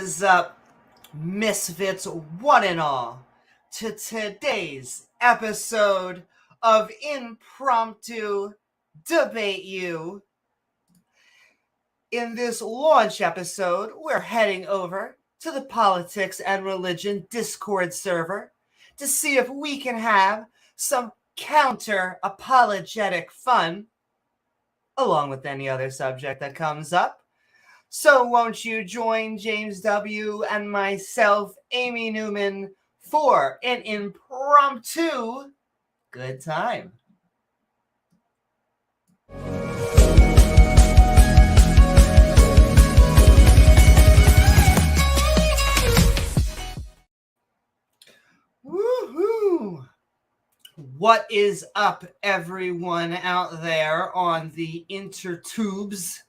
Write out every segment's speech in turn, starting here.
is up, misfits one and all, to today's episode of Impromptu Debate You. In this launch episode, we're heading over to the Politics and Religion Discord server to see if we can have some counter-apologetic fun, along with any other subject that comes up. So won't you join James W. and myself, Amy Newman, for an impromptu good time. Woohoo! What is up, everyone out there on the intertubes?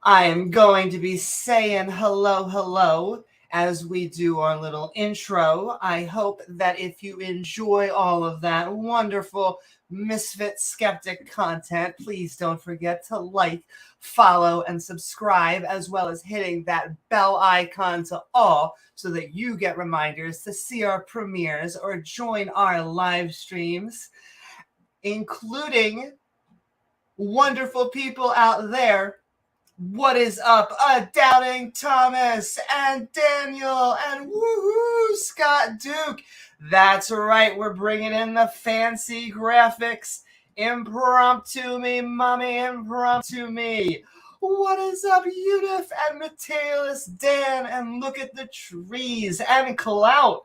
I am going to be saying hello as we do our little intro. I hope that if you enjoy all of that wonderful Misfit Skeptic content, please don't forget to like, follow, and subscribe, as well as hitting that bell icon to all so that you get reminders to see our premieres or join our live streams, including wonderful people out there. What is up, Doubting Thomas and Daniel and woohoo, Scott Duke. That's right, we're bringing in the fancy graphics. Impromptu me, mommy, impromptu me. What is up, Unif and Mateus Dan, and look at the trees, and Clout,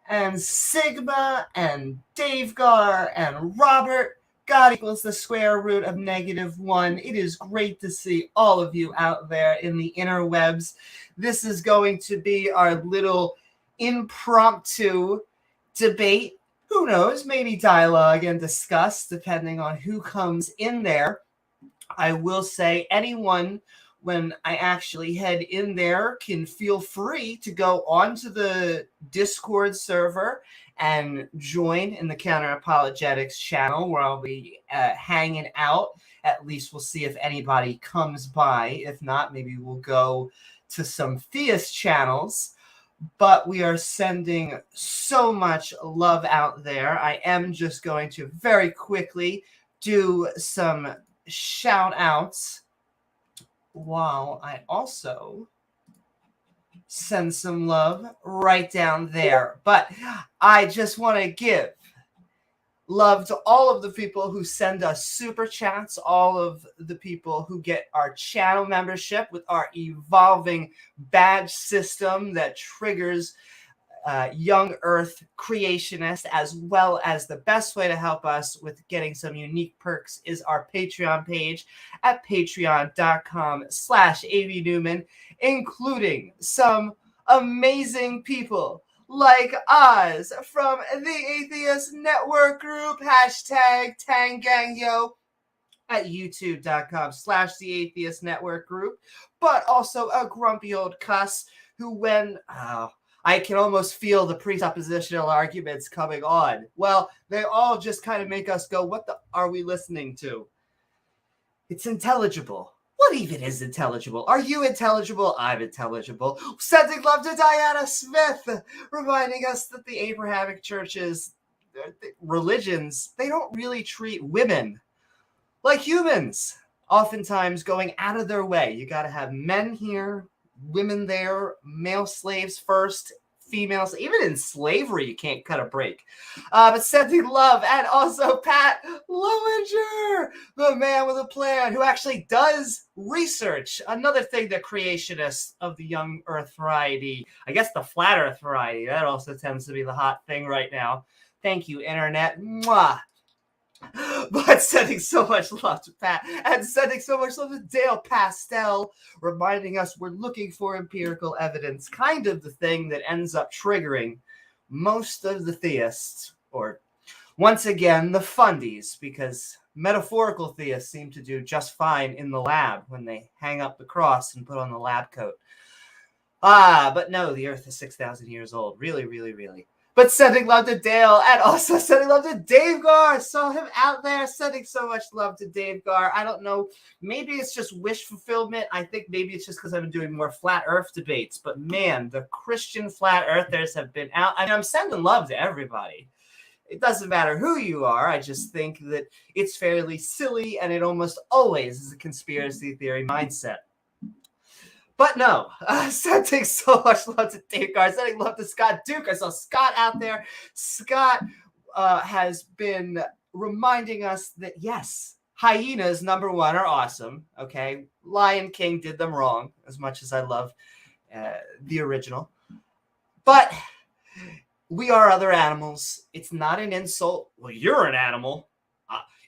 and Sigma, and Davegar, and Robert. God equals the square root of -1. It is great to see all of you out there in the interwebs. This is going to be our little impromptu debate. Who knows? Maybe dialogue and discuss, depending on who comes in there. I will say anyone, when I actually head in there, can feel free to go onto the Discord server and join in the Counter Apologetics channel, where I'll be hanging out. At least we'll see if anybody comes by. If not, maybe we'll go to some theist channels. But we are sending so much love out there. I am just going to very quickly do some shout outs, while I also send some love right down there. But I just want to give love to all of the people who send us super chats, all of the people who get our channel membership with our evolving badge system that triggers young earth creationists, as well as the best way to help us with getting some unique perks is our Patreon page at patreon.com/avnewman, including some amazing people like Oz from the Atheist Network Group, #TangGangYo at youtube.com/the Atheist Network Group, but also a grumpy old Cuss who, when I can almost feel the presuppositional arguments coming on. Well, they all just kind of make us go, what the are we listening to? It's intelligible. What even is intelligible? Are you intelligible? I'm intelligible. Sending love to Diana Smith, reminding us that the Abrahamic churches, religions, they don't really treat women like humans. Oftentimes going out of their way. You got to have men here, women there, male slaves first, females. Even in slavery, you can't cut a break. But sending love, and also Pat Lowinger, the man with a plan, who actually does research. Another thing that creationists of the young Earth variety, I guess the flat Earth variety, that also tends to be the hot thing right now. Thank you, Internet. Mwah. But sending so much love to Pat, and sending so much love to Dale Pastel, reminding us we're looking for empirical evidence, kind of the thing that ends up triggering most of the theists, or once again, the fundies, because metaphorical theists seem to do just fine in the lab when they hang up the cross and put on the lab coat. But no, the Earth is 6,000 years old. Really, really, really. But sending love to Dale, and also sending love to Dave Gar. Saw him out there, sending so much love to Dave Gar. I don't know. Maybe it's just wish fulfillment. I think maybe it's just because I've been doing more flat earth debates. But man, the Christian flat earthers have been out. I mean, I'm sending love to everybody. It doesn't matter who you are. I just think that it's fairly silly, and it almost always is a conspiracy theory mindset. But no, sending so much love to Dave Gar, sending love to Scott Duke. I saw Scott out there. Scott has been reminding us that, yes, hyenas, number one, are awesome. Okay, Lion King did them wrong, as much as I love the original. But we are other animals. It's not an insult. Well, you're an animal.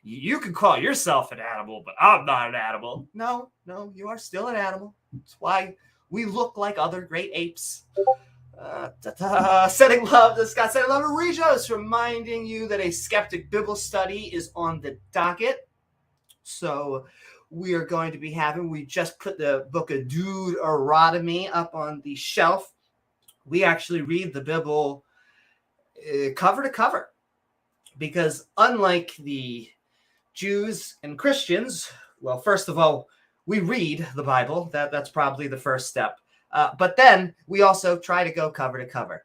You can call yourself an animal, but I'm not an animal. No, you are still an animal. That's why we look like other great apes. Sending love to Scott, sending love to Regis, reminding you that a skeptic Bible study is on the docket. So we are going to be we just put the book of Deuteronomy up on the shelf. We actually read the Bible cover to cover, because unlike the Jews and Christians, well, first of all, we read the Bible. That's probably the first step. But then we also try to go cover to cover,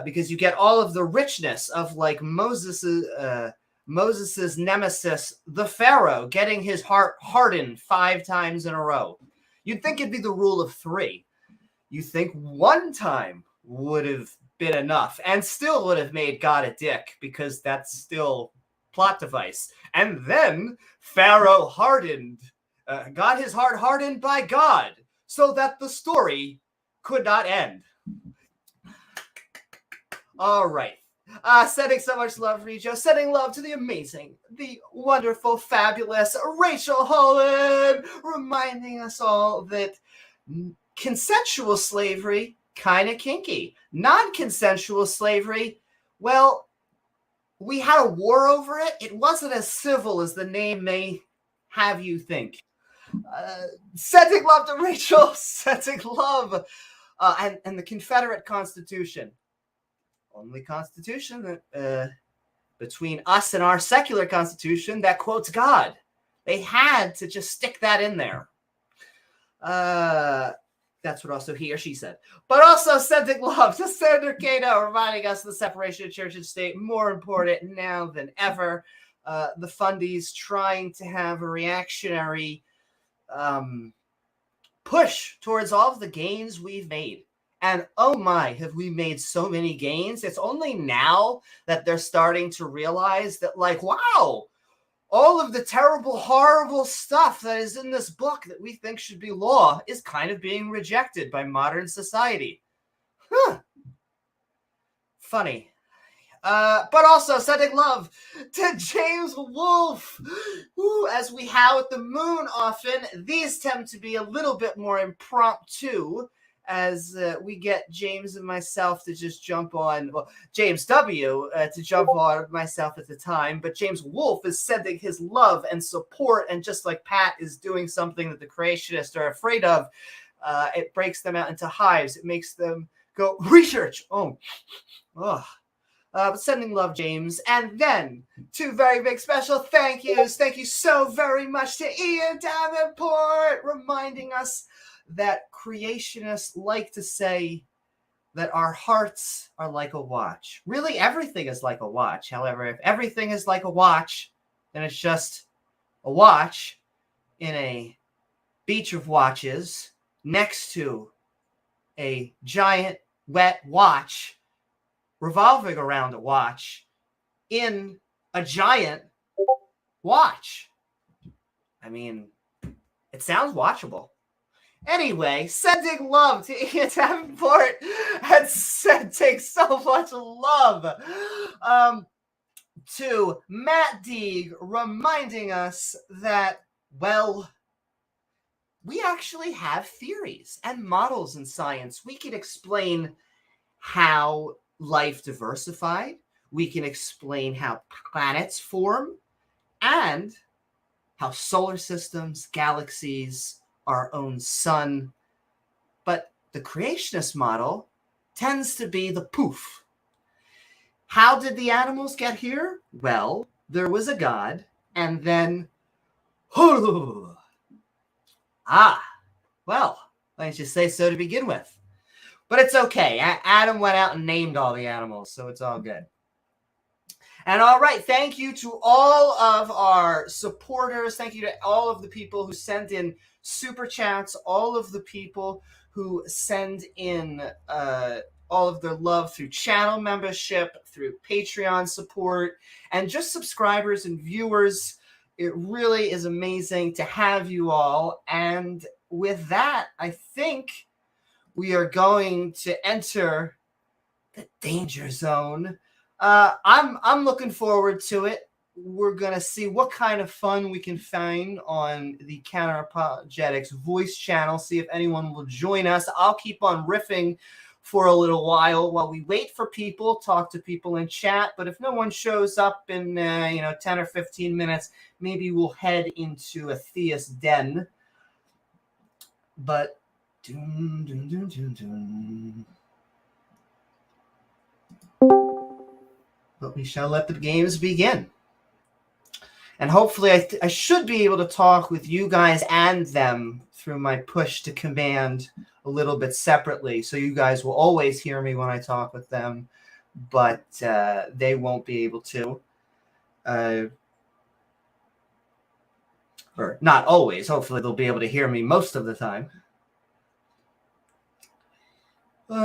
because you get all of the richness of like Moses's nemesis, the Pharaoh, getting his heart hardened 5 times in a row. You'd think it'd be the rule of 3. You think one time would have been enough and still would have made God a dick, because that's still plot device. And then Pharaoh got his heart hardened by God, so that the story could not end. All right. Sending so much love, Regio. Sending love to the amazing, the wonderful, fabulous Rachel Holland, reminding us all that consensual slavery, kind of kinky. Non-consensual slavery, well, we had a war over it. It wasn't as civil as the name may have you think. Sending love to Rachel, sending love. And the Confederate Constitution. Only constitution that between us and our secular constitution that quotes God. They had to just stick that in there. That's what also he or she said. But also sending love to Senator Cato, reminding us the separation of church and state, more important now than ever. The fundies trying to have a reactionary push towards all of the gains we've made. And oh my, have we made so many gains? It's only now that they're starting to realize that, like, wow, all of the terrible, horrible stuff that is in this book that we think should be law is kind of being rejected by modern society. Funny. But also sending love to James Wolfe. Ooh, as we howl at the moon often, these tend to be a little bit more impromptu, as we get James and myself to just jump on, well, James W. To jump on myself at the time, but James Wolfe is sending his love and support, and just like Pat is doing something that the creationists are afraid of, it breaks them out into hives. It makes them go, research! But sending love, James. And then 2 very big special thank yous. Thank you so very much to Ian Davenport, reminding us that creationists like to say that our hearts are like a watch. Really, everything is like a watch. However, if everything is like a watch, then it's just a watch in a beach of watches next to a giant wet watch revolving around a watch in a giant watch. I mean, it sounds watchable. Anyway, sending love to Ian Davenport and sending so much love to Matt Deeg, reminding us that, well, we actually have theories and models in science. We can explain how life diversified. We can explain how planets form and how solar systems, galaxies, our own sun. But the creationist model tends to be the poof. How did the animals get here? Well, there was a god, and then... well, let's just say so to begin with. But it's okay. Adam went out and named all the animals, so it's all good. And all right, thank you to all of our supporters. Thank you to all of the people who send in super chats, all of the people who send in all of their love through channel membership, through Patreon support, and just subscribers and viewers. It really is amazing to have you all. And with that, I think we are going to enter the danger zone. I'm looking forward to it. We're gonna see what kind of fun we can find on the Apologetics voice channel. See if anyone will join us. I'll keep on riffing for a little while we wait for people, talk to people in chat. But if no one shows up in 10 or 15 minutes, maybe we'll head into a theist den. But but we shall let the games begin. And hopefully I should be able to talk with you guys and them through my push to command a little bit separately. So you guys will always hear me when I talk with them, but they won't be able to. Or not always. Hopefully they'll be able to hear me most of the time.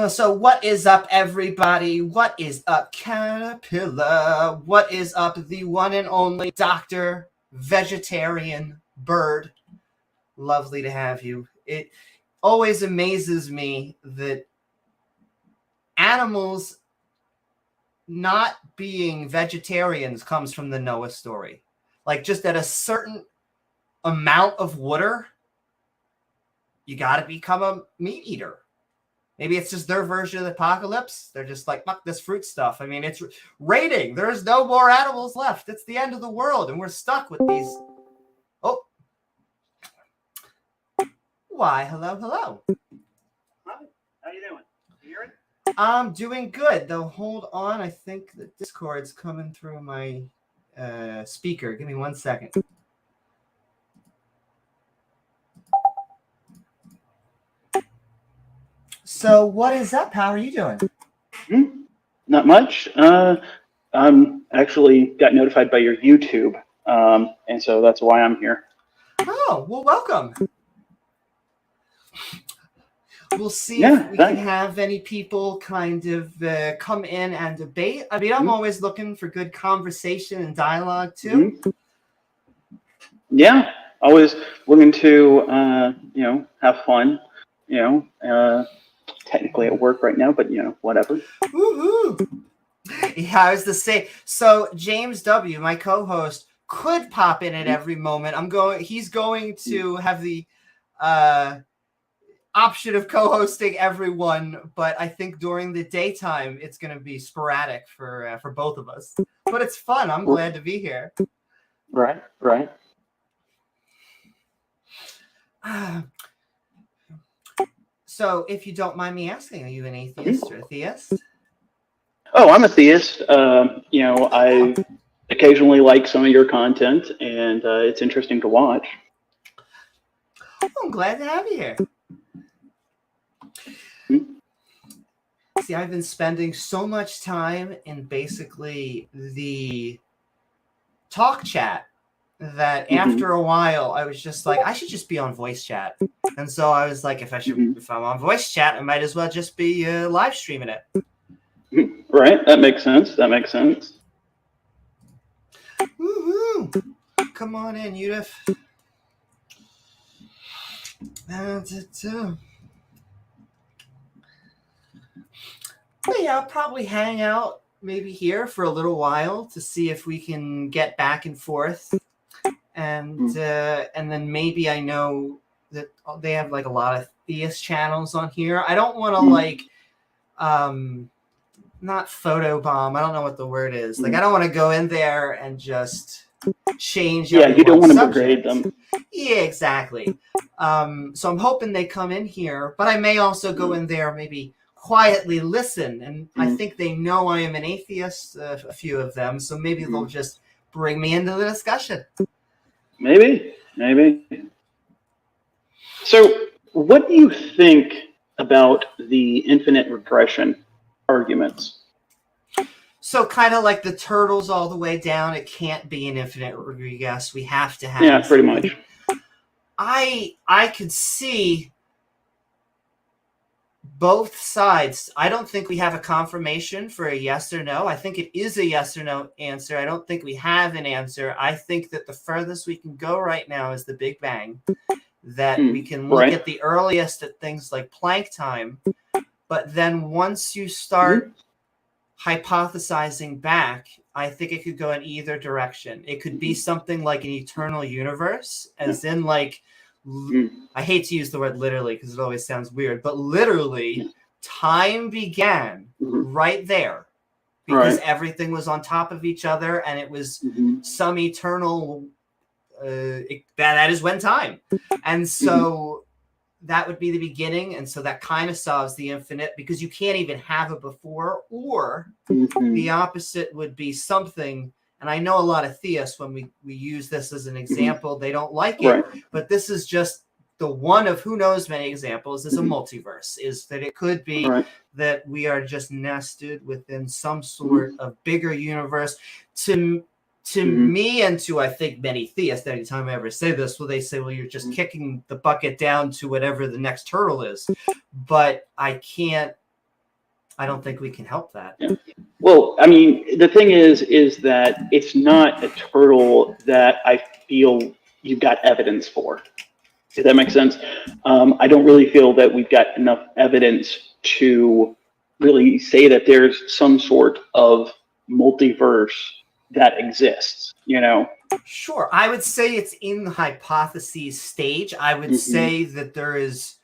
So what is up, everybody? What is up, Caterpillar? What is up, the one and only Dr. Vegetarian Bird? Lovely to have you. It always amazes me that animals not being vegetarians comes from the Noah story. Like, just at a certain amount of water, you got to become a meat eater. Maybe it's just their version of the apocalypse. They're just like, fuck this fruit stuff. I mean, it's raiding. There's no more animals left. It's the end of the world, and we're stuck with these. Oh. Why, hello. Hi, how you doing? You hearing? I'm doing good, though. Hold on. I think the Discord's coming through my speaker. Give me 1 second. So what is up? How are you doing? Not much. I'm actually got notified by your YouTube, and so that's why I'm here. Oh, well, welcome. We'll see if we can have any people kind of come in and debate. I mean, I'm always looking for good conversation and dialogue, too. Yeah, always looking to, have fun, technically at work right now, but, whatever. Woohoo! Yeah, I was the same. So James W., my co-host, could pop in at every moment. He's going to have the option of co-hosting everyone, but I think during the daytime it's going to be sporadic for both of us. But it's fun. I'm glad to be here. Right. So, if you don't mind me asking, are you an atheist or a theist? Oh, I'm a theist. I occasionally like some of your content, and it's interesting to watch. I'm glad to have you here. See, I've been spending so much time in basically the talk chat that after a while I was just like, I should just be on voice chat. And so I was like, if I'm on voice chat, I might as well just be live streaming it. Right. That makes sense. Woohoo! Come on in, Yudif. Yeah, I'll probably hang out maybe here for a little while to see if we can get back and forth. And then maybe I know that they have like a lot of theist channels on here. I don't want to not photobomb. I don't know what the word is. Like, I don't want to go in there and just change. Yeah, you don't want to degrade them. Yeah, exactly. So I'm hoping they come in here, but I may also go in there maybe quietly listen, and I think they know I am an atheist, a few of them, so maybe they'll just bring me into the discussion. Maybe. So what do you think about the infinite regression arguments? So kind of like the turtles all the way down, it can't be an infinite regress. We have to have... Yeah, pretty much. I could see both sides. I don't think we have a confirmation for a yes or no. I think it is a yes or no answer. I don't think we have an answer. I think that the furthest we can go right now is the Big Bang, that we can look at the earliest at things like Planck time. But then once you start hypothesizing back, I think it could go in either direction. It could be something like an eternal universe, as in like, I hate to use the word literally because it always sounds weird, but literally time began right there because everything was on top of each other, and it was some eternal, that is when time. And so that would be the beginning. And so that kind of solves the infinite, because you can't even have it before, or the opposite would be something. And I know a lot of theists, when we use this as an example, they don't like it, but this is just the one of who knows many examples, is a multiverse, is that it could be that we are just nested within some sort of bigger universe. To me, and to I think many theists, anytime I ever say this, well, they say, well, you're just kicking the bucket down to whatever the next turtle is. But I don't think we can help that. Well, I mean, the thing is that it's not a turtle that I feel you've got evidence for. Does that make sense? I don't really feel that we've got enough evidence to really say that there's some sort of multiverse that exists, you know? Sure. I would say it's in the hypotheses stage. I would say that there is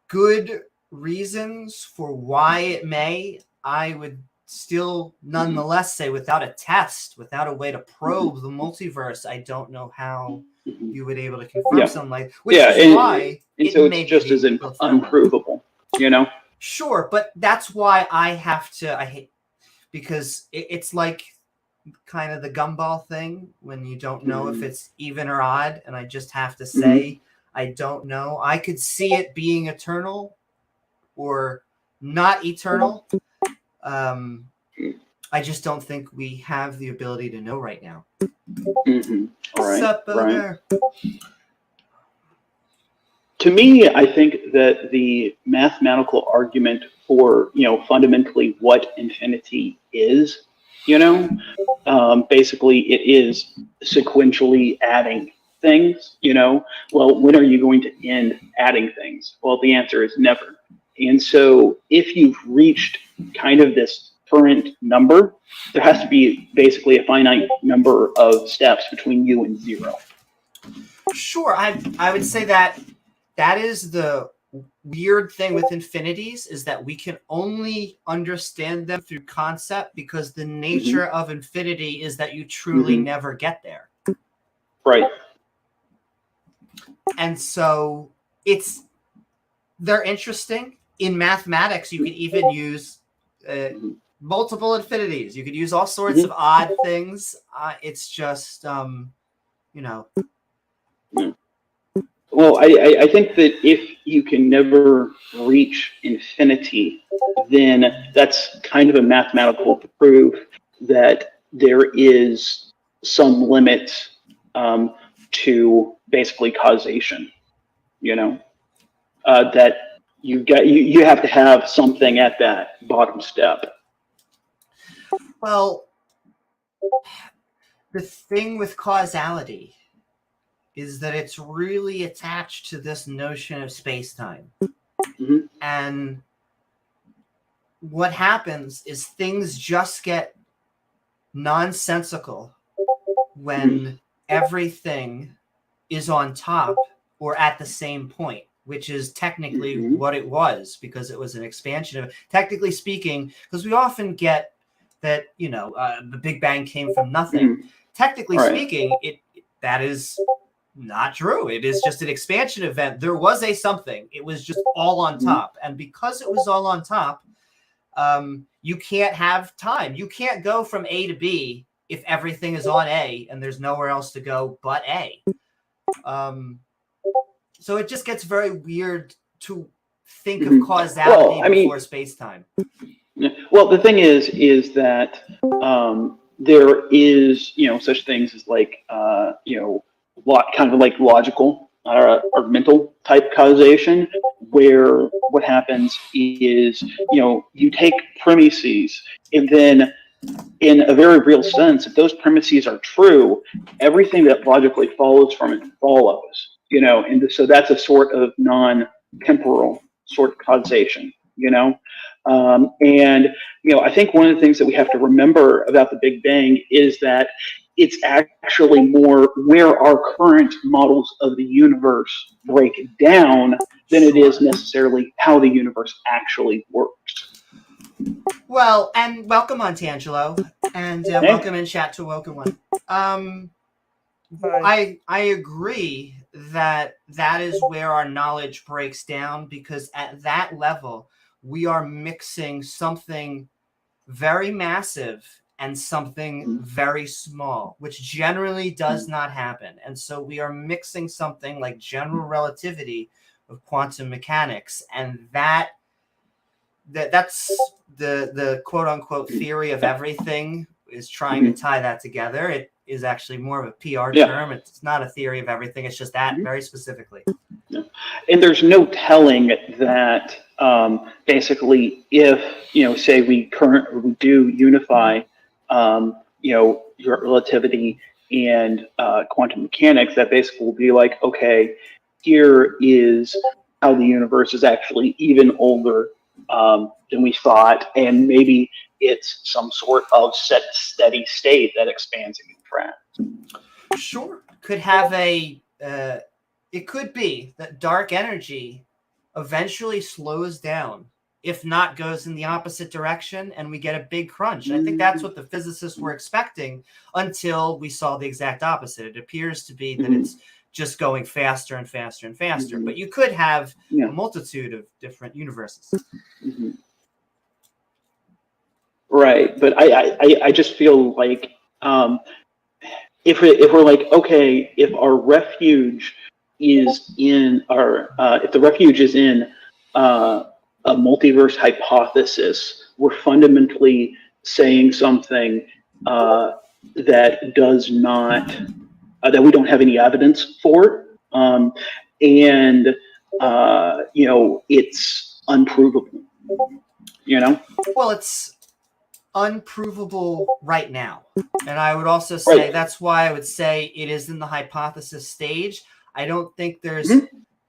good reasons for why it may. I would still nonetheless say, without a test, without a way to probe the multiverse, I don't know how you would be able to confirm something like, which is why and so it's just as unprovable, you know? Sure, but that's why I hate, because it's like kind of the gumball thing when you don't know if it's even or odd, and I just have to say I don't know. I could see it being eternal or not eternal. I just don't think we have the ability to know right now. Right. To me, I think that the mathematical argument for, fundamentally what infinity is, basically it is sequentially adding things, well, when are you going to end adding things? Well, the answer is never. And so if you've reached kind of this current number, there has to be basically a finite number of steps between you and zero. Sure. I would say that is the weird thing with infinities, is that we can only understand them through concept, because the nature of infinity is that you truly never get there. Right. And so they're interesting. In mathematics, you can even use multiple infinities. You could use all sorts of odd things. It's just, Well, I think that if you can never reach infinity, then that's kind of a mathematical proof that there is some limit to basically causation. That you have to have something at that bottom step. Well, the thing with causality is that it's really attached to this notion of space-time. And what happens is things just get nonsensical when everything is on top or at the same point, which is technically what it was, because it was an expansion of it. Technically speaking, because we often get that, the Big Bang came from nothing. Technically speaking, that is Not true. It is just an expansion event. There was a something. It was just all on top. And because it was all on top, you can't have time. You can't go from A to B if everything is on A and there's nowhere else to go but A. So it just gets very weird to think of causality before space-time. Well, the thing is that there is, such things as like, kind of like logical or mental type causation, where what happens is, you take premises and then in a very real sense, if those premises are true, everything that logically follows from it follows, and so that's a sort of non-temporal sort of causation, and, I think one of the things that we have to remember about the Big Bang is that it's actually more where our current models of the universe break down than it is necessarily how the universe actually works. Well, and welcome on Tangelo, and welcome in chat to Welcome One. I agree that is where our knowledge breaks down, because at that level, we are mixing something very massive and something very small, which generally does not happen. And so we are mixing something like general relativity of quantum mechanics, and that's the quote unquote theory of everything is trying to tie that together. It is actually more of a PR term. It's not a theory of everything. It's just that very specifically. Yeah. And there's no telling that basically if, say we do unify, your relativity and quantum mechanics, that basically will be like, okay, here is how the universe is actually even older than we thought, and maybe it's some sort of steady state that expands and contracts. Sure. Could have it could be that dark energy eventually slows down, if not goes in the opposite direction, and we get a big crunch. I think that's what the physicists were expecting until we saw the exact opposite. It appears to be that it's just going faster and faster and faster. But you could have a multitude of different universes. Right, but I just feel like if we're like, okay, if our refuge is in if the refuge is in a multiverse hypothesis, we're fundamentally saying something that does not that we don't have any evidence for, and it's unprovable. Well, it's unprovable right now, and I would also say that's why I would say it is in the hypothesis stage. I don't think there's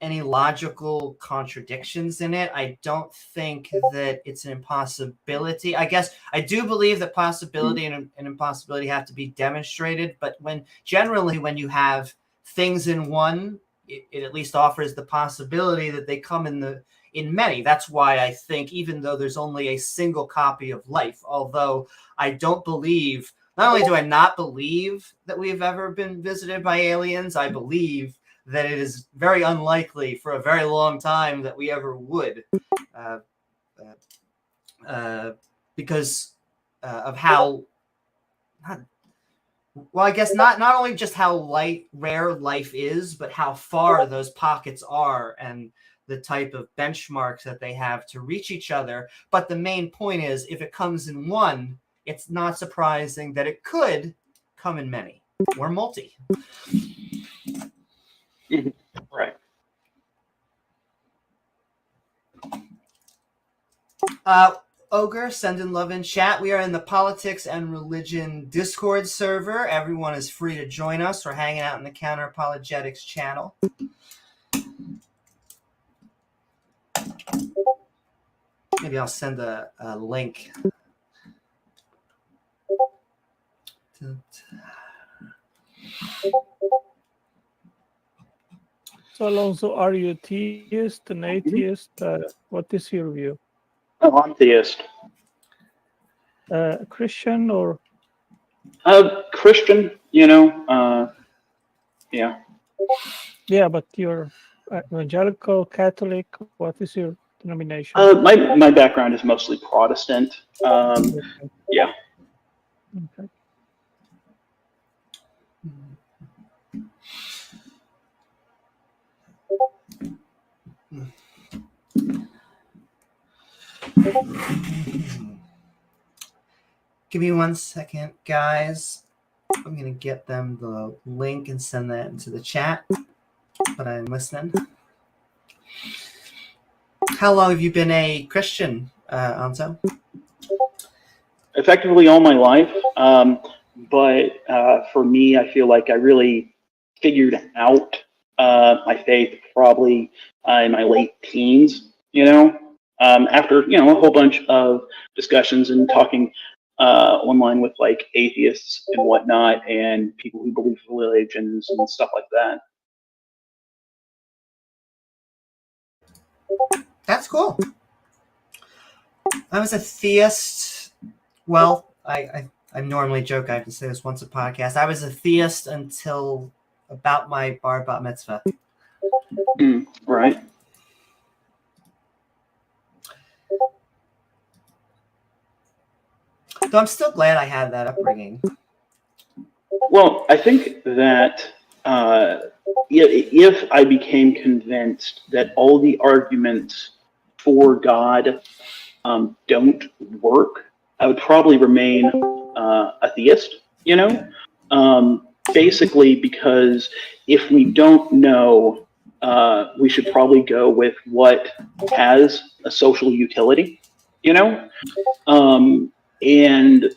any logical contradictions in it. I don't think that it's an impossibility. I guess I do believe that possibility and impossibility have to be demonstrated, but generally when you have things in one, it at least offers the possibility that they come in many. That's why I think, even though there's only a single copy of life, although I don't believe, not only do I not believe that we've ever been visited by aliens, I believe that it is very unlikely for a very long time that we ever would, because of how, well, I guess not only just how rare life is, but how far those pockets are and the type of benchmarks that they have to reach each other. But the main point is, if it comes in one, it's not surprising that it could come in many or multi. Right. Ogre, sending love in chat. We are in the Politics and Religion Discord server. Everyone is free to join us. We're hanging out in the Counter Apologetics channel. Maybe I'll send a link. So, Alonso, are you a theist, an atheist? What is your view? Oh, I'm theist. A Christian or? Christian, yeah. Yeah, but you're evangelical, Catholic. What is your denomination? My background is mostly Protestant. Okay. Yeah. Okay. Give me 1 second, guys. I'm going to get them the link and send that into the chat, but I'm listening. How long have you been a Christian, Anto? Effectively all my life. But for me, I feel like I really figured out my faith probably in my late teens, after, a whole bunch of discussions and talking online with like atheists and whatnot and people who believe in religions and stuff like that. That's cool. I was a theist. Well, I normally joke I have to say this once a podcast. I was a theist until about my bar bat mitzvah. Right. Though I'm still glad I had that upbringing. Well, I think that if I became convinced that all the arguments for God don't work, I would probably remain a theist, basically because if we don't know, we should probably go with what has a social utility, and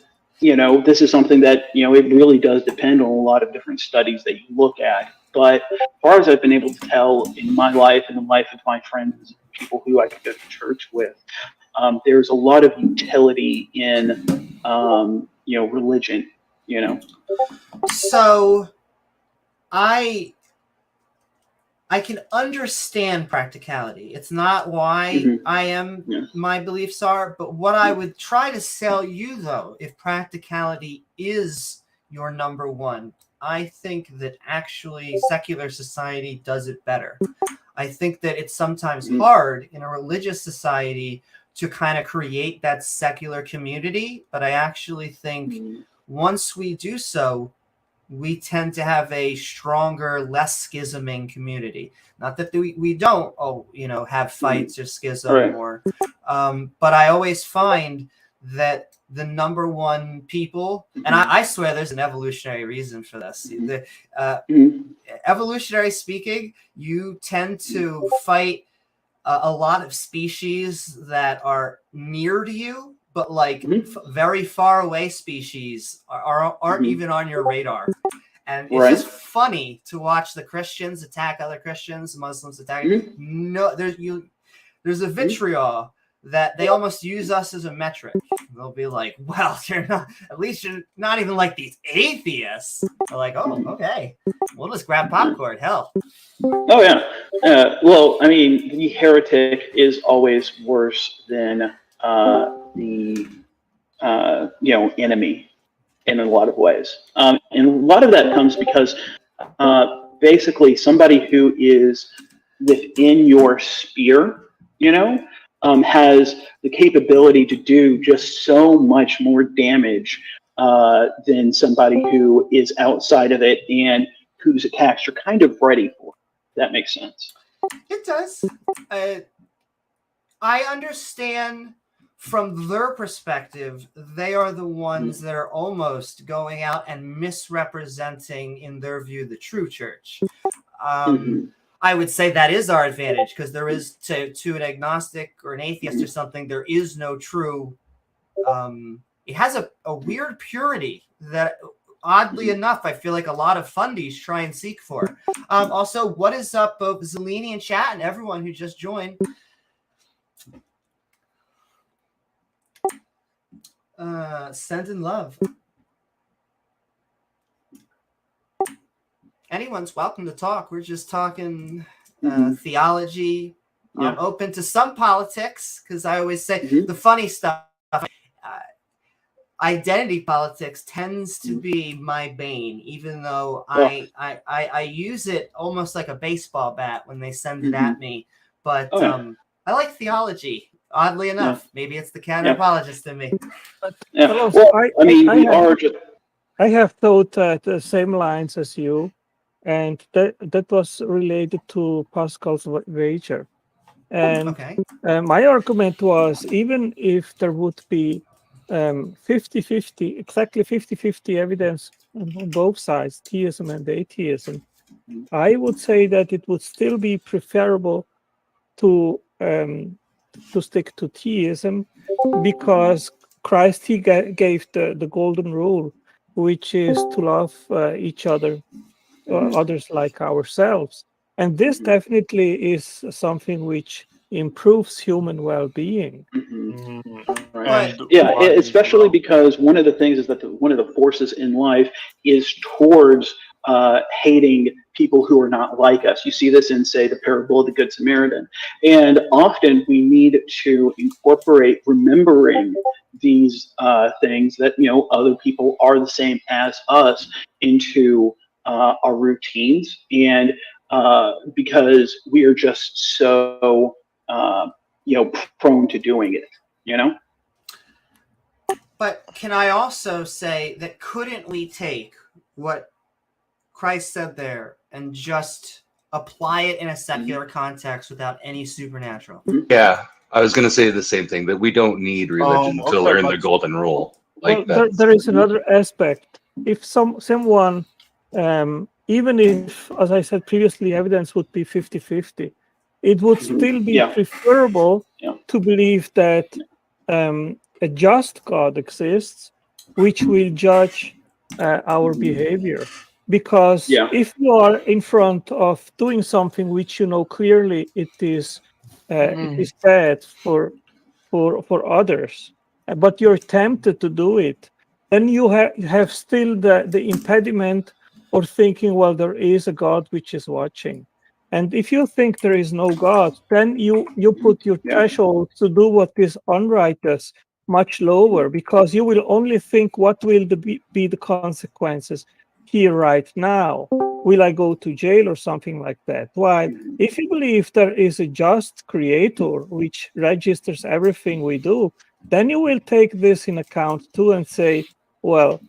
this is something that, it really does depend on a lot of different studies that you look at. But as far as I've been able to tell in my life and the life of my friends, people who I go to church with, there's a lot of utility in, religion, So I can understand practicality. It's not why I am, my beliefs are, but what I would try to sell you, though, if practicality is your number one, I think that actually secular society does it better. I think that it's sometimes hard in a religious society to kind of create that secular community, but I actually think once we do so, we tend to have a stronger, less schisming community. Not that we don't, have fights or schism, right. or, but I always find that the number one people, and I swear there's an evolutionary reason for this. Evolutionary speaking, you tend to fight a lot of species that are near to you, but like very far away species aren't even on your radar. And it's just funny to watch the Christians attack other Christians, Muslims attack. No, there's a vitriol that they almost use us as a metric. They'll be like, well, you're not, at least you're not even like these atheists. They're like, oh, okay, we'll just grab popcorn, hell. Oh, yeah. Well, I mean, the heretic is always worse than the enemy in a lot of ways. And a lot of that comes because basically somebody who is within your sphere, has the capability to do just so much more damage than somebody who is outside of it and whose attacks you're kind of ready for. That makes sense. It does. I understand from their perspective, they are the ones that are almost going out and misrepresenting, in their view, the true church. I would say that is our advantage, because there is, to an agnostic or an atheist or something, there is no true, it has a weird purity that, oddly enough, I feel like a lot of fundies try and seek for. Also, what is up, both Zelini and chat and everyone who just joined? Sending love. Anyone's welcome to talk. We're just talking theology. Yeah. I'm open to some politics, because I always say the funny stuff. identity politics tends to be my bane, even though I use it almost like a baseball bat when they send it at me. But I like theology. Oddly enough, maybe it's the counter-apologist in me. Well, I mean, I have thought the same lines as you, and that was related to Pascal's wager. And my argument was, even if there would be 50-50, exactly 50-50 evidence on both sides, theism and atheism, I would say that it would still be preferable to stick to theism, because Christ, he gave the golden rule, which is to love each other, others like ourselves. And this definitely is something which improves human well-being. Right. Yeah, especially because one of the things is that one of the forces in life is towards hating people who are not like us. You see this in, say, the parable of the Good Samaritan. And often we need to incorporate remembering these things that, you know, other people are the same as us into our routines. And because we are just so, you know, prone to doing it, you know? But can I also say that couldn't we take what Christ said there and just apply it in a secular context without any supernatural? Yeah, I was going to say the same thing, that we don't need religion to learn the golden rule. Like, well, there is another aspect. If someone, even if, as I said previously, evidence would be 50-50, it would still be preferable to believe that a just God exists, which will judge our behavior. Because if you are in front of doing something which you know clearly it is bad for others, but you're tempted to do it, then you have still the impediment of thinking, well, there is a God which is watching. And if you think there is no God, then you put your threshold to do what is unrighteous much lower, because you will only think, what will be the consequences here right now? Will I go to jail or something like that? While if you believe there is a just creator which registers everything we do, then you will take this in account too and say, well,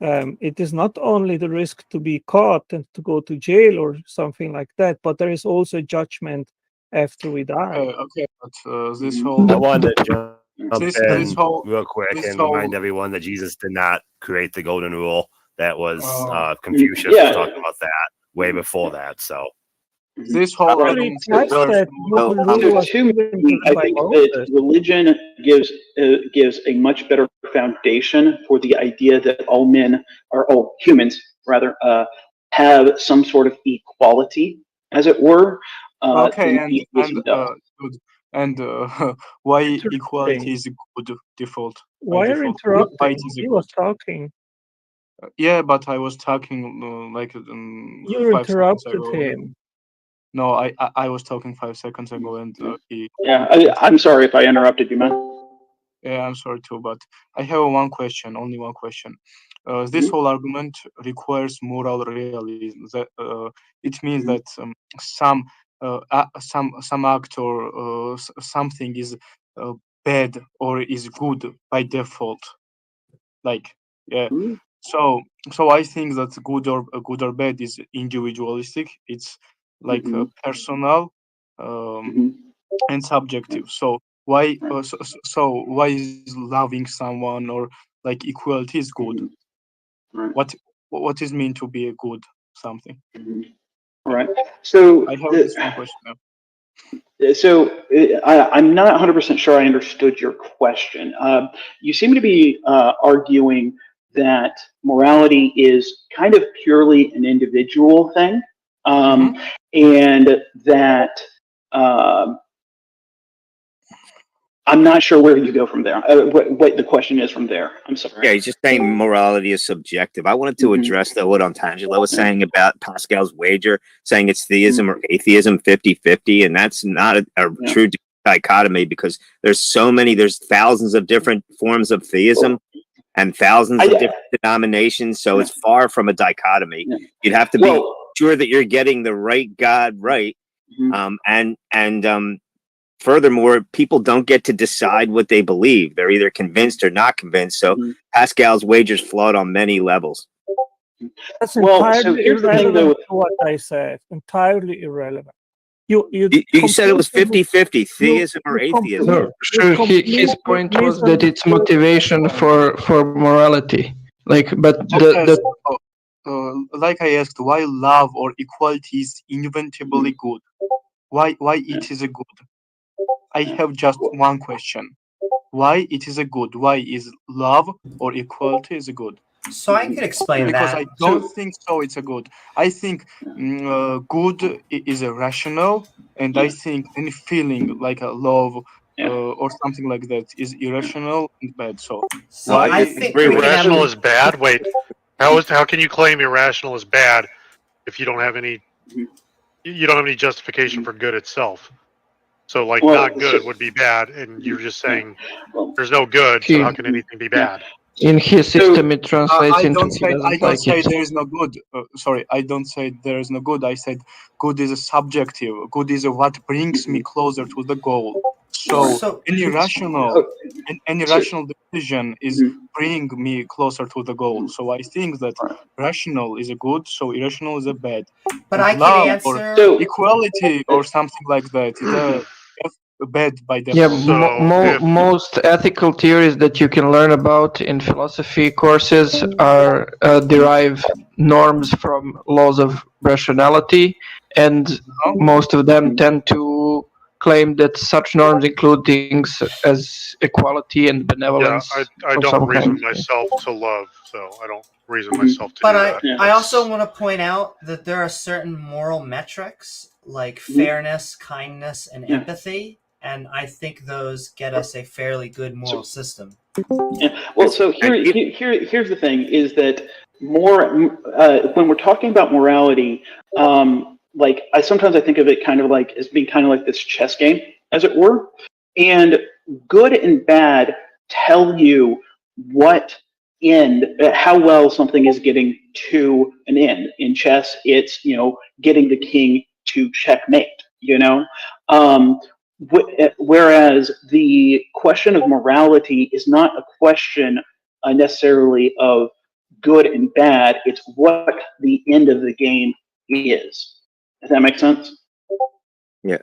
it is not only the risk to be caught and to go to jail or something like that, but there is also a judgment after we die. Okay, but this whole... I wanted to jump this whole real quick and remind everyone that Jesus did not create the golden rule. That was Confucius was talking about that way before that. So this whole argument... I think that religion gives a much better foundation for the idea that all men, or all humans rather, have some sort of equality, as it were. Okay, and why equality is a good default? Why are you interrupting? He was talking. Yeah, but I was talking like you interrupted him. No, I was talking 5 seconds ago, and he... Yeah, I'm sorry if I interrupted you, man. Yeah, I'm sorry too, but I have one question, only one question. This whole argument requires moral realism. That it means that some act or something is bad or is good by default. Like, yeah. So I think that good or bad is individualistic. It's like personal and subjective. So why why is loving someone or like equality is good? What is meant to be a good something? All right. So I have this one question now. So I'm not 100% sure I understood your question. You seem to be arguing that morality is kind of purely an individual thing, and that I'm not sure where you go from there. What the question is from there. I'm sorry. Yeah, he's just saying morality is subjective. I wanted to address what Antangelo was saying about Pascal's wager, saying it's theism or atheism 50-50, and that's not a true dichotomy, because there's thousands of different forms of theism, and thousands of different denominations. So it's far from a dichotomy. Yeah. You'd have to be sure that you're getting the right God right. Furthermore, people don't get to decide what they believe. They're either convinced or not convinced. So Pascal's wager's flawed on many levels. That's Well, entirely so here's the thing, irrelevant though. to what I said. Entirely irrelevant. You said it was 50-50, theism or atheism. No, sure. His point was that it's motivation for morality. Like, but like I asked, why love or equality is inevitably good? Why it is a good? I have just one question. Why it is a good? Why is love or equality is a good? So I could explain because that. I don't think so. It's a good. I think good is a rational, and I think any feeling like a love or something like that is irrational and bad. So why I think irrational is bad? Wait, how can you claim irrational is bad if you don't have any justification for good itself? So like not good would be bad, and you're just saying there's no good, so how can anything be bad? In his system, it translates I into don't say it. there is no good. Sorry, I don't say there is no good. I said good is a subjective. Good is what brings me closer to the goal. So any rational decision is bring me closer to the goal. So I think that rational is a good, so irrational is a bad. But and I love can answer or equality or something like that is a bad by definition. Yeah, most ethical theories that you can learn about in philosophy courses are derive norms from laws of rationality, and most of them tend to claim that such norms include things as equality and benevolence. Yeah, I don't reason myself to love, so I don't reason myself to but do that. I also want to point out that there are certain moral metrics like fairness, kindness, and empathy. And I think those get us a fairly good moral system. Yeah. Well, so here's the thing: is that when we're talking about morality, like sometimes I think of it kind of like as being kind of like this chess game, as it were. And good and bad tell you how well something is getting to an end. In chess, it's getting the king to checkmate. Whereas the question of morality is not a question necessarily of good and bad, it's what the end of the game is. Does that make sense? Yeah.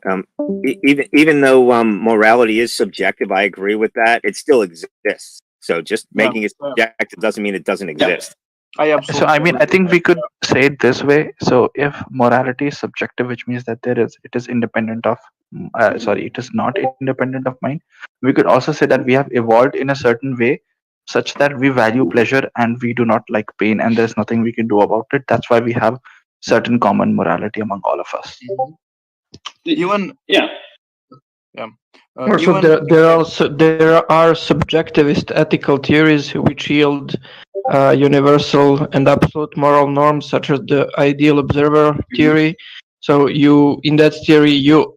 Even though morality is subjective, I agree with that. It still exists. So just making it subjective doesn't mean it doesn't exist. So I think we could say it this way. So if morality is subjective, which means that it is independent of it is not independent of mind. We could also say that we have evolved in a certain way such that we value pleasure and we do not like pain, and there's nothing we can do about it. That's why we have certain common morality among all of us. Also, there are subjectivist ethical theories which yield universal and absolute moral norms, such as the ideal observer theory. So in that theory, you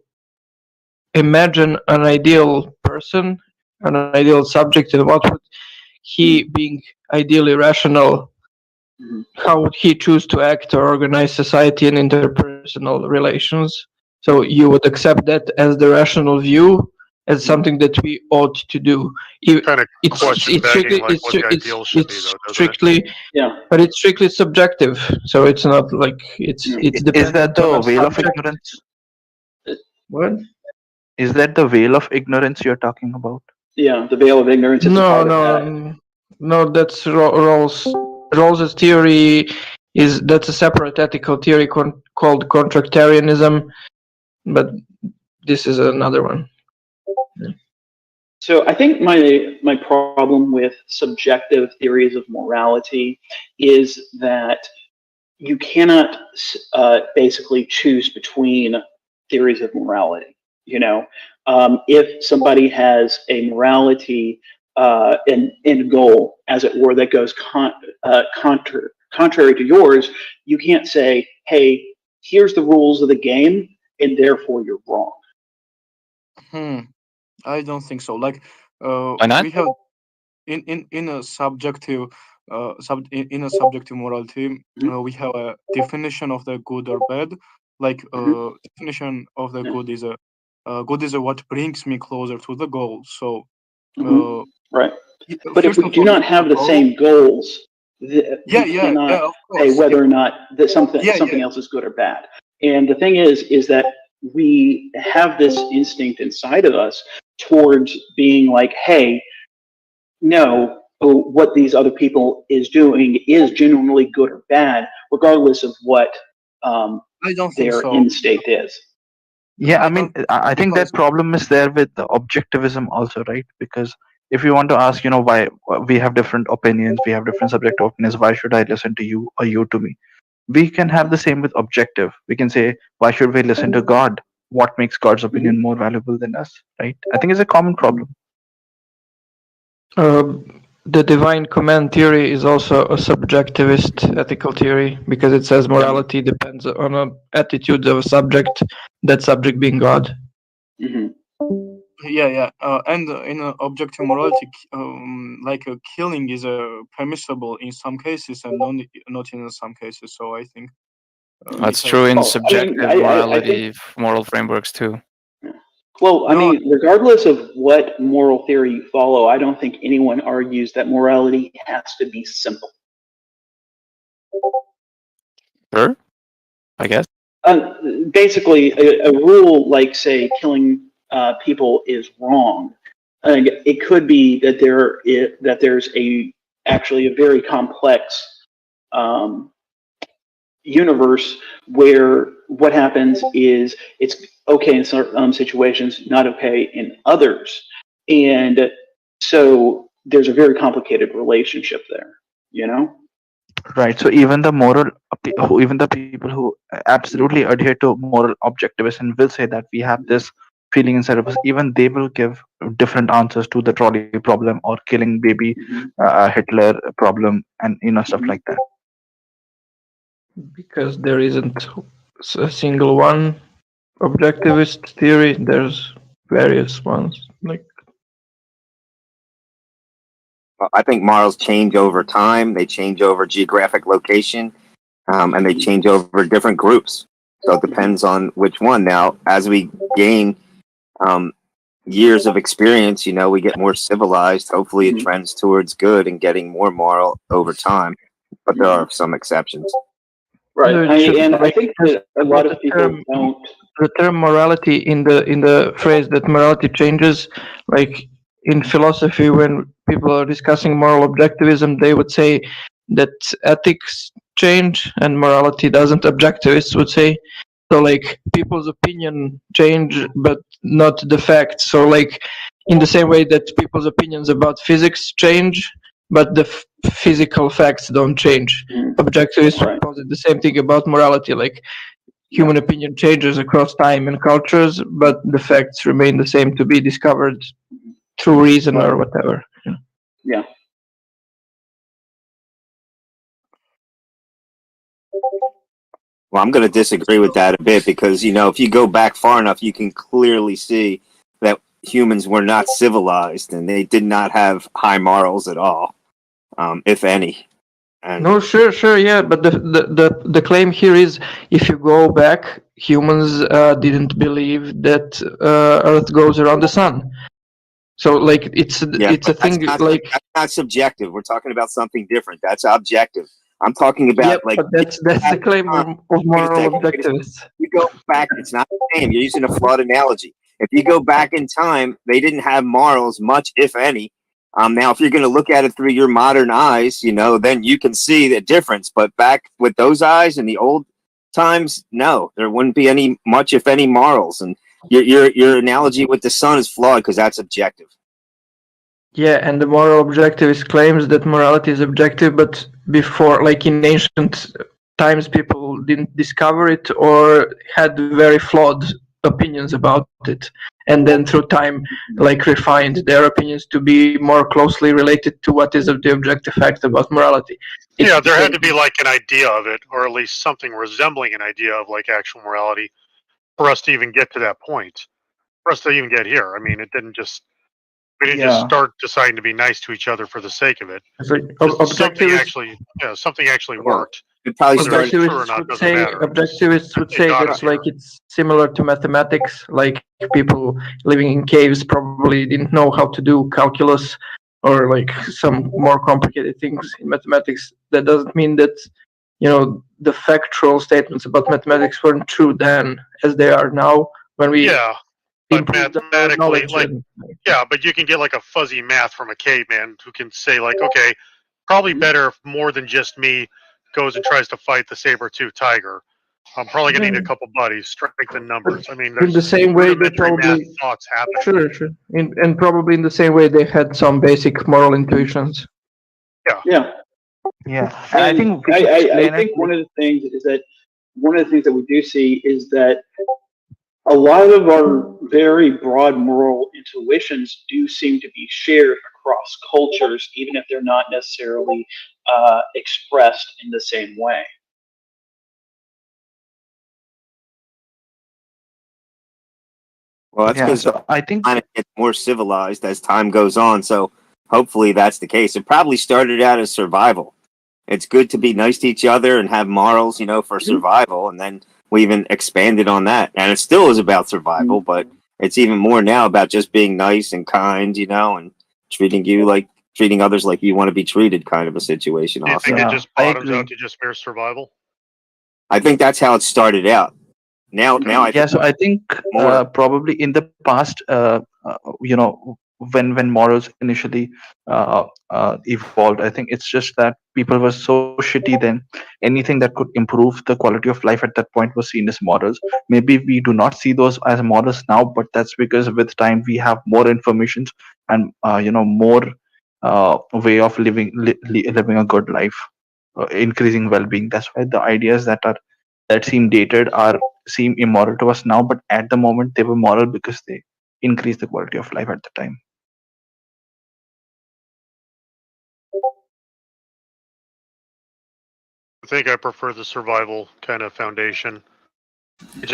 imagine an ideal person, an ideal subject, and what would he, being ideally rational, how would he choose to act or organize society and interpersonal relations? So you would accept that as the rational view, as something that we ought to do. But it's strictly subjective. So it's not like it's dependent. Is that the veil of ignorance? What? Is that the veil of ignorance you're talking about? Yeah, the veil of ignorance. No. That's Rawls's theory. That's a separate ethical theory called contractarianism, but this is another one. So I think my problem with subjective theories of morality is that you cannot basically choose between theories of morality. If somebody has a morality end goal, as it were, that goes contrary to yours, you can't say, "Hey, here's the rules of the game, and therefore you're wrong." I don't think so. Like, why not? We have in a subjective in a subjective morality, we have a definition of the good or bad. Like definition of the good is what brings me closer to the goal. So right. But if we do not have the same goals, we cannot say whether or not that something else is good or bad. And the thing is that we have this instinct inside of us towards being like, hey, no, what these other people is doing is genuinely good or bad, regardless of what their instinct is. Yeah, I mean, I think that problem is there with the objectivism also, right? Because if you want to ask, why we have different opinions, we have different subjective opinions, why should I listen to you or you to me? We can have the same with objective. We can say, why should we listen to God? What makes God's opinion more valuable than us, right? I think it's a common problem. The divine command theory is also a subjectivist ethical theory because it says morality depends on an attitude of a subject, that subject being God. And in objective morality, like killing is permissible in some cases and not in some cases. So I think that's true in subjective morality moral frameworks too. Well, I mean, regardless of what moral theory you follow, I don't think anyone argues that morality has to be simple. Sure, I guess. Basically, a rule like, say, killing people is wrong. It could be that there's actually a very complex universe where what happens is it's okay in certain situations, not okay in others, and so there's a very complicated relationship there, Right. So even the people who absolutely adhere to moral objectivism will say that we have this feeling inside of us. Even they will give different answers to the trolley problem or killing baby Hitler problem, and stuff like that. Because there isn't a single one objectivist theory. There's various ones. I think morals change over time. They change over geographic location, and they change over different groups. So it depends on which one. Now, as we gain years of experience, we get more civilized. Hopefully, it trends towards good and getting more moral over time. But there are some exceptions. Right, and I think that a lot of people don't. The term morality in the phrase that morality changes, like in philosophy, when people are discussing moral objectivism, they would say that ethics change and morality doesn't. Objectivists would say so, like people's opinion change, but not the facts. So, like in the same way that people's opinions about physics change, but the physical facts don't change. Objectivists posit the same thing about morality, like human opinion changes across time and cultures, but the facts remain the same to be discovered through reason or whatever. Yeah. Well, I'm going to disagree with that a bit because, if you go back far enough, you can clearly see that humans were not civilized and they did not have high morals at all, if any. And no, sure, yeah, but the claim here is if you go back, humans didn't believe that Earth goes around the sun. So, like, it's a thing like that's not subjective. We're talking about something different. That's objective. I'm talking about but that's the claim of moral objectivists. You go back, it's not the same. You're using a flawed analogy. If you go back in time, they didn't have morals much, if any. Now, if you're going to look at it through your modern eyes, then you can see the difference. But back with those eyes in the old times, no, there wouldn't be any much, if any, morals. And your analogy with the sun is flawed because that's objective. Yeah, and the moral objectivist claims that morality is objective, but before, like in ancient times, people didn't discover it or had very flawed opinions about it. And then through time, like refined their opinions to be more closely related to what is the objective fact about morality. Yeah, there had to be like an idea of it, or at least something resembling an idea of like actual morality for us to even get to that point, for us to even get here. I mean, it didn't just We didn't just start deciding to be nice to each other for the sake of it. Something actually worked. Objectivists would say that like it's similar to mathematics. Like people living in caves probably didn't know how to do calculus or like some more complicated things in mathematics. That doesn't mean that the factual statements about mathematics weren't true then as they are now when we but mathematically, but you can get like a fuzzy math from a caveman who can say like, okay, probably better if more than just me goes and tries to fight the saber-toothed tiger. I'm probably going to need a couple buddies, strength in numbers. I mean, in the same way they probably thoughts happen. Sure. And probably in the same way they had some basic moral intuitions. And I think one of the things that we do see is that a lot of our very broad moral intuitions do seem to be shared across cultures, even if they're not necessarily expressed in the same way. Well, that's because I think it gets more civilized as time goes on. So hopefully that's the case. It probably started out as survival. It's good to be nice to each other and have morals, for survival, and then we even expanded on that. And it still is about survival, but it's even more now about just being nice and kind, and treating others like you want to be treated, kind of a situation. Do you think it just bottoms out to just mere survival? I think that's how it started out. Now, I think probably in the past, when morals initially evolved, I think it's just that people were so shitty then. Anything that could improve the quality of life at that point was seen as morals. Maybe we do not see those as morals now, but that's because with time we have more information and more way of living a good life, increasing well-being. That's why the ideas that seem dated seem immoral to us now, but at the moment they were moral because they increase the quality of life at the time. I think I prefer the survival kind of foundation. I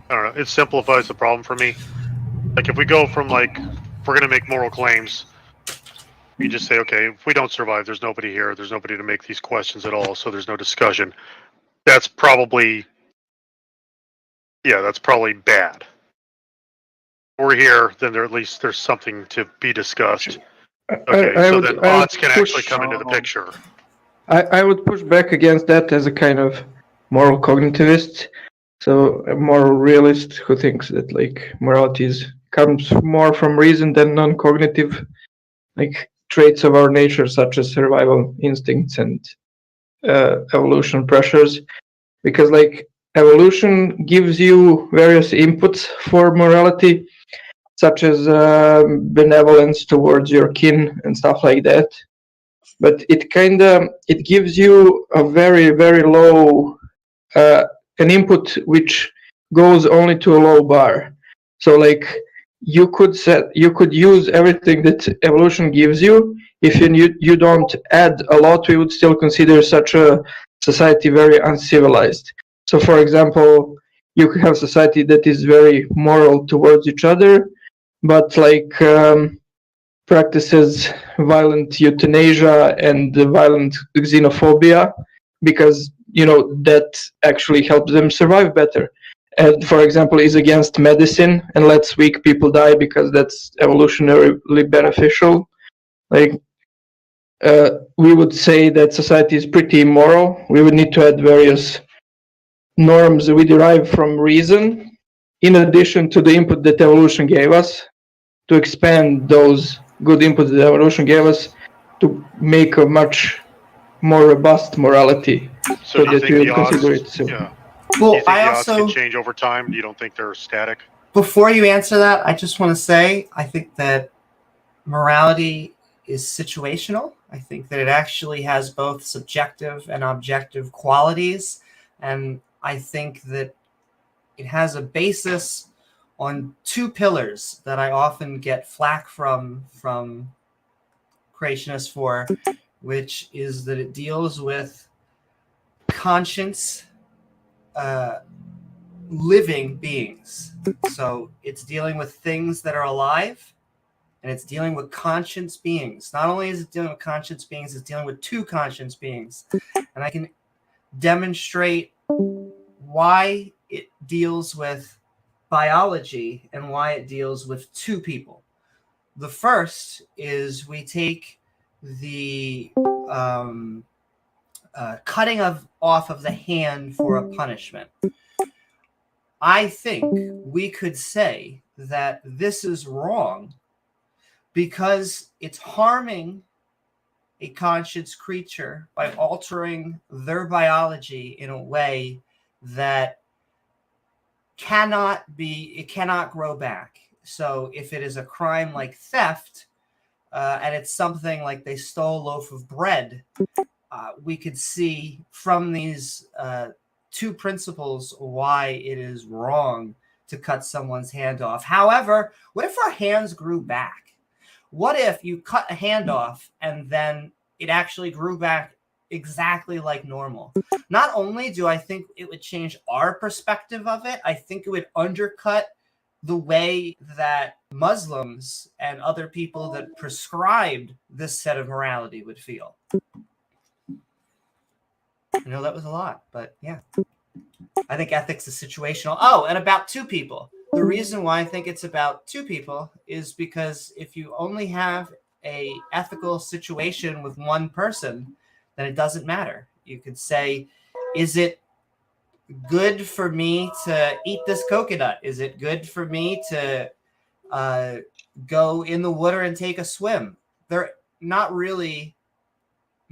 don't know, it simplifies the problem for me. Like if we go from if we're going to make moral claims, you just say, okay, if we don't survive, there's nobody here, there's nobody to make these questions at all, so there's no discussion. That's probably bad. If we're here, then there's something to be discussed. Okay, then odds can actually come into the picture. I would push back against that as a kind of moral cognitivist, so a moral realist who thinks that morality comes more from reason than non-cognitive traits of our nature, such as survival instincts and evolution pressures, because evolution gives you various inputs for morality, such as benevolence towards your kin and stuff like that. But it gives you a very, very low an input which goes only to a low bar. So you could use everything that evolution gives you. If you don't add a lot, we would still consider such a society very uncivilized. So for example, you could have society that is very moral towards each other, but practices violent euthanasia and violent xenophobia because that actually helps them survive better. And for example, is against medicine and lets weak people die because that's evolutionarily beneficial. We would say that society is pretty immoral. We would need to add various norms we derive from reason, in addition to the input that evolution gave us, to expand those good inputs that evolution gave us to make a much more robust morality, so that we would consider it so. Yeah. Well, do you think the odds can change over time? You don't think they're static? Before you answer that, I just want to say I think that morality is situational. I think that it actually has both subjective and objective qualities, and I think that it has a basis on two pillars that I often get flack from creationists for, which is that it deals with conscience, living beings. So it's dealing with things that are alive, and it's dealing with conscious beings. Not only is it dealing with conscious beings, it's dealing with two conscious beings. And I can demonstrate why it deals with biology and why it deals with two people. The first is we take the cutting off of the hand for a punishment. I think we could say that this is wrong because it's harming a conscious creature by altering their biology in a way that cannot grow back. So if it is a crime like theft, and it's something like they stole a loaf of bread, we could see from these two principles why it is wrong to cut someone's hand off. However, what if our hands grew back? What if you cut a hand off and then it actually grew back exactly like normal? Not only do I think it would change our perspective of it, I think it would undercut the way that Muslims and other people that prescribed this set of morality would feel. I know that was a lot, but yeah. I think ethics is situational. Oh, and about two people. The reason why I think it's about two people is because if you only have a ethical situation with one person, then it doesn't matter. You could say, is it good for me to eat this coconut? Is it good for me to go in the water and take a swim? They're not really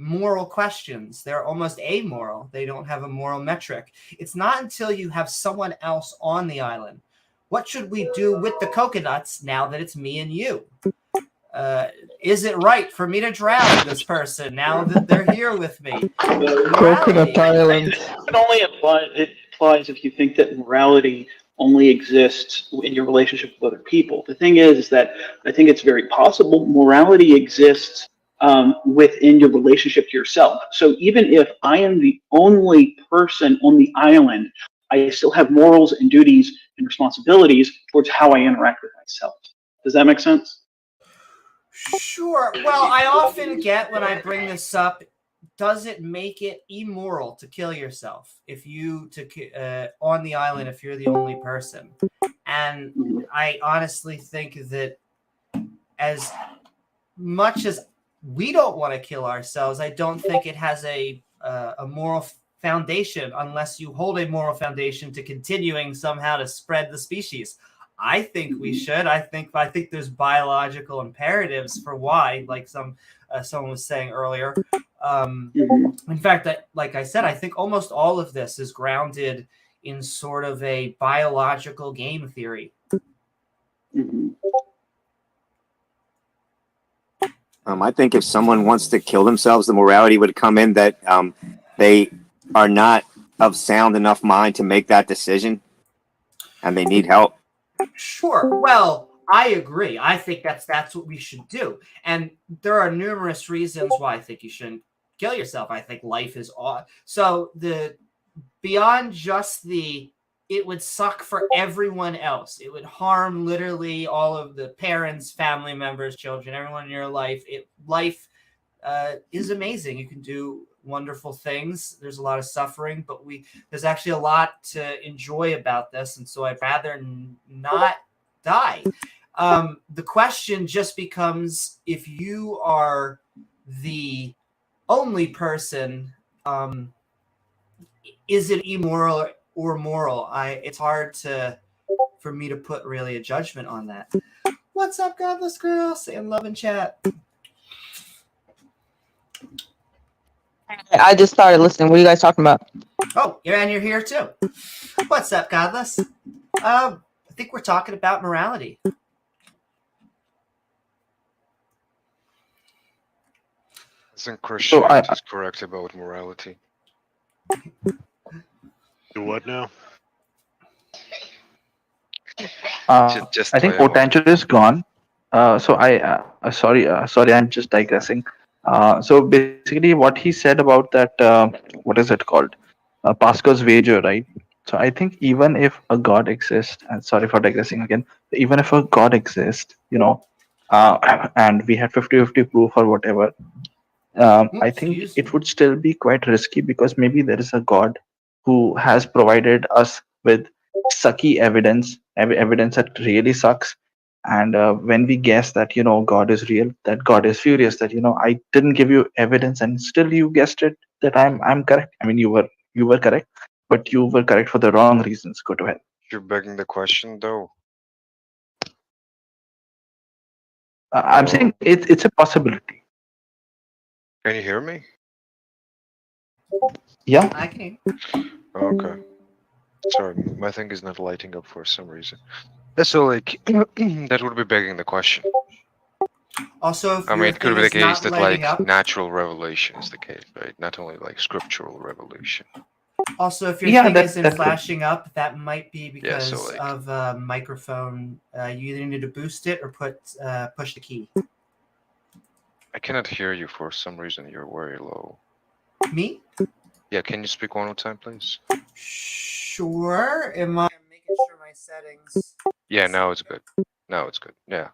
moral questions. They're almost amoral. They don't have a moral metric. It's not until you have someone else on the island. What should we do with the coconuts now that it's me and you? Is it right for me to drown this person now that they're here with me? Coconut Island. It only applies if you think that morality only exists in your relationship with other people. The thing is that I think it's very possible morality exists within your relationship to yourself. So even if I am the only person on the island, I still have morals and duties and responsibilities towards how I interact with myself. Does that make sense? Sure. Well, I often get when I bring this up, does it make it immoral to kill yourself if you on the island if you're the only person? And I honestly think that as much as we don't want to kill ourselves, I don't think it has a moral foundation unless you hold a moral foundation to continuing somehow to spread the species. I think we should. I think there's biological imperatives for why, like someone was saying earlier. In fact, like I said, I think almost all of this is grounded in sort of a biological game theory. I think if someone wants to kill themselves, the morality would come in that they are not of sound enough mind to make that decision, and they need help. Sure. Well, I agree. I think that's what we should do. And there are numerous reasons why I think you shouldn't kill yourself. I think life is so beyond just it would suck for everyone else. It would harm literally all of the parents, family members, children, everyone in your life. Life is amazing. You can do wonderful things. There's a lot of suffering, but there's actually a lot to enjoy about this, and so I'd rather not die. The question just becomes, if you are the only person, is it immoral or moral? It's hard for me to put really a judgment on that. What's up, Godless Girl? Saying love in chat. I just started listening. What are you guys talking about? Oh, you're here too. What's up, Godless? I think we're talking about morality. Isn't Christianity correct about morality? Do what now? I think potential is gone. So sorry, I'm just digressing. So basically, what he said about that, what is it called? Pascal's wager, right? So I think even if a God exists, and sorry for digressing again, even if a God exists, and we had 50-50 proof or whatever, I think it would still be quite risky because maybe there is a God who has provided us with sucky evidence, evidence that really sucks. And when we guess that, God is real, that God is furious, that, I didn't give you evidence and still you guessed it, that I'm correct. I mean, you were correct, but you were correct for the wrong reasons. Go to hell. You're begging the question, though. I'm saying it's a possibility. Can you hear me? Yeah. I can. Okay. Sorry, my thing is not lighting up for some reason. So, like, that would be begging the question. Also, if I mean, your it could thing be the is case not that, lighting like, up. natural revelation is the case, right? Not only, like, scriptural revelation. Also, if your Yeah, thing that- isn't that could- flashing up, that might be Yeah, so, because like- of microphone. You either need to boost it or push the key. I cannot hear you for some reason. You're very low. Me? Yeah, can you speak one more time, please? Sure. Am I making sure my settings? Yeah, now it's good. Now it's good. Yeah.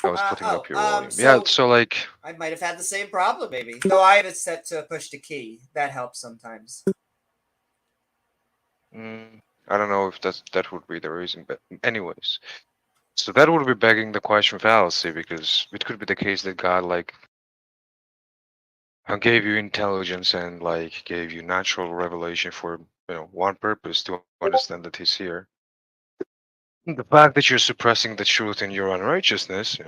I was putting up your volume. Yeah, so like I might have had the same problem, maybe. So I have it set to push the key. That helps sometimes. I don't know if that would be the reason, but anyways. So that would be begging the question fallacy, because it could be the case that God like gave you intelligence and like gave you natural revelation for one purpose, to understand that he's here. The fact that you're suppressing the truth in your unrighteousness,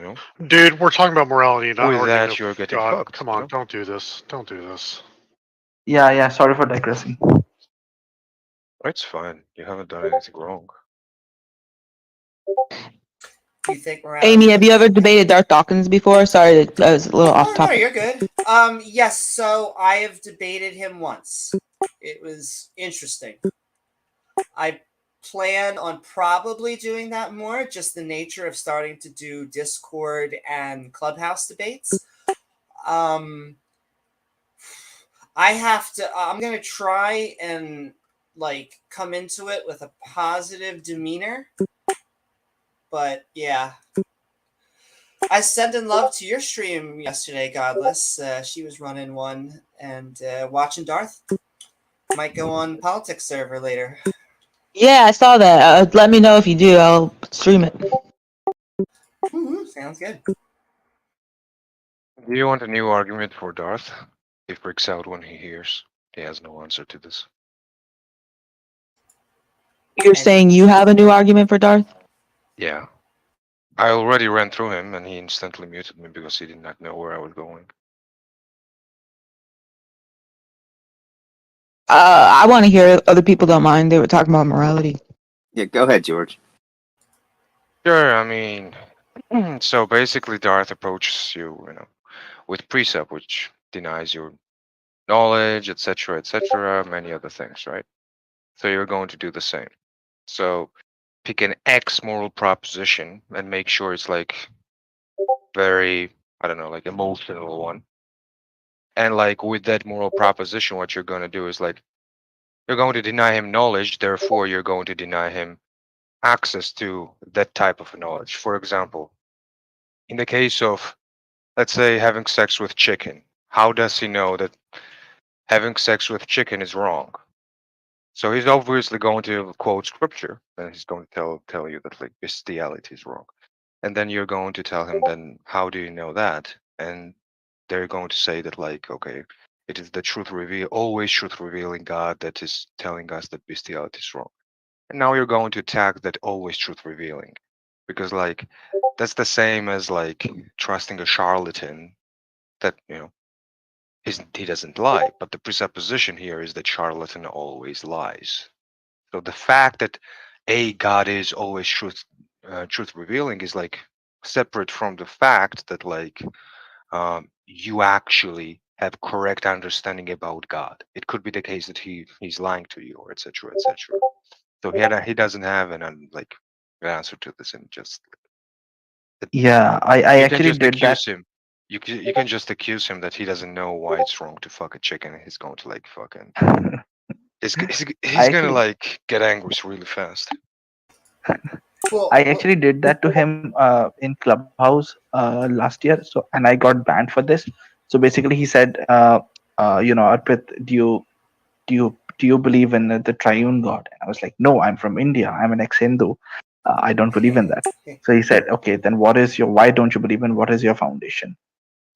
Dude, we're talking about morality, not with arguing that of you're getting God. fucked. Come on, don't do this. Don't do this. Yeah. Sorry for digressing. It's fine. You haven't done anything wrong. Do you think we're Amy, have you ever debated Darth Dawkins before? Sorry, that was a little off No, topic. you're good. Yes. So I have debated him once. It was interesting. I plan on probably doing that more. Just the nature of starting to do Discord and Clubhouse debates. I have to. I'm gonna try and like come into it with a positive demeanor. But yeah. I sent in love to your stream yesterday, Godless. She was running one and watching Darth. Might go on politics server later. Yeah, I saw that. Let me know if you do. I'll stream it. Sounds good. Do you want a new argument for Darth? He freaks out when he hears. He has no answer to this. You're saying you have a new argument for Darth? Yeah. I already ran through him and he instantly muted me because he did not know where I was going. I want to hear other people don't mind. They were talking about morality. Yeah, go ahead, George. Sure, I mean, so basically Darth approaches you, with precept, which denies your knowledge, etc., many other things, right? So you're going to do the same. So pick an X moral proposition and make sure it's like very, I don't know, like emotional one. And like with that moral proposition, what you're going to do is like, you're going to deny him knowledge, therefore you're going to deny him access to that type of knowledge. For example, in the case of, let's say, having sex with chicken, how does he know that having sex with chicken is wrong? So he's obviously going to quote scripture, and he's going to tell you that like bestiality is wrong. And then you're going to tell him, then how do you know that? And they're going to say that like, okay, it is the always truth revealing God that is telling us that bestiality is wrong. And now you're going to attack that always truth revealing, because like that's the same as like trusting a charlatan that he doesn't lie. But the presupposition here is that charlatan always lies. So the fact that God is always truth revealing is like separate from the fact that like you actually have correct understanding about God. It could be the case that he's lying to you, or etc. etc. So he doesn't have an answer to this, and just Yeah, I you can actually just did that. accuse him. You can just accuse him that he doesn't know why it's wrong to fuck a chicken, and he's going to like fucking he's gonna actually- like get angry really fast. I actually did that to him in Clubhouse last year. So, and I got banned for this. So basically, he said, Arpit, do you believe in the triune God? And I was like, no, I'm from India. I'm an ex-Hindu. I don't believe in that. So he said, okay, then why don't you believe in, what is your foundation?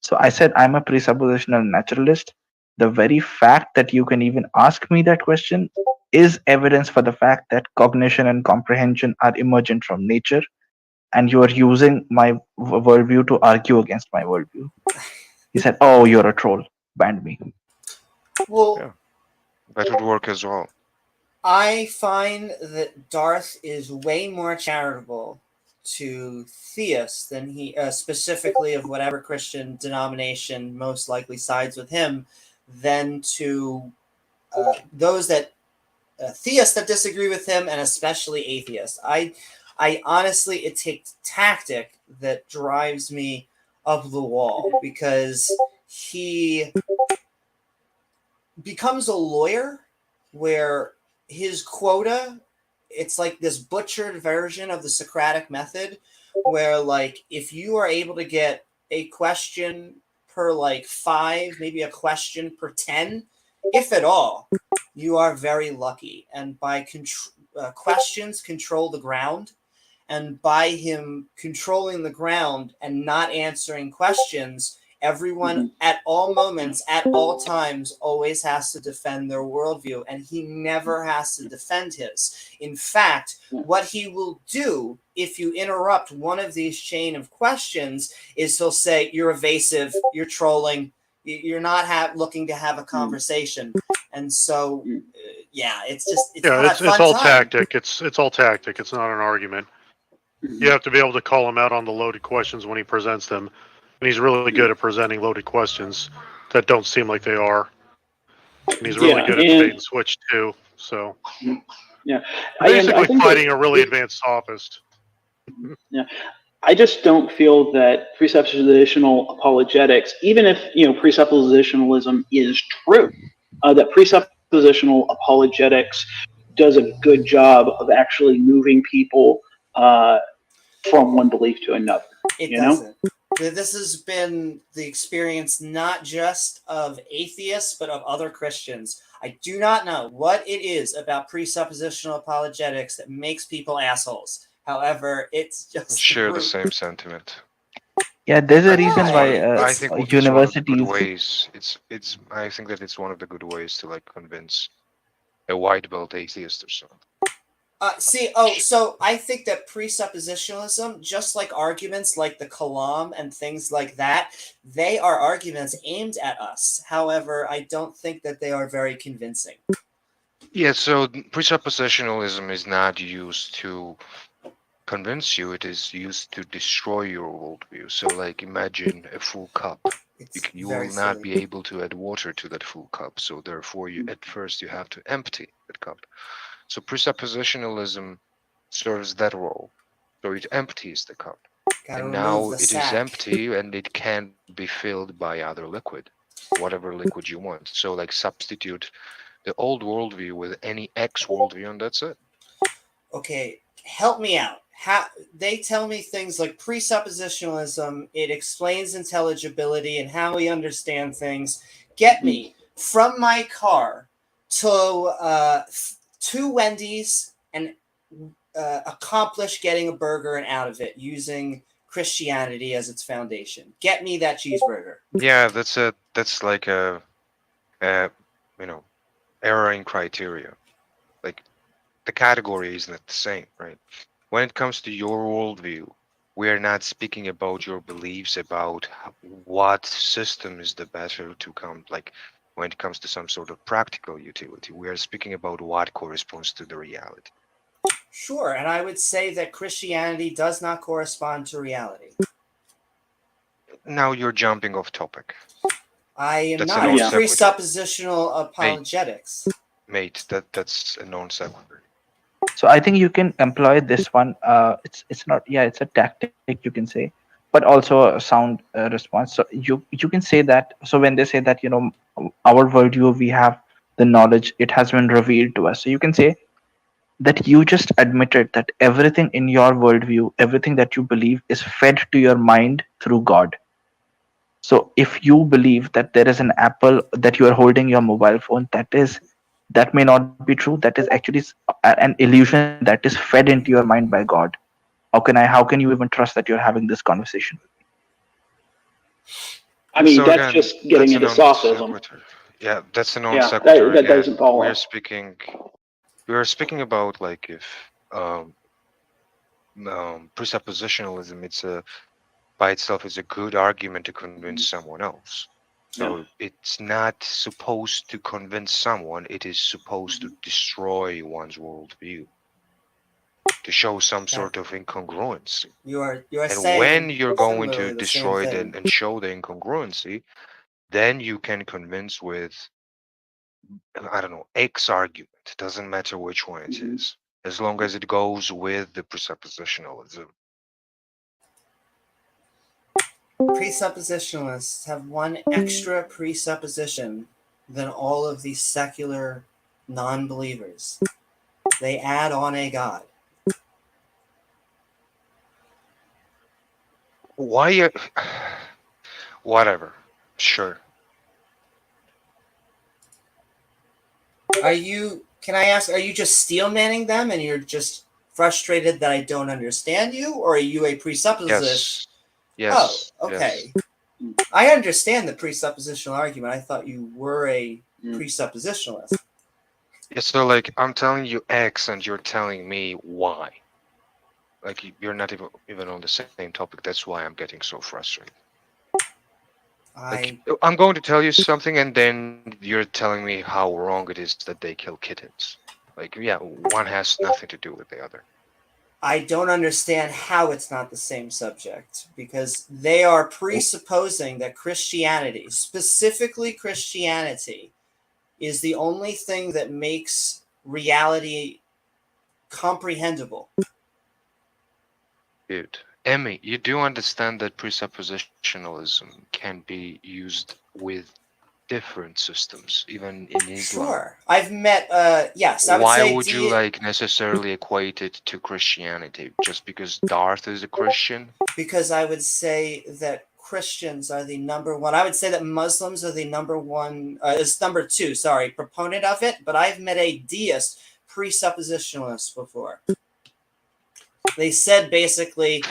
So I said, I'm a presuppositional naturalist. The very fact that you can even ask me that question is evidence for the fact that cognition and comprehension are emergent from nature, and you are using my worldview to argue against my worldview. He said, oh, you're a troll. Banned me. Well, yeah, that would work as well. I find that Darth is way more charitable to theists than he, specifically of whatever Christian denomination most likely sides with him, than to those that theists that disagree with him, and especially atheists. I honestly, it takes tactic that drives me up the wall, because he becomes a lawyer where his quota, it's like this butchered version of the Socratic method, where like if you are able to get a question per like 5, maybe a question per 10, if at all, you are very lucky. And by questions control the ground, and by him controlling the ground and not answering questions, everyone at all moments, at all times, always has to defend their worldview, and he never has to defend his. In fact, what he will do if you interrupt one of these chain of questions is he'll say, you're evasive, you're trolling, you're not looking to have a conversation. And so, yeah, it's all tactic. It's all tactic. It's not an argument. You have to be able to call him out on the loaded questions when he presents them. And he's really good at presenting loaded questions that don't seem like they are. And he's really good at debate and switch too. So, basically fighting a really advanced sophist. Yeah, I just don't feel that presuppositional apologetics, even if presuppositionalism is true, that presuppositional apologetics does a good job of actually moving people from one belief to another. It doesn't. This has been the experience not just of atheists, but of other Christians. I do not know what it is about presuppositional apologetics that makes people assholes. However, it's just share the same sentiment. Yeah, there's a reason why I think universities. I think that it's one of the good ways to like convince a white belt atheist or something. So I think that presuppositionalism, just like arguments like the Kalam and things like that, they are arguments aimed at us. However, I don't think that they are very convincing. Yeah, so presuppositionalism is not used to convince you, it is used to destroy your worldview. So like imagine a full cup. You will not be able to add water to that full cup. So therefore at first you have to empty that cup. So presuppositionalism serves that role. So it empties the cup. And now it is empty and it can be filled by other liquid, whatever liquid you want. So like substitute the old worldview with any X worldview and that's it. Okay, help me out. They tell me things like presuppositionalism, it explains intelligibility and how we understand things. Get me from my car to Wendy's and accomplish getting a burger and out of it using Christianity as its foundation. Get me that cheeseburger. Yeah, that's like a error in criteria. Like the category isn't the same, right? When it comes to your worldview, we are not speaking about your beliefs about what system is the better to come, like when it comes to some sort of practical utility. We are speaking about what corresponds to the reality. Sure, and I would say that Christianity does not correspond to reality. Now you're jumping off topic. I am not. It's presuppositional apologetics. Mate, that's a non sequitur. So I think you can employ this one. It's not. Yeah, it's a tactic you can say, but also a sound response. So you can say that. So when they say that our worldview, we have the knowledge, it has been revealed to us. So you can say that you just admitted that everything in your worldview, everything that you believe, is fed to your mind through God. So if you believe that there is an apple, that you are holding your mobile phone, that may not be true. That is actually an illusion that is fed into your mind by God. How can you even trust that you're having this conversation? I mean, So that's again, just getting that's a into non sophism. sequitur. Yeah, that's a non Yeah, sequitur that again. doesn't follow. We are speaking about like if presuppositionalism, by itself is a good argument to convince someone else. So it's not supposed to convince someone, it is supposed to destroy one's worldview, to show some sort of incongruency. You are And saying when you're going similarly to the same destroy thing. and show the incongruency, then you can convince with, I don't know, X argument. It doesn't matter which one it is, as long as it goes with the presuppositionalism. Presuppositionalists have one extra presupposition than all of these secular non-believers. They add on a God. Why? Whatever. Sure. Can I ask, are you just steel manning them and you're just frustrated that I don't understand you? Or are you a presuppositionalist? Yes. Oh, okay. Yes. I understand the presuppositional argument. I thought you were a presuppositionalist. Yeah, so like I'm telling you X and you're telling me Y. Like you're not even on the same topic. That's why I'm getting so frustrated. Like, I'm going to tell you something and then you're telling me how wrong it is that they kill kittens. Like, yeah, one has nothing to do with the other. I don't understand how it's not the same subject, because they are presupposing that Christianity, specifically Christianity, is the only thing that makes reality comprehensible. Dude, Emmy, you do understand that presuppositionalism can be used with different systems, even in Islam. Sure. I've met, yes. I would Why say would you like necessarily equate it to Christianity? Just because Darth is a Christian? Because I would say that Christians are the number one. I would say that Muslims are the number one, is number two, sorry, proponent of it. But I've met a deist presuppositionalist before. They said basically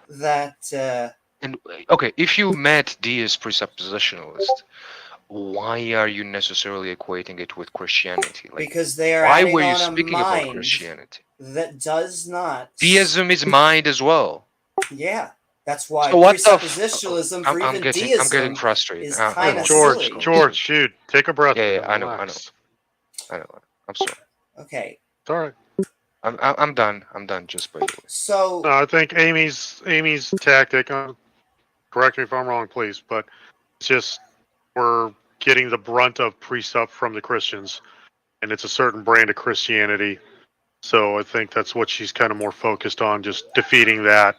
that. And okay, if you met deist presuppositionalist, why are you necessarily equating it with Christianity? Like, because they are why adding were you on speaking a about mind Christianity? that does not. Deism is mind as well. Yeah, that's why So what presuppositionalism for even deism I'm getting frustrated. is kind of George, silly. George, shoot, take a breath. Yeah, I know. I'm sorry. Okay. It's all right. I'm done. I'm done. Just by the way. So no, I think Amy's tactic. Correct me if I'm wrong, please, but it's just we're getting the brunt of presup from the Christians, and it's a certain brand of Christianity. So I think that's what she's kind of more focused on, just defeating that,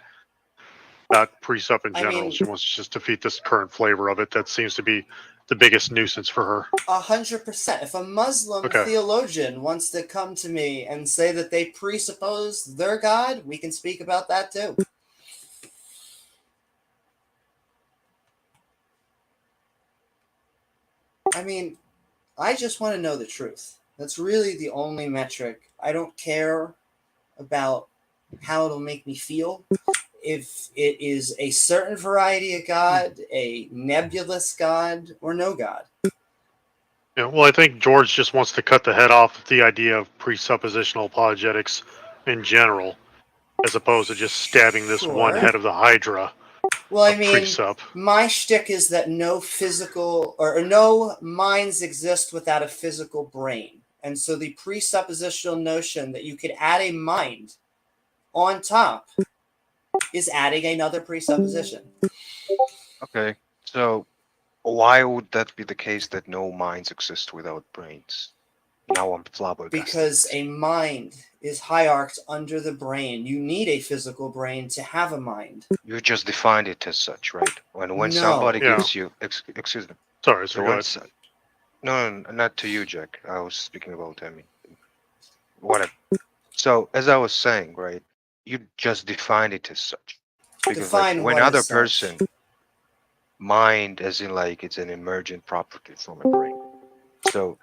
not presup in general. She wants to just defeat this current flavor of it. That seems to be the biggest nuisance for her. 100%. If a Muslim theologian wants to come to me and say that they presuppose their God, we can speak about that too. I mean, I just want to know the truth. That's really the only metric. I don't care about how it'll make me feel. If it is a certain variety of God, a nebulous God, or no God. Yeah, well, I think George just wants to cut the head off the idea of presuppositional apologetics in general, as opposed to just stabbing this one head of the Hydra. Well, I mean, my shtick is that no physical or no minds exist without a physical brain. And so the presuppositional notion that you could add a mind on top is adding another presupposition. Okay, so why would that be the case that no minds exist without brains? Now I'm flabbergasted. Because a mind is hierarched under the brain. You need a physical brain to have a mind. You just defined it as such, right? When somebody gives you, excuse me. Sorry, so no, not to you, Jack. I was speaking about Emmy. Whatever. So as I was saying, right, you just defined it as such. Because Define like when what other as such. person mind as in like it's an emergent property from a brain. So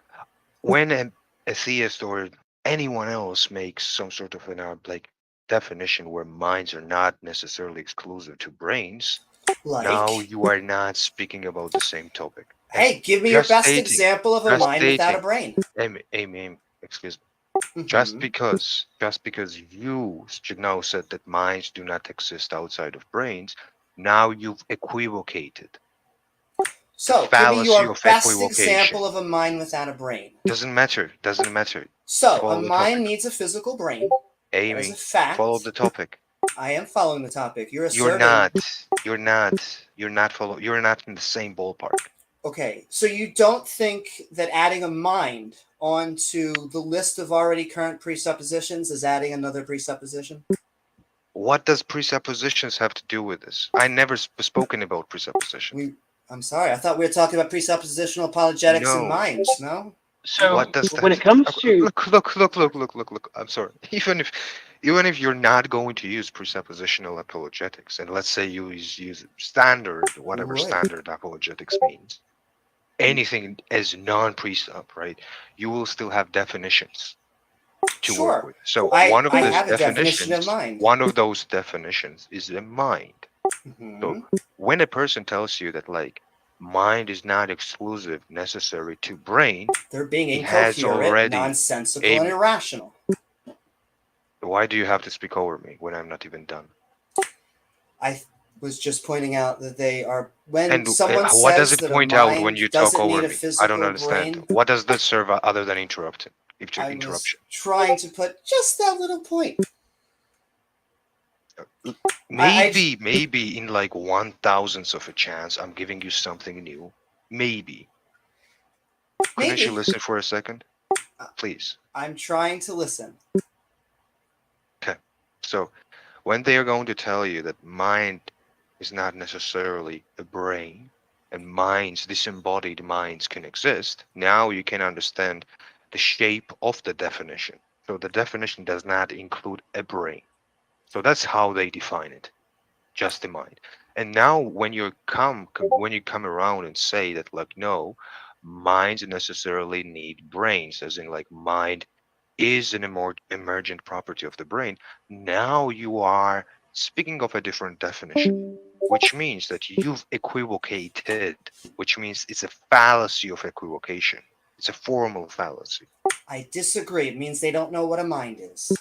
when a theist or anyone else makes some sort of an like definition where minds are not necessarily exclusive to brains, now Like? you are not speaking about the same topic. Hey, give me your best example of a mind without a brain. Amy, excuse me. Mhm. Just because you now said that minds do not exist outside of brains, now you've equivocated. So, give me Fallacy your of best equivocation. example of a mind without a brain. Doesn't matter. Doesn't matter. So, Follow a the mind topic. needs a physical brain. Amy, That is a fact. follow the topic. I am following the topic. You're You're asserting. not. You're not in the same ballpark. Okay, so you don't think that adding a mind onto the list of already current presuppositions is adding another presupposition? What does presuppositions have to do with this? I never spoken about presupposition. I'm sorry. I thought we were talking about presuppositional apologetics and No. minds. No. So what does when it comes to look. I'm sorry. Even if you're not going to use presuppositional apologetics, and let's say you use standard, whatever standard apologetics means, anything as non-presup, right? You will still have definitions to work with. So one of those definitions, one of those definitions is a mind. So when a person tells you that like mind is not exclusive necessary to brain, they're being he has incoherent, already nonsensical, and irrational. Why do you have to speak over me when I'm not even done? I was just pointing out that they are when And someone says what does it that point a out mind when you talk doesn't over need a me? physical I don't understand. brain, What does that serve other than interrupting? I was trying to put just that little point. Maybe in like 1,000th of a chance, I'm giving you something new. Maybe. Couldn't you listen for a second? Please. I'm trying to listen. Okay. So when they are going to tell you that mind is not necessarily a brain, and minds, disembodied minds can exist, now you can understand the shape of the definition. So the definition does not include a brain. So that's how they define it, just the mind. And now when you come around and say that like no, minds necessarily need brains, as in like mind is an emergent property of the brain, now you are speaking of a different definition, which means that you've equivocated, which means it's a fallacy of equivocation. It's a formal fallacy. I disagree. It means they don't know what a mind is.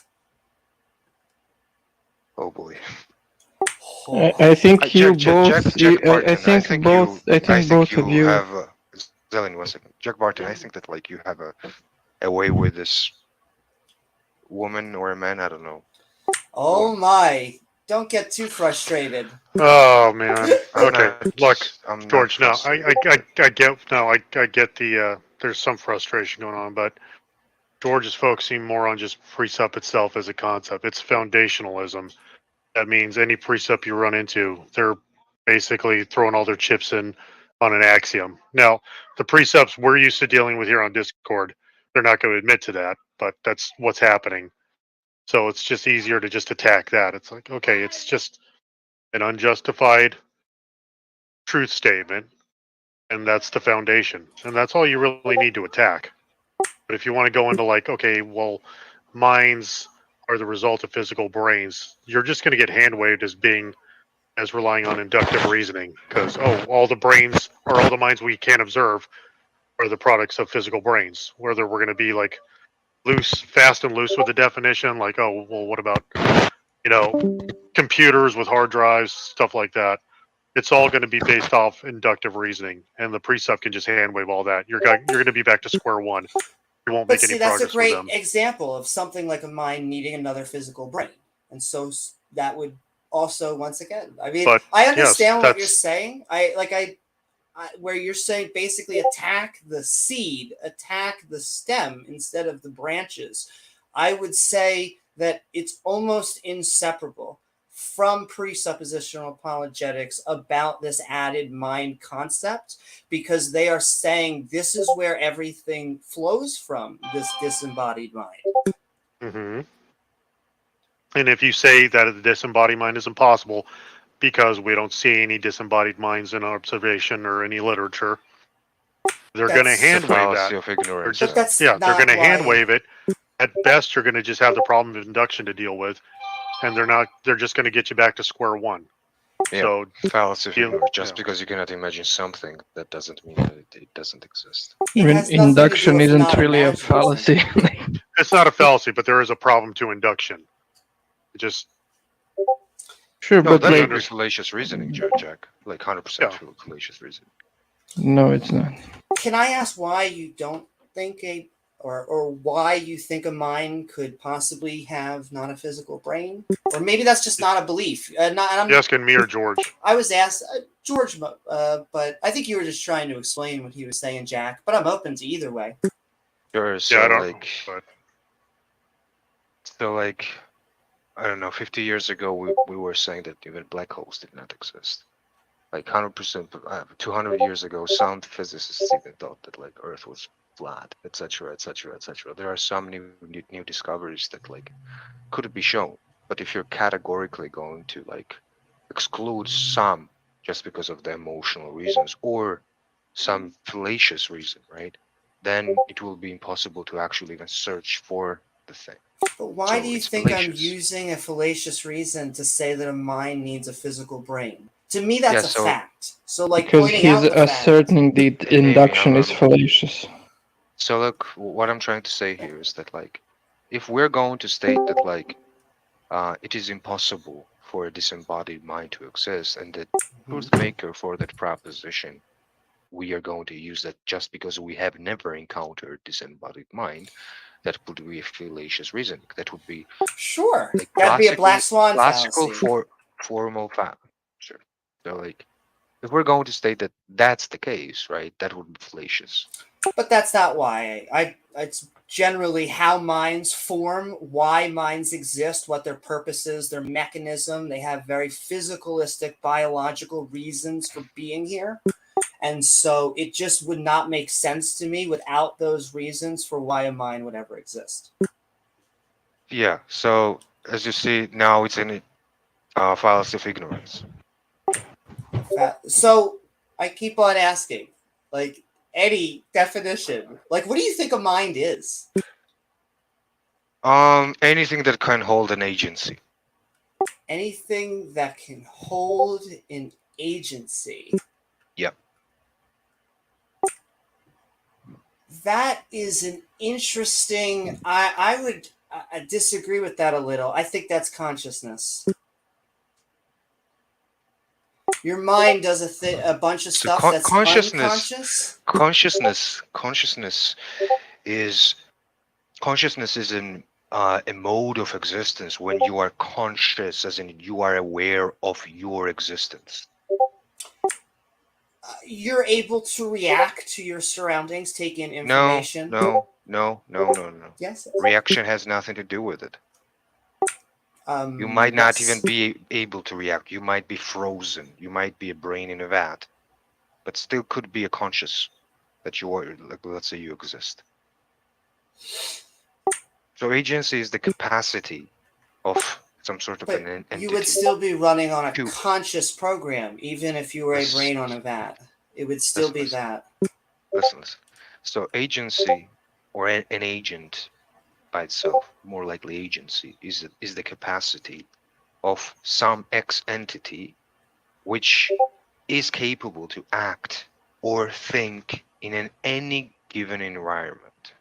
Oh boy. I think you both. I think both of you. Have Zelen, 1 second. Jack Barton, I think that like you have a way with this woman or a man. I don't know. Oh my! Don't get too frustrated. Oh man. Okay. Look, I'm George. No, I get the. There's some frustration going on, but George is focusing more on just precept itself as a concept. It's foundationalism. That means any precept you run into, they're basically throwing all their chips in on an axiom. Now, the precepts we're used to dealing with here on Discord, they're not going to admit to that, but that's what's happening. So it's just easier to just attack that. It's like, okay, it's just an unjustified truth statement, and that's the foundation. And that's all you really need to attack. But if you want to go into like, okay, well, minds are the result of physical brains, you're just going to get hand waved as relying on inductive reasoning because all the brains or all the minds we can't observe are the products of physical brains. Whether we're going to be like fast and loose with the definition, like what about computers with hard drives, stuff like that. It's all going to be based off inductive reasoning, and the precept can just hand wave all that. You're going to be back to square one. You won't make any progress with them. That's a great example of something like a mind needing another physical brain, and so that would also, once again, I mean, I understand what you're saying. Where you're saying basically attack the seed, attack the stem instead of the branches. I would say that it's almost inseparable from presuppositional apologetics about this added mind concept, because they are saying this is where everything flows from, this disembodied mind. Mm-hmm. And if you say that the disembodied mind is impossible because we don't see any disembodied minds in observation or any literature, they're going to hand wave that. Of ignorance. They're going to hand wave it. At best, you're going to just have the problem of induction to deal with, and they're just going to get you back to square one. Yeah, So fallacy of ignorance. Just because you cannot imagine something, that doesn't mean that it doesn't exist. Even induction isn't really a fallacy. It's not a fallacy, but there is a problem to induction. It just Sure, no, but that's like, under fallacious reasoning, Jack. Like 100% fallacious reasoning. no, it's not. Can I ask why you don't think or why you think a mind could possibly have not a physical brain? Or maybe that's just not a belief. you asking me or George? I was asked George, but I think you were just trying to explain what he was saying, Jack. But I'm open to either way. Sure. So like, I don't know. 50 years ago, we were saying that even black holes did not exist. Like 100%, 200 years ago, some physicists even thought that like Earth was flat, etc., etc., etc. There are some new discoveries that like could be shown, but if you're categorically going to like exclude some just because of the emotional reasons or some fallacious reason, right? Then it will be impossible to actually even search for the thing. But why do you think I'm using a fallacious reason to say that a mind needs a physical brain? To me, that's a fact. So, like, because he's asserting that induction is fallacious. So, look, what I'm trying to say here is that, like, if we're going to state that, like, it is impossible for a disembodied mind to exist, and the truth maker for that proposition, we are going to use that just because we have never encountered disembodied mind, that would be a fallacious reason. That would be like that'd be a black swan classical fallacy. formal fact. Sure. So like, if we're going to state that that's the case, right, that would be fallacious. But that's not why. It's generally how minds form, why minds exist, what their purpose is, their mechanism. They have very physicalistic, biological reasons for being here. And so it just would not make sense to me without those reasons for why a mind would ever exist. Yeah, so as you see, now it's in a fallacy of ignorance. So I keep on asking, like, any definition, like, what do you think a mind is? Anything that can hold an agency. Anything that can hold an agency. Yep. That is an interesting. I would disagree with that a little. I think that's consciousness. Your mind does a bunch of stuff that's unconscious. Consciousness is a mode of existence when you are conscious, as in you are aware of your existence. You're able to react to your surroundings, take in information. No. Yes. Reaction has nothing to do with it. You might not even be able to react. You might be frozen. You might be a brain in a vat, but still could be a conscious that you are, like, let's say you exist. So agency is the capacity of some sort of an entity. You would still be running on a conscious program, even if you were a brain on a vat. It would still be that. Listen. So agency, or an agent by itself, more likely agency, is the capacity of some X entity which is capable to act or think in any given environment.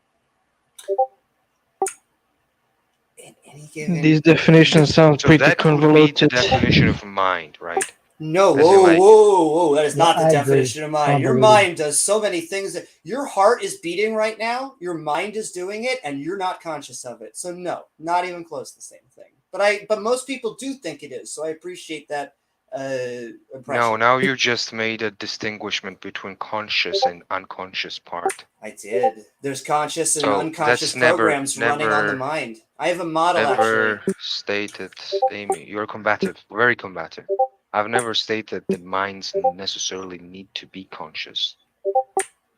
These definitions sound pretty that convoluted. Would be the definition of mind, right? No, whoa, that is not the definition of mind. Your mind does so many things. That your heart is beating right now, your mind is doing it, and you're not conscious of it. So no, not even close to the same thing. But most people do think it is, so I appreciate that impression. No, now you just made a distinguishment between conscious and unconscious part. I did. There's conscious and unconscious programs running on the mind. I have a model never stated, Amy, you're combative, very combative. I've never stated that minds necessarily need to be conscious.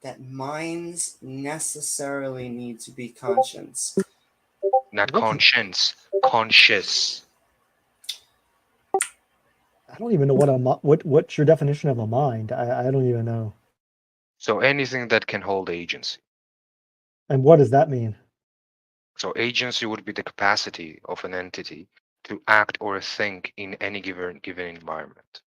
That minds necessarily need to be conscious. Not conscience. conscious. I don't even know what's your definition of a mind. I don't even know. So anything that can hold agency. And what does that mean? So agency would be the capacity of an entity to act or think in any given environment.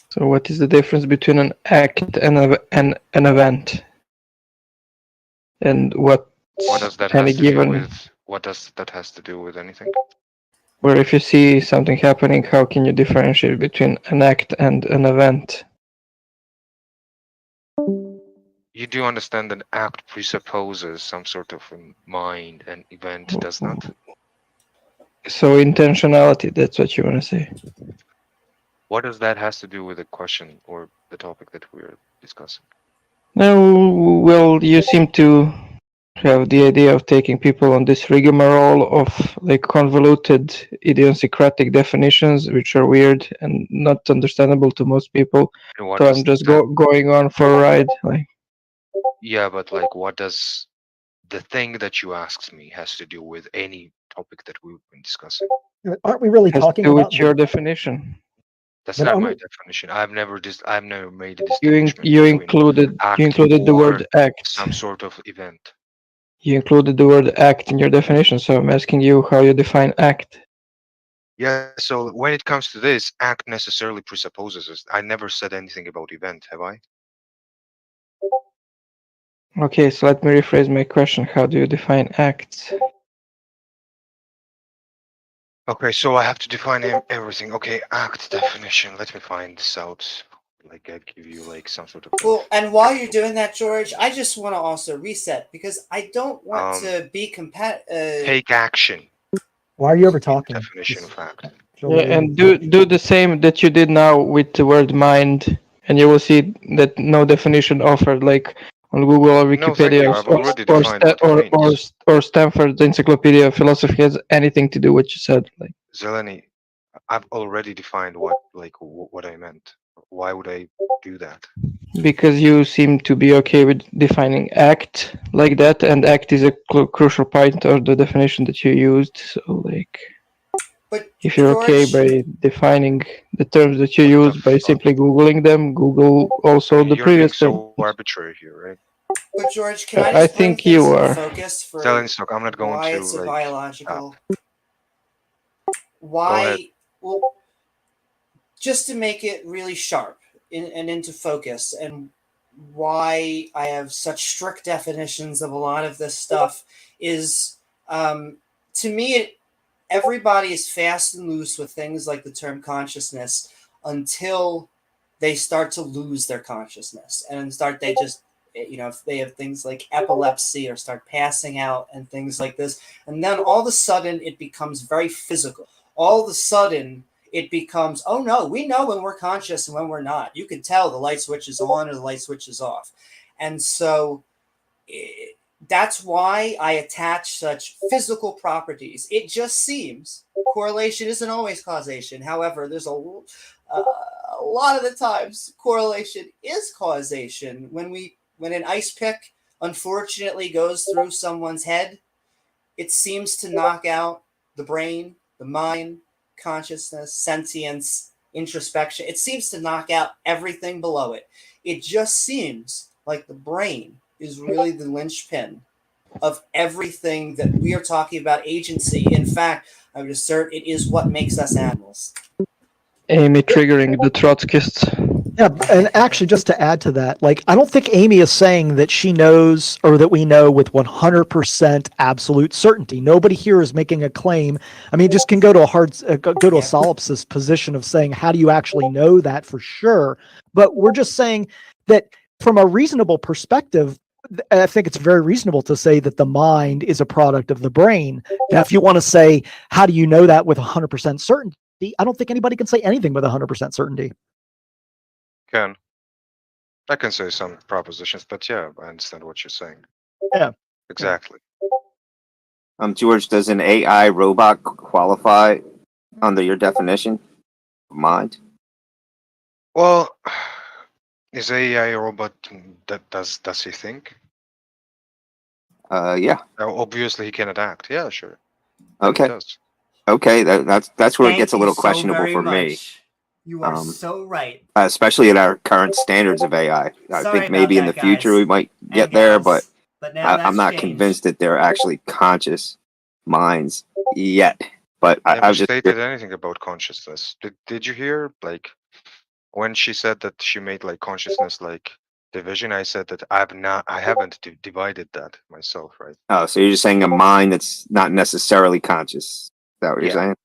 So what is the difference between an act and an event? And what does that any has to given do with? What does that has to do with anything? Where if you see something happening, how can you differentiate between an act and an event? You do understand that act presupposes some sort of a mind, and event does not? So intentionality, that's what you want to say. What does that has to do with the question or the topic that we're discussing? No, well, you seem to have the idea of taking people on this rigmarole of like convoluted idiosyncratic definitions, which are weird and not understandable to most people. So I'm just going on for a ride. Like, yeah, but like, what does the thing that you asked me has to do with any topic that we've been discussing? Aren't we really talking about your definition? That's But not aren't my we- definition. I've never made a You distinction you between included act the or word act. some sort of event. You included the word act in your definition, so I'm asking you how you define act. Yeah, so when it comes to this, act necessarily presupposes us. I never said anything about event, have I? Okay, so let me rephrase my question. How do you define acts? Okay, so I have to define everything. Okay, act definition. Let me find this out. Like, I give you like some sort of. Well, and while you're doing that, George, I just want to also reset because I don't want to be Take action. Why are you ever talking? Definition of act. Yeah, and do the same that you did now with the word mind, and you will see that no definition offered, like on Google or No, thank you. Wikipedia I've already defined what it means. or Stanford's Encyclopedia of Philosophy has anything to do with what you said. Like, Zeleny, I've already defined what I meant. Why would I do that? because you seem to be okay with defining act like that, and act is a crucial point of the definition that you used. So, like, if you're okay by defining the terms that you use by simply Googling them, Google also the previous You're being term. so arbitrary here, right? But George, can I just bring think you things are. into focus for Zelenstok, I'm not going why to it's a like, biological? Go ahead. Why? Well, just to make it really sharp and into focus, and why I have such strict definitions of a lot of this stuff is, to me, everybody is fast and loose with things like the term consciousness until they start to lose their consciousness and they just, if they have things like epilepsy or start passing out and things like this, and then all of a sudden it becomes very physical. All of a sudden it becomes, oh no, we know when we're conscious and when we're not. You can tell the light switch is on or the light switch is off. And so that's why I attach such physical properties. It just seems correlation isn't always causation. However, there's a lot of the times correlation is causation. When an ice pick unfortunately goes through someone's head, it seems to knock out the brain, the mind, consciousness, sentience, introspection. It seems to knock out everything below it. It just seems like the brain is really the linchpin of everything that we are talking about agency. In fact, I would assert it is what makes us animals. Amy triggering the Trotskyists. Yeah, and actually, just to add to that, like, I don't think Amy is saying that she knows or that we know with 100% absolute certainty. Nobody here is making a claim. I mean, it just can go to a solipsist position of saying, how do you actually know that for sure? But we're just saying that from a reasonable perspective, I think it's very reasonable to say that the mind is a product of the brain. Now, if you want to say, how do you know that with 100% certainty? I don't think anybody can say anything with 100% certainty. I can say some propositions, but yeah, I understand what you're saying. Yeah. Exactly. George, does an AI robot qualify under your definition of mind? Well, is AI a robot that does he think? Yeah. Obviously, he cannot act. Yeah, sure. Okay. Okay, that's where it gets a little questionable for me. You are so right. Especially at our current standards of AI. I think maybe in the future we might get there, but I'm not convinced that they're actually conscious minds yet. But I never I've just stated anything about consciousness. Did you hear, like, when she said that she made like consciousness like division? I said that I haven't divided that myself, right? Oh, so you're just saying a mind that's not necessarily conscious. Is that what you're saying?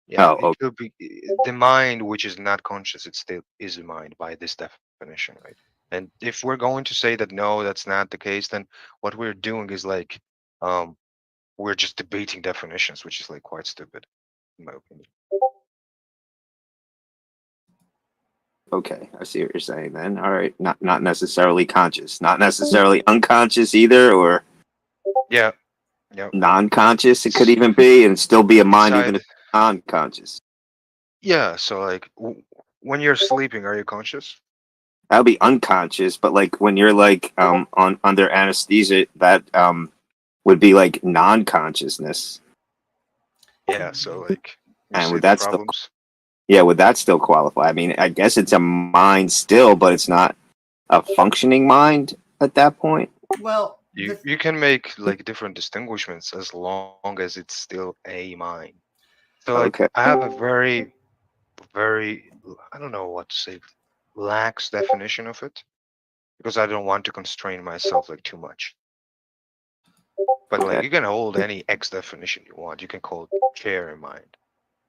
Yeah, Oh, it could be the mind which is not conscious. It still is a mind by this definition, right? And if we're going to say that no, that's not the case, then what we're doing is like, we're just debating definitions, which is like quite stupid, in my opinion. okay. I see what you're saying then. All right. Not necessarily conscious. Not necessarily unconscious either, or yeah. Non-conscious it could even be, and still be a mind even if it's unconscious. Yeah, so like when you're sleeping, are you conscious? That would be unconscious, but like when you're like on under anesthesia, that would be like non-consciousness. Yeah, so like and would that still would that still qualify? I mean, I guess it's a mind still, but it's not a functioning mind at that point. Well, you can make like different distinguishments as long as it's still a mind. So like I have a very I don't know what to say, lax definition of it, because I don't want to constrain myself like too much. But like you can hold any X definition you want. You can call chair in mind,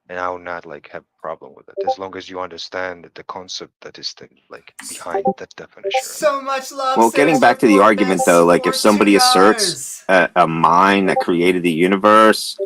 and I would not like have a problem with it as long as you understand the concept that is like behind that definition. So much love. Well, getting back to the argument though, like if somebody asserts a mind that created the universe,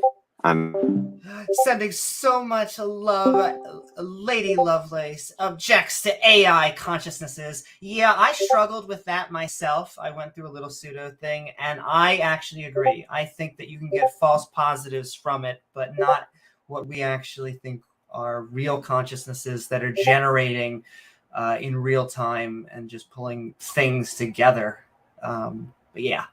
sending so much love. Lady Lovelace objects to AI consciousnesses. Yeah, I struggled with that myself. I went through a little pseudo thing, and I actually agree. I think that you can get false positives from it, but not what we actually think are real consciousnesses that are generating in real time and just pulling things together. But yeah.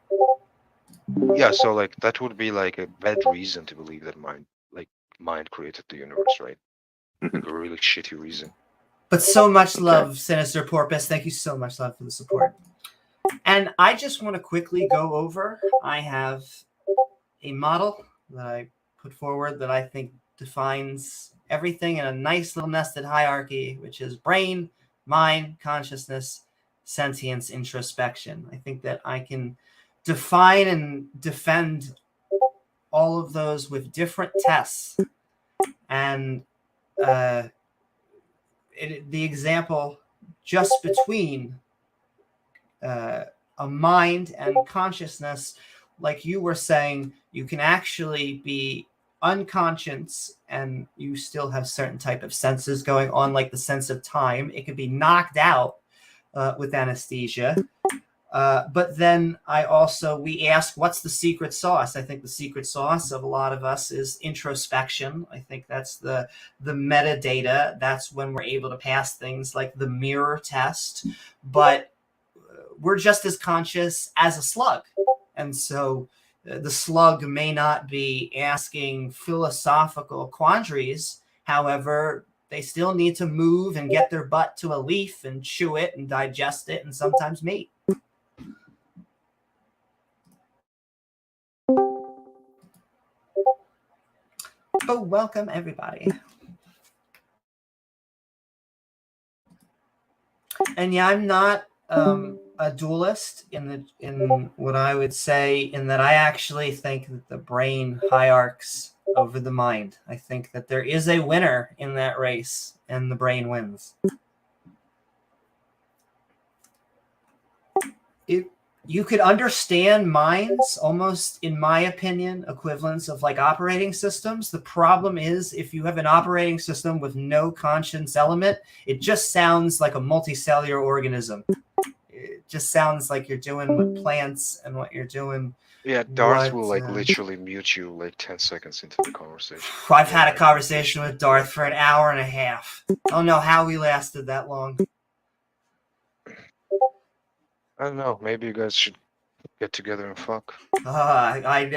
Yeah, so like that would be like a bad reason to believe that mind created the universe, right? Like a really shitty reason. But so much love, Sinister Porpoise. Thank you so much, love, for the support. And I just want to quickly go over. I have a model that I put forward that I think defines everything in a nice little nested hierarchy, which is brain, mind, consciousness, sentience, introspection. I think that I can define and defend all of those with different tests. And the example just between a mind and consciousness, like you were saying, you can actually be unconscious and you still have certain type of senses going on, like the sense of time. It could be knocked out with anesthesia. But then we ask, what's the secret sauce? I think the secret sauce of a lot of us is introspection. I think that's the metadata. That's when we're able to pass things like the mirror test. But we're just as conscious as a slug. And so the slug may not be asking philosophical quandaries. However, they still need to move and get their butt to a leaf and chew it and digest it and sometimes mate. Oh, welcome everybody. And yeah, I'm not a dualist in what I would say, in that I actually think that the brain hierarchs over the mind. I think that there is a winner in that race, and the brain wins. You could understand minds almost, in my opinion, equivalents of like operating systems. The problem is if you have an operating system with no conscience element, it just sounds like a multicellular organism. It just sounds like you're doing with plants and what you're doing. Yeah, Darth will like literally mute you like 10 seconds into the conversation. I've had a conversation with Darth for an hour and a half. I don't know how we lasted that long. I don't know. Maybe you guys should get together and fuck.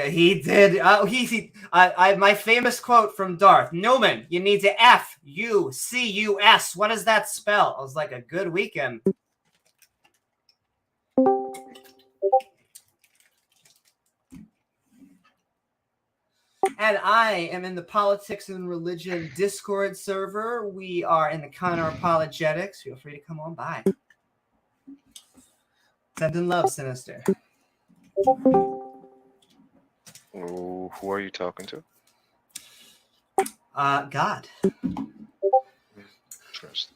He did. My famous quote from Darth Newman. You need to F-U-C-U-S. What does that spell? I was like, a good weekend. And I am in the Politics and Religion Discord server. We are in the Counter Apologetics. Feel free to come on by. Send in love, Sinister. Oh, who are you talking to? God. Interesting.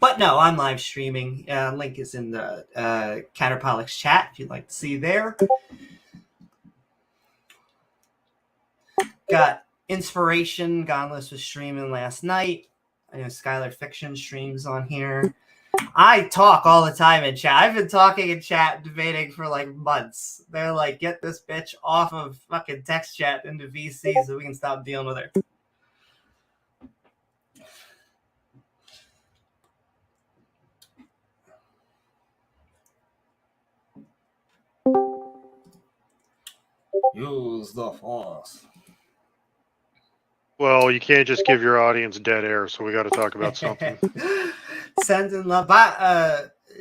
But no, I'm live streaming. Link is in the Counterpolitics chat if you'd like to see there. Got Inspiration. Godless was streaming last night. I know Skylar Fiction streams on here. I talk all the time in chat. I've been talking in chat, debating for like months. They're like, get this bitch off of fucking text chat into VC so we can stop dealing with her. Use the Force. Well, you can't just give your audience dead air, so we got to talk about something. Send in love.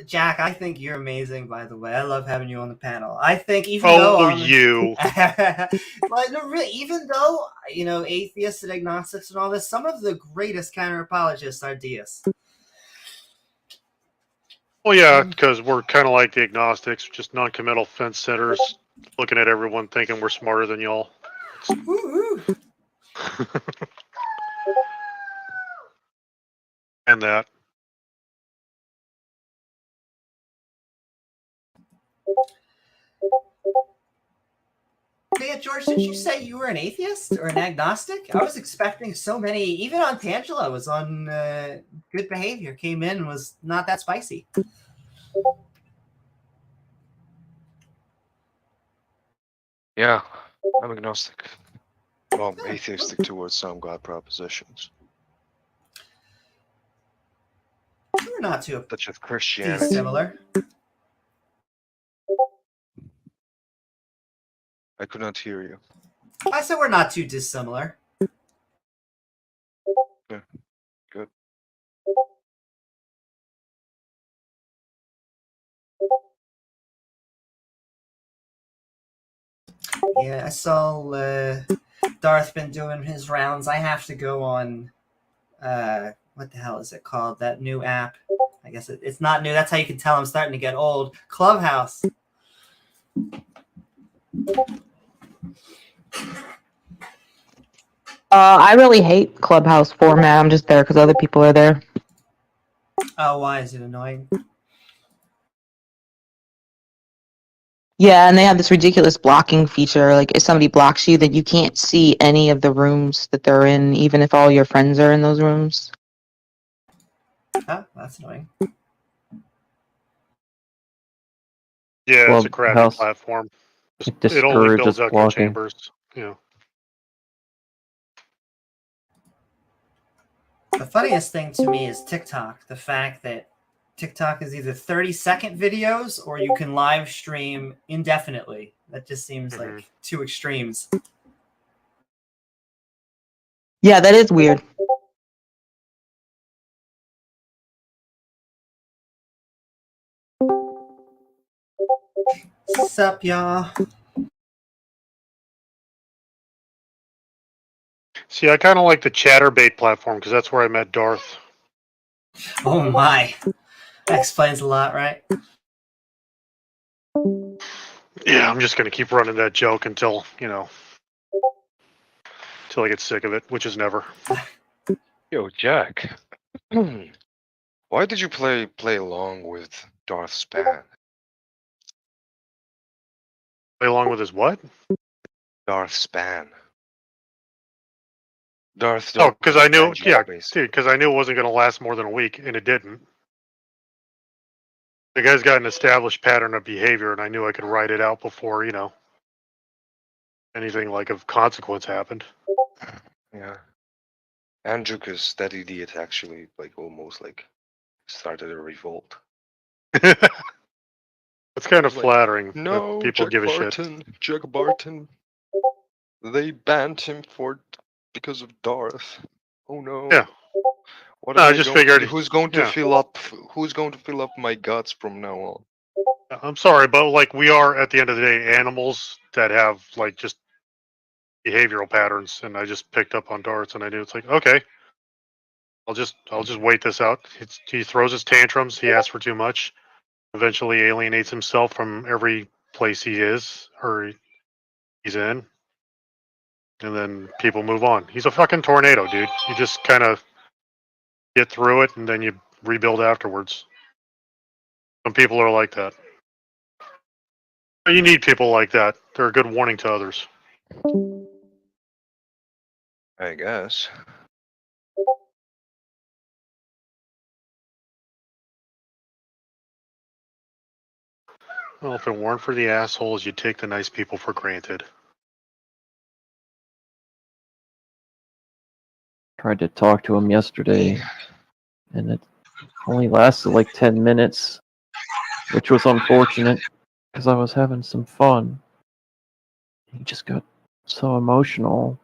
Jack, I think you're amazing, by the way. I love having you on the panel. I think even though... you. But no, really, even though, you know, atheists and agnostics and all this, some of the greatest counter-apologists are deists. Well, yeah, because we're kind of like the agnostics, just non-committal fence sitters, looking at everyone thinking we're smarter than y'all. And that. Yeah, George, did you say you were an atheist or an agnostic? I was expecting so many. Even Aunt Tangela was on good behavior, came in and was not that spicy. Yeah, I'm agnostic. Well, I'm atheistic towards some God propositions. We're not too such as Christianity. similar. I could not hear you. I said we're not too dissimilar. Yeah, good. Yeah, I saw Darth been doing his rounds. I have to go on, what the hell is it called? That new app. I guess it's not new. That's how you can tell I'm starting to get old. Clubhouse. I really hate Clubhouse format. I'm just there because other people are there. Oh, why is it annoying? Yeah, and they have this ridiculous blocking feature. Like, if somebody blocks you, then you can't see any of the rooms that they're in, even if all your friends are in those rooms. Oh, that's annoying. Yeah, it's a crappy platform. It only builds echo chambers. Yeah. The funniest thing to me is TikTok. The fact that TikTok is either 30-second videos or you can live stream indefinitely. That just seems like two extremes. Yeah, that is weird. What's up, y'all? See, I kind of like the Chatterbait platform because that's where I met Darth. Oh my. That explains a lot, right? Yeah, I'm just going to keep running that joke until, you know, until I get sick of it, which is never. Yo, Jack. Why did you play along with Darth Span? Play along with his what? Darth Span. Darth. Oh, because I knew, yeah, dude, because I knew it wasn't going to last more than a week, and it didn't. The guy's got an established pattern of behavior, and I knew I could write it out before, you know, anything like of consequence happened. Yeah. Andrew's that idiot actually, like, almost like started a revolt. It's kind of Like, flattering no, that people Jack give a Barton, shit. Jack Barton. They banned him because of Darth. Oh no. Yeah. What No, am I I just going to figured. do? Who's going to Yeah. fill up? Who's going to fill up my guts from now on? I'm sorry, but like we are at the end of the day animals that have like just behavioral patterns, and I just picked up on Darts, and I knew it's like okay, I'll just wait this out. He throws his tantrums. He asks for too much. Eventually, alienates himself from every place he is or he's in, and then people move on. He's a fucking tornado, dude. You just kind of get through it, and then you rebuild afterwards. Some people are like that. You need people like that. They're a good warning to others. I guess. Well, if it weren't for the assholes, you'd take the nice people for granted. Tried to talk to him yesterday, and it only lasted like 10 minutes, which was unfortunate because I was having some fun. He just got so emotional.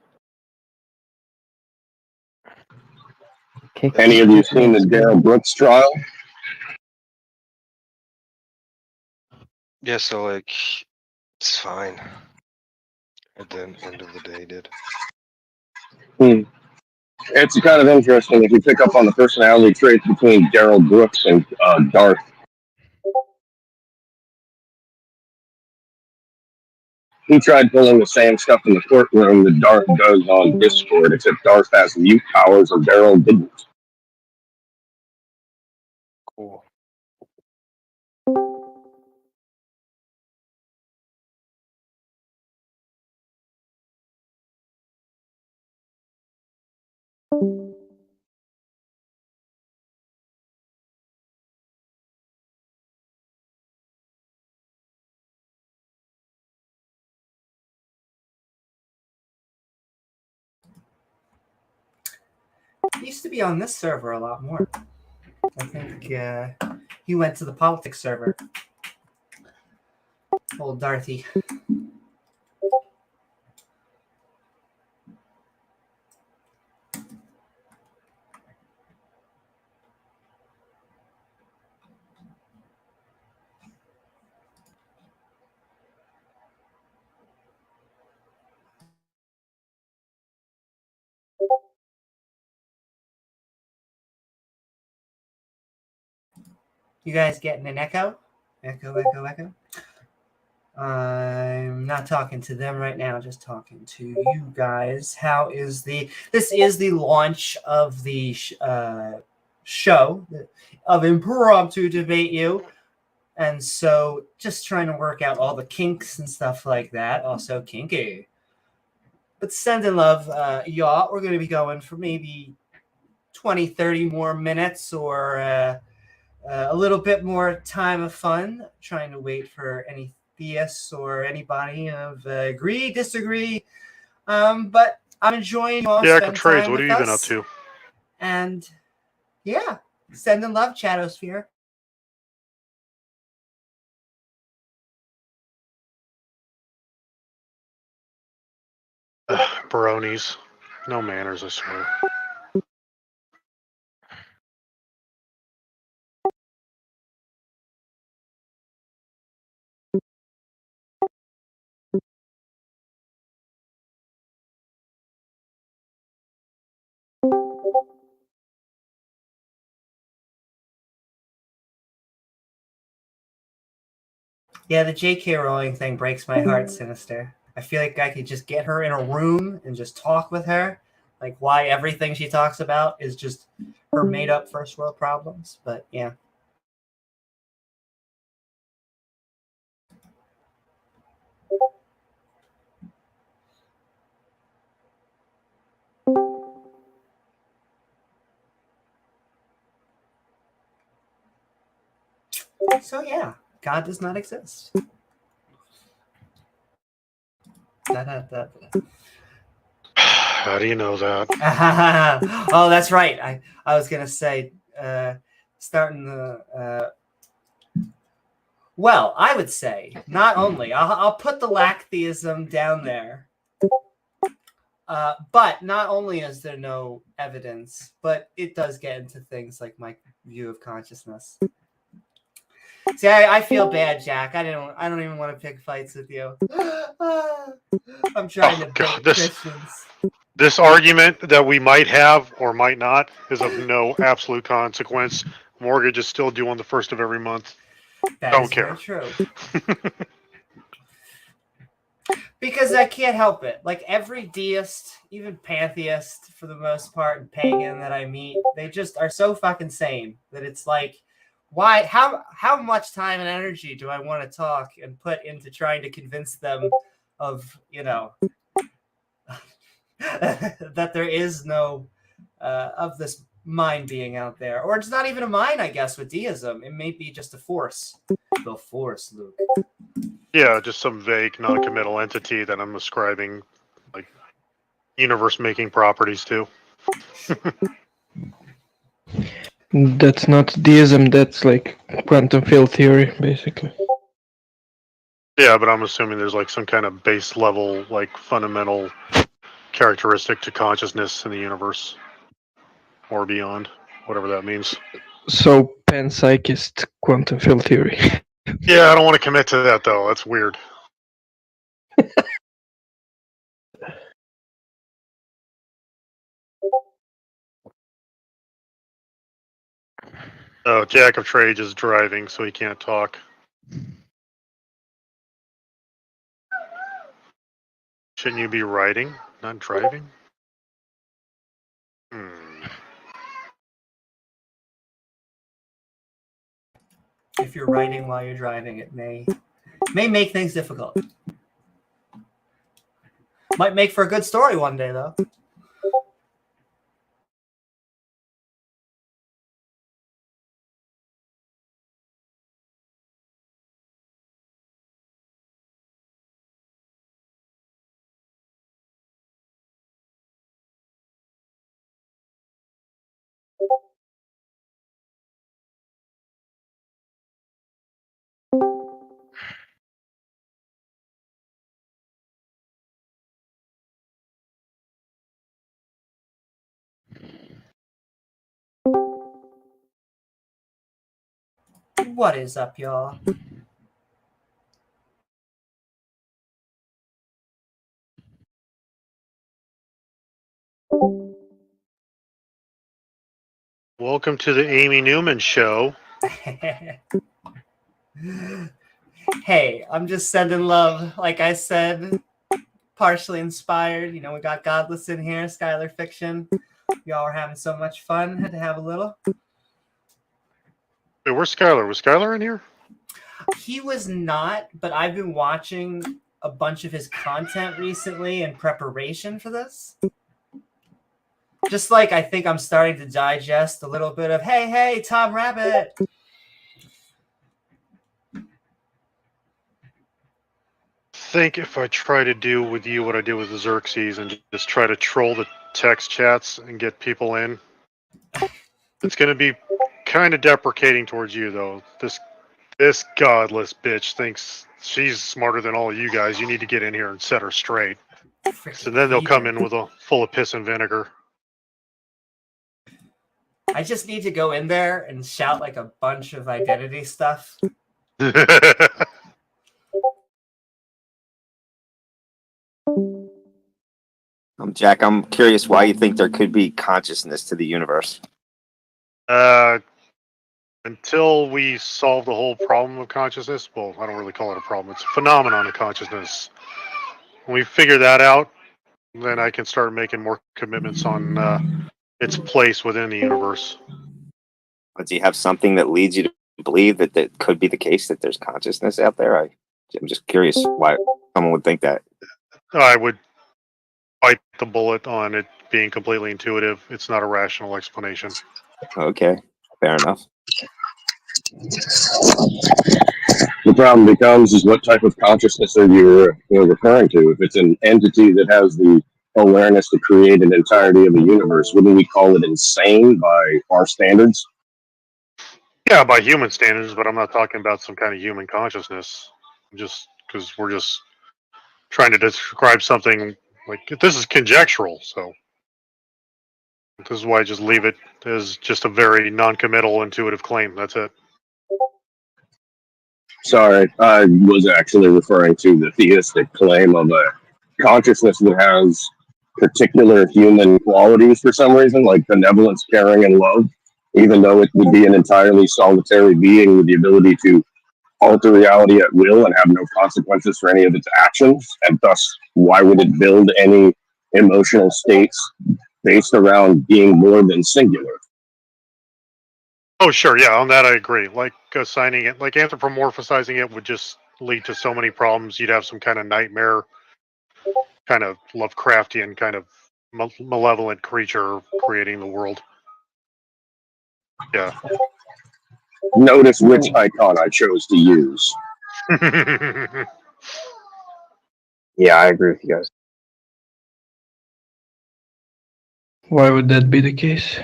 Any of you seen the Daryl Brooks trial? Yeah, so like, it's fine. At the end of the day, did. It's kind of interesting if you pick up on the personality traits between Daryl Brooks and Darth. He tried pulling the same stuff in the courtroom that Darth does on Discord, except Darth has mute powers and Daryl didn't. Cool. He used to be on this server a lot more. I think he went to the politics server. Old Darthy. You guys getting an echo? Echo, echo, echo. I'm not talking to them right now, just talking to you guys. How is this is the launch of the show of Impromptu Debate You. And so just trying to work out all the kinks and stuff like that. Also kinky. But sending love, y'all. We're going to be going for maybe 20, 30 more minutes or a little bit more time of fun. Trying to wait for any theists or anybody of agree, disagree. But I'm enjoying you all. Yeah, spend Trades, time what have with you been up us. to? And yeah, sending love, Chatosphere. Baronies. No manners, I swear. Yeah, the J.K. Rowling thing breaks my heart, Sinister. I feel like I could just get her in a room and just talk with her. Like why everything she talks about is just her made up first world problems. But yeah. So yeah, God does not exist. How do you know that? Oh, that's right. I was gonna say, starting the Well, I would say not only I'll put the lack theism down there, but not only is there no evidence, but it does get into things like my view of consciousness. See, I feel bad, Jack. I don't even want to pick fights with you. I'm trying to bait Christians. This argument that we might have or might not is of no absolute consequence. Mortgage is still due on the 1st of every month. Don't care. True. Because I can't help it. Like every deist, even pantheist for the most part, and pagan that I meet, they just are so fucking sane that it's like, why? How much time and energy do I want to talk and put into trying to convince them of, that there is no of this mind being out there, or it's not even a mind, I guess, with deism. It may be just a force. The force, Luke. Yeah, just some vague non-committal entity that I'm ascribing like universe-making properties to. That's not deism, that's like quantum field theory, basically. Yeah, but I'm assuming there's like some kind of base level, like fundamental characteristic to consciousness in the universe. Or beyond, whatever that means. So, panpsychist quantum field theory. Yeah, I don't want to commit to that, though. That's weird. Oh, Jack of Trades is driving, so he can't talk. Shouldn't you be riding, not driving? If you're writing while you're driving, it may make things difficult. Might make for a good story one day, though. What is up, y'all? Welcome to the Amy Newman Show. Hey, I'm just sending love. Like I said, partially inspired. We got Godless in here, Skylar Fiction. Y'all are having so much fun. Had to have a little. Wait, where's Skylar? Was Skylar in here? He was not, but I've been watching a bunch of his content recently in preparation for this. Just like I think I'm starting to digest a little bit of, hey, Tom Rabbit. I think if I try to do with you what I did with the Xerxes and just try to troll the text chats and get people in, it's going to be kind of deprecating towards you, though. This godless bitch thinks she's smarter than all of you guys. You need to get in here and set her straight. So then they'll come in with a full of piss and vinegar. I just need to go in there and shout like a bunch of identity stuff. Jack, I'm curious why you think there could be consciousness to the universe. Until we solve the whole problem of consciousness, well, I don't really call it a problem. It's a phenomenon of consciousness. When we figure that out, then I can start making more commitments on its place within the universe. But do you have something that leads you to believe that that could be the case, that there's consciousness out there? I'm just curious why someone would think that. I would bite the bullet on it being completely intuitive. It's not a rational explanation. Okay, fair enough. The problem becomes is what type of consciousness are you referring to? If it's an entity that has the awareness to create an entirety of the universe, wouldn't we call it insane by our standards? Yeah, by human standards, but I'm not talking about some kind of human consciousness. Just because we're just trying to describe something like this is conjectural, so this is why I just leave it as just a very non-committal, intuitive claim. That's it. Sorry, I was actually referring to the theistic claim of a consciousness that has particular human qualities for some reason, like benevolence, caring, and love, even though it would be an entirely solitary being with the ability to alter reality at will and have no consequences for any of its actions. And thus, why would it build any emotional states based around being more than singular? Oh, sure, yeah, on that I agree. Like assigning it, like anthropomorphizing it would just lead to so many problems. You'd have some kind of nightmare, kind of Lovecraftian, kind of malevolent creature creating the world. Yeah. Notice which icon I chose to use. Yeah, I agree with you guys. Why would that be the case?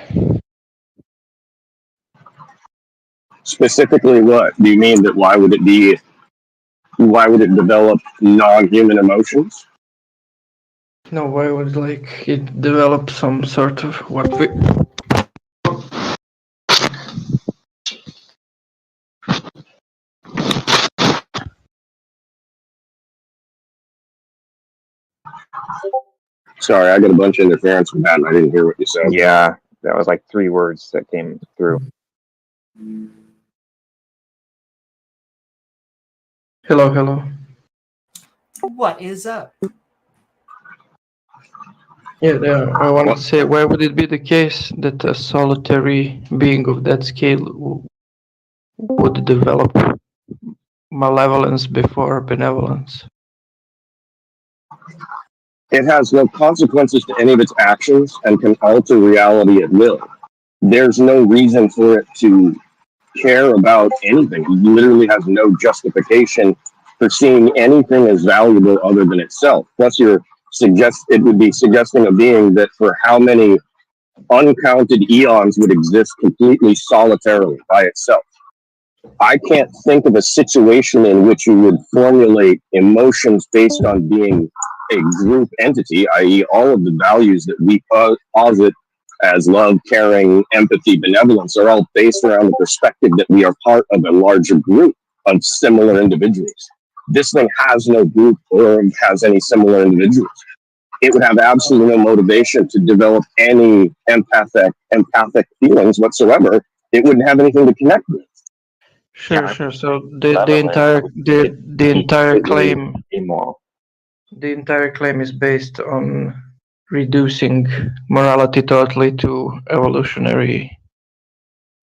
Specifically, what do you mean? That why would it develop non-human emotions? No, why would like it develop some sort of what we Sorry, I got a bunch of interference from that and I didn't hear what you said. Yeah, that was like 3 words that came through. Hello, hello. What is up? Yeah, I want to say, why would it be the case that a solitary being of that scale would develop malevolence before benevolence? It has no consequences to any of its actions and can alter reality at will. There's no reason for it to care about anything. It literally has no justification for seeing anything as valuable other than itself. Plus, it would be suggesting a being that for how many uncounted eons would exist completely solitarily by itself. I can't think of a situation in which you would formulate emotions based on being a group entity, i.e. all of the values that we posit as love, caring, empathy, benevolence are all based around the perspective that we are part of a larger group of similar individuals. This thing has no group or has any similar individuals. It would have absolutely no motivation to develop any empathic feelings whatsoever. It wouldn't have anything to connect with. Sure. So the entire claim immoral. The entire claim is based on reducing morality totally to evolutionary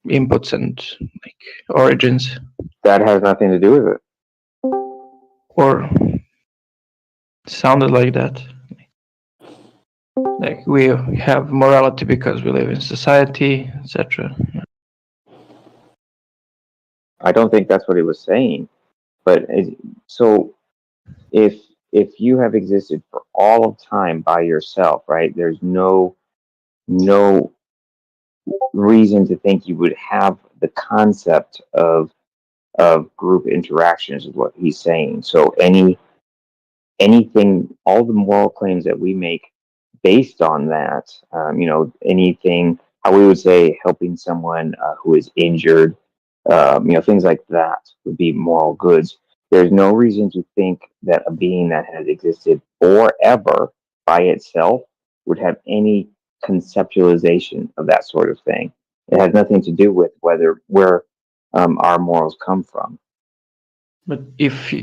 inputs and like origins. That has nothing to do with it. Or sounded like that. Like we have morality because we live in society, etc. I don't think that's what he was saying. But so if you have existed for all of time by yourself, right? There's no reason to think you would have the concept of group interactions is what he's saying. So anything, all the moral claims that we make based on that, anything, how we would say helping someone who is injured, things like that would be moral goods. There's no reason to think that a being that has existed forever by itself would have any conceptualization of that sort of thing. It has nothing to do with where our morals come from. But if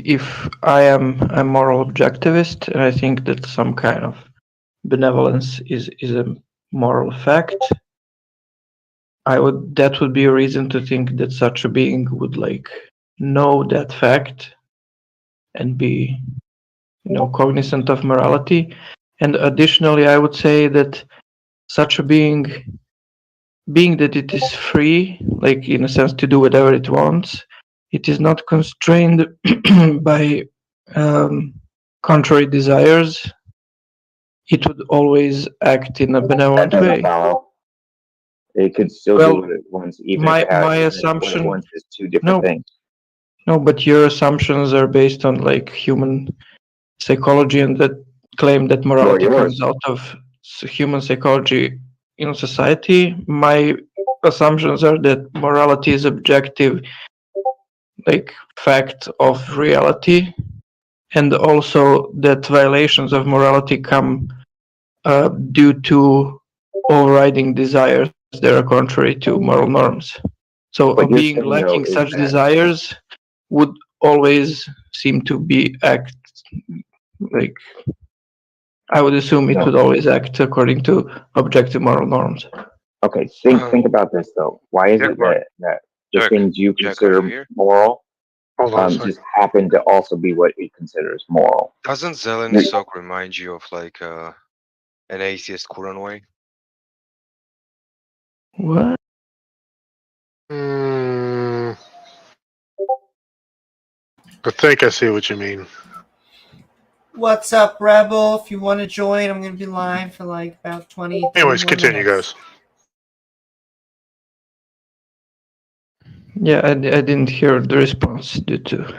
I am a moral objectivist and I think that some kind of benevolence is a moral fact, that would be a reason to think that such a being would like know that fact and be cognizant of morality. And additionally, I would say that such a being that it is free, like in a sense to do whatever it wants, it is not constrained by contrary desires. It would always act in a benevolent way. It could still do what it wants, even if it has my what assumption. it wants is two different things. No, but your assumptions are based on like human psychology, and that claim that morality comes out of human psychology in society. My assumptions are that morality is objective, like fact of reality, and also that violations of morality come due to overriding desires that are contrary to moral norms. So a being lacking such desires would always seem to be act like, I would assume it would always act according to objective moral norms. Okay, think about this though. Why is it that the things you consider moral just happen to also be what it considers moral? Doesn't Zelensky remind you of like an atheist Quran way? What? I think I see what you mean. What's up, Rebel? If you want to join, I'm going to be live for like about 20. Anyways, continue, guys. Yeah, I didn't hear the response due to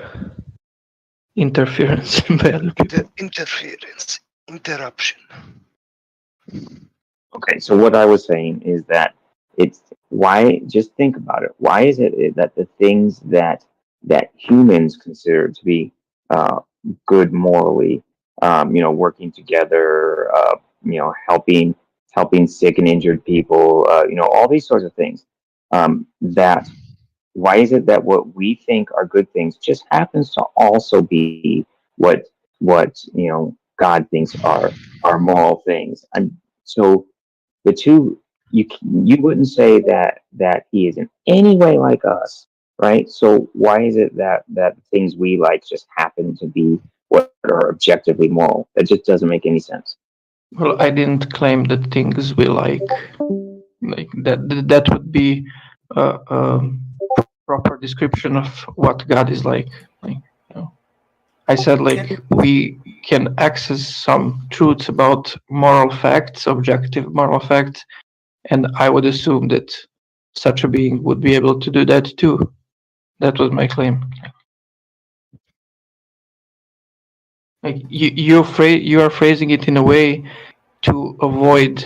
interference by other people. Interference, interruption. Okay, so what I was saying is that just think about it. Why is it that the things that humans consider to be good morally, working together, helping sick and injured people, all these sorts of things, why is it that what we think are good things just happens to also be what God thinks are moral things? And so the two, you wouldn't say that he is in any way like us, right? So why is it that things we like just happen to be what are objectively moral? That just doesn't make any sense. Well, I didn't claim that things we like that. That would be a proper description of what God is like. I said we can access some truths about moral facts, objective moral facts, and I would assume that such a being would be able to do that too. That was my claim. Like you are phrasing it in a way to avoid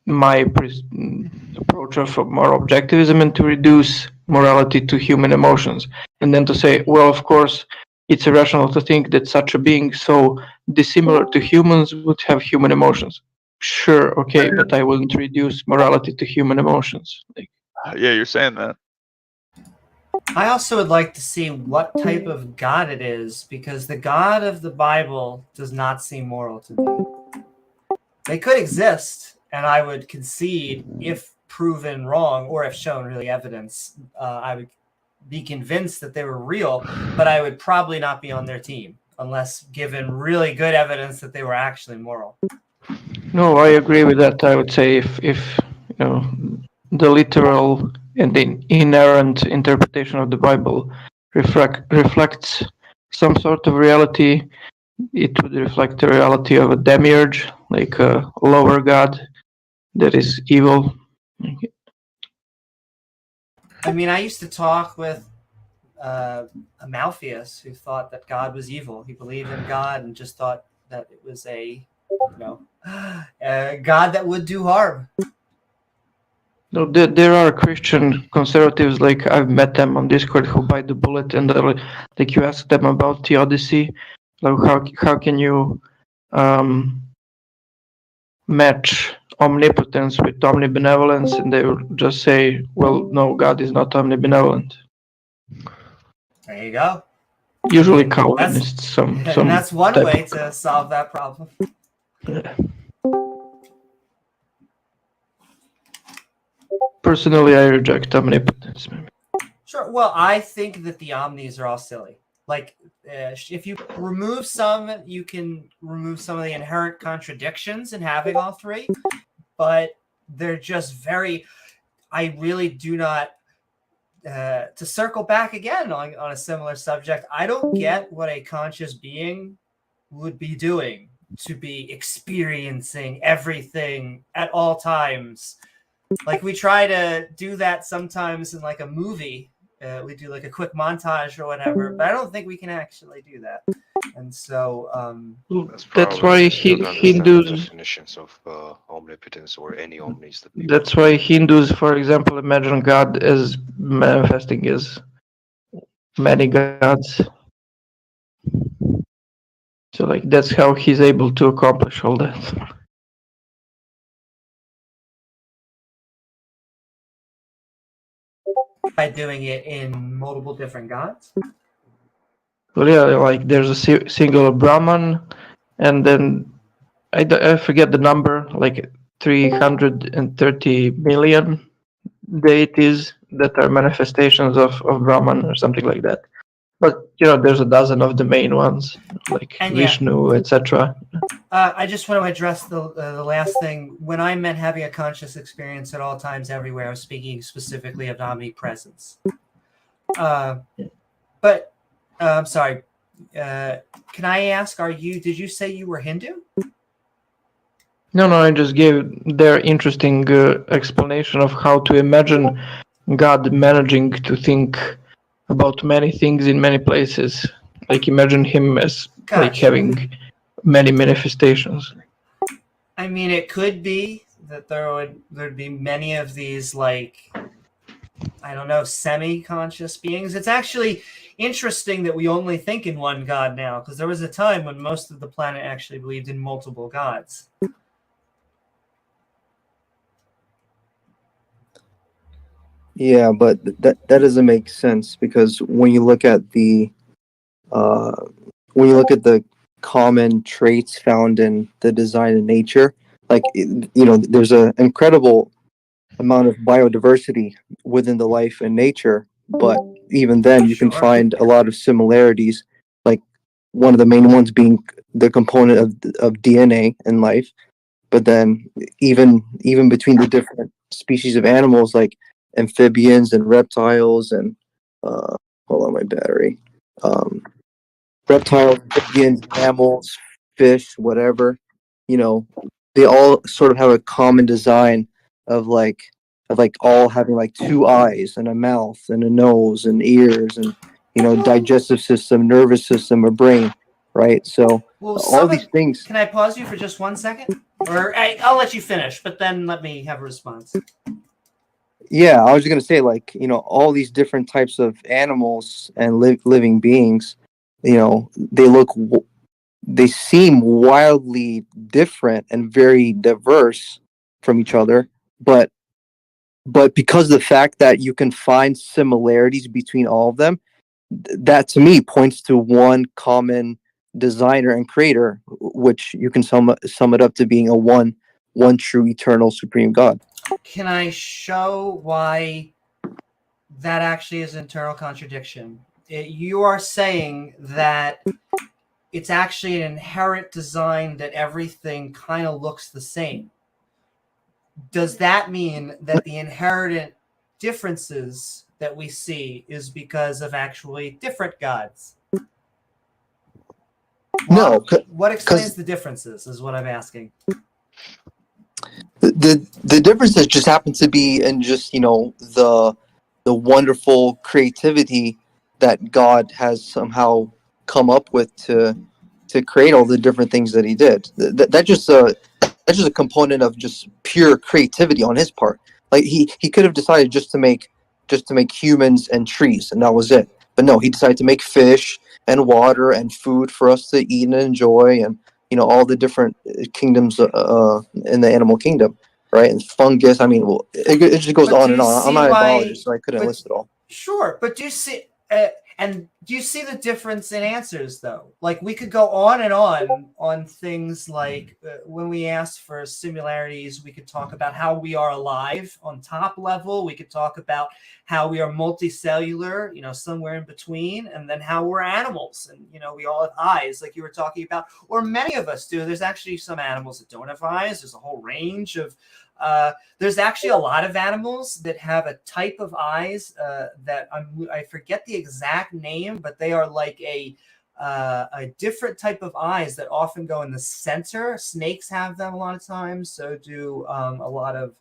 my approach of moral objectivism and to reduce morality to human emotions, and then to say, well, of course, it's irrational to think that such a being so dissimilar to humans would have human emotions. Sure, okay, but I wouldn't reduce morality to human emotions. Yeah, you're saying that. I also would like to see what type of God it is, because the God of the Bible does not seem moral to me. They could exist, and I would concede, if proven wrong or if shown really evidence, I would be convinced that they were real, but I would probably not be on their team unless given really good evidence that they were actually moral. No, I agree with that. I would say if the literal and the inherent interpretation of the Bible reflects some sort of reality, it would reflect the reality of a demiurge, like a lower god that is evil. I mean, I used to talk with a Malpheus who thought that God was evil. He believed in God and just thought that it was a God that would do harm. No, there are Christian conservatives, like I've met them on Discord, who bite the bullet, and like you ask them about theodicy, like how can you match omnipotence with omnibenevolence, and they will just say, well, no, God is not omnibenevolent. There you go. Usually Calvinists. And that's one way to solve that problem. Yeah. Personally, I reject omnipotence. Sure. Well, I think that the omnis are all silly. Like, if you remove some, you can remove some of the inherent contradictions in having all three, but they're just very, I really do not, to circle back again on a similar subject, I don't get what a conscious being would be doing to be experiencing everything at all times Like we try to do that sometimes in like a movie. We do like a quick montage or whatever, but I don't think we can actually do that. And so that's why Hindus. Definitions of omnipotence or any omnis that people. That's why Hindus, for example, imagine God as manifesting as many gods. So like that's how he's able to accomplish all that. by doing it in multiple different gods. Well, yeah, like there's a single Brahman, and then I forget the number, like 330 million deities that are manifestations of Brahman or something like that. But there's a dozen of the main ones, like Vishnu, etc. I just want to address the last thing. When I meant having a conscious experience at all times, everywhere, I was speaking specifically of omnipresence. But I'm sorry. Can I ask? Did you say you were Hindu? No, I just gave their interesting explanation of how to imagine God managing to think about many things in many places. Like imagine him as like having many manifestations. I mean, it could be that there'd be many of these, like, I don't know, semi-conscious beings. It's actually interesting that we only think in one god now, because there was a time when most of the planet actually believed in multiple gods. Yeah, but that doesn't make sense, because when you look at the common traits found in the design of nature, like there's an incredible amount of biodiversity within the life in nature, but even then you can find a lot of similarities, like one of the main ones being the component of DNA in life. But then even between the different species of animals, like amphibians and reptiles and hold on, my battery. Reptiles, amphibians, mammals, fish, whatever, they all sort of have a common design of all having like two eyes and a mouth and a nose and ears and digestive system, nervous system, or brain, right? So all these things. Can I pause you for just 1 second? Or I'll let you finish, but then let me have a response. Yeah, I was going to say, like, all these different types of animals and living beings, they seem wildly different and very diverse from each other, but because of the fact that you can find similarities between all of them, that to me points to one common designer and creator, which you can sum it up to being a one true eternal supreme God. Can I show why that actually is an internal contradiction? You are saying that it's actually an inherent design that everything kind of looks the same. Does that mean that the inherent differences that we see is because of actually different gods? No. What explains the differences is what I'm asking. The differences just happen to be in just the wonderful creativity that God has somehow come up with to create all the different things that he did. That's just a component of just pure creativity on his part. Like he could have decided just to make humans and trees, and that was it. But no, he decided to make fish and water and food for us to eat and enjoy, and all the different kingdoms in the animal kingdom, right? And fungus. I mean, well, it just goes on and on. I'm not a biologist, so I couldn't list it all. Sure, but do you see the difference in answers, though? Like, we could go on and on things like when we ask for similarities, we could talk about how we are alive on top level. We could talk about how we are multicellular, somewhere in between, and then how we're animals. And, we all have eyes, like you were talking about, or many of us do. There's actually some animals that don't have eyes. There's a whole range of there's actually a lot of animals that have a type of eyes that I forget the exact name, but they are like a different type of eyes that often go in the center. Snakes have them a lot of times. So do a lot of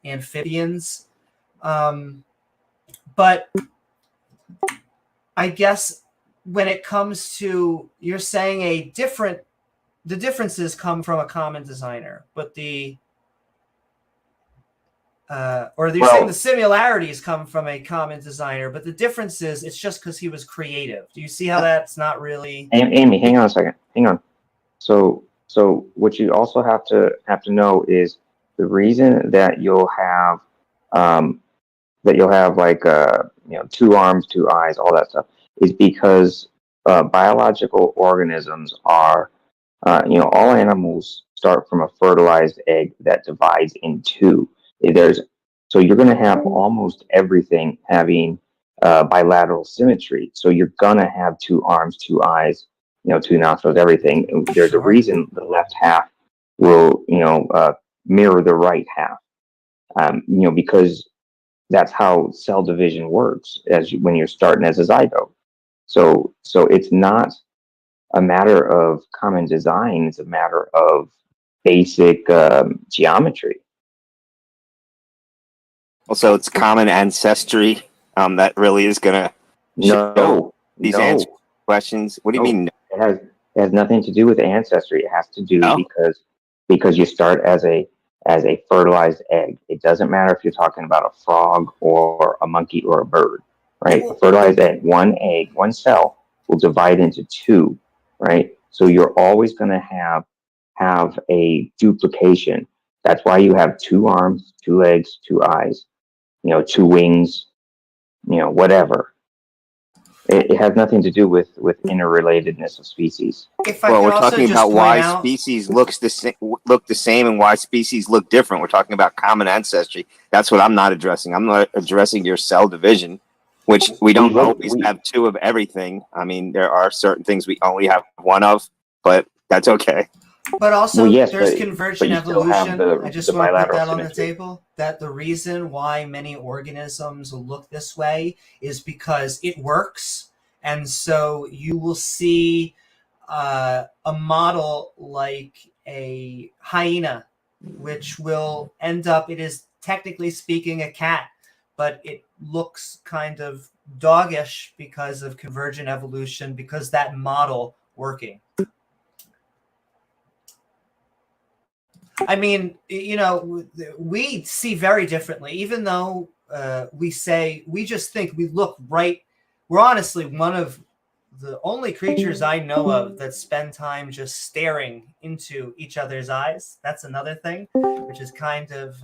amphibians. But I guess when it comes to, you're saying the differences come from a common designer, but you're saying the similarities come from a common designer, but the difference is it's just because he was creative. Do you see how that's not really? Amy, hang on a second. Hang on. So what you also have to know is the reason that you'll have like 2 arms, 2 eyes, all that stuff is because biological organisms are all animals start from a fertilized egg that divides in 2. So you're going to have almost everything having bilateral symmetry. So you're going to have 2 arms, 2 eyes, 2 nostrils, everything. And there's a reason the left half will, mirror the right half, because that's how cell division works when you're starting as a zygote. So it's not a matter of common design. It's a matter of basic geometry. Also, it's common ancestry that really is going to show these answer questions. What do you mean? It has nothing to do with ancestry. It has to do because you start as a fertilized egg. It doesn't matter if you're talking about a frog or a monkey or a bird, right? A fertilized egg, 1 egg, 1 cell will divide into 2, right? So you're always going to have a duplication. That's why you have 2 arms, 2 legs, 2 eyes, 2 wings, whatever. It has nothing to do with interrelatedness of species. Well, we're talking about why species look the same and why species look different. We're talking about common ancestry. That's what I'm not addressing. I'm not addressing your cell division, which we don't always have 2 of everything. I mean, there are certain things we only have 1 of, but that's okay. But also, there's convergent evolution. I just want to put that on the table. That the reason why many organisms look this way is because it works. And so you will see a model like a hyena, which will end up, it is technically speaking a cat, but it looks kind of doggish because of convergent evolution, because that model working. I mean, we see very differently, even though we just think we look right. We're honestly one of the only creatures I know of that spend time just staring into each other's eyes. That's another thing, which is kind of,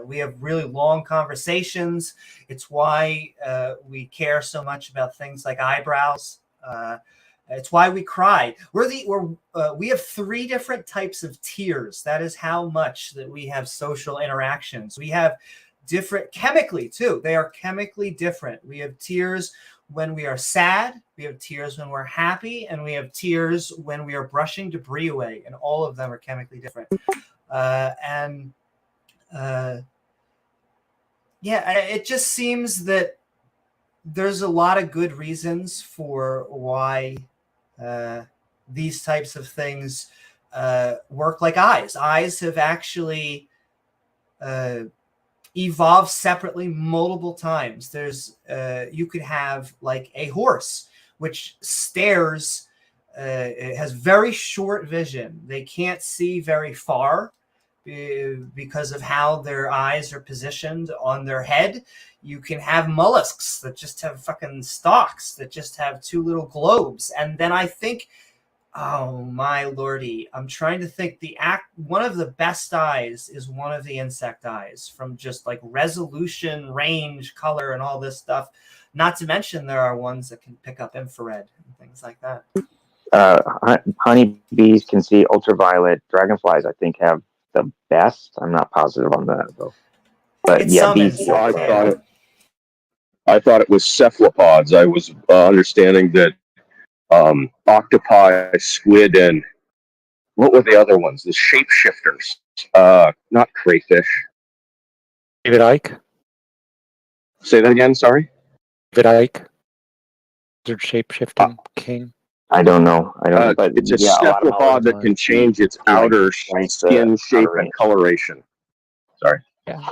we have really long conversations. It's why we care so much about things like eyebrows. It's why we cry. We have 3 different types of tears. That is how much that we have social interactions. We have different chemically too. They are chemically different. We have tears when we are sad. We have tears when we're happy, and we have tears when we are brushing debris away. And all of them are chemically different. It just seems that there's a lot of good reasons for why these types of things work like eyes. Eyes have actually evolved separately multiple times. There's you could have like a horse which stares, it has very short vision. They can't see very far because of how their eyes are positioned on their head. You can have mollusks that just have fucking stalks, that just have 2 little globes. And then I think, oh my lordy, I'm trying to think, one of the best eyes is one of the insect eyes, from just like resolution, range, color, and all this stuff. Not to mention there are ones that can pick up infrared and things like that. Honeybees can see ultraviolet. Dragonflies, I think, have the best. I'm not positive on that though. But bees. I thought it was cephalopods. I was understanding that octopi, squid, and what were the other ones? The shapeshifters. Not crayfish. David Icke. Say that again. Sorry. David Icke. The shapeshifting king. I don't know. But it's a cephalopod that can change its outer skin shape and coloration. Sorry. Yeah.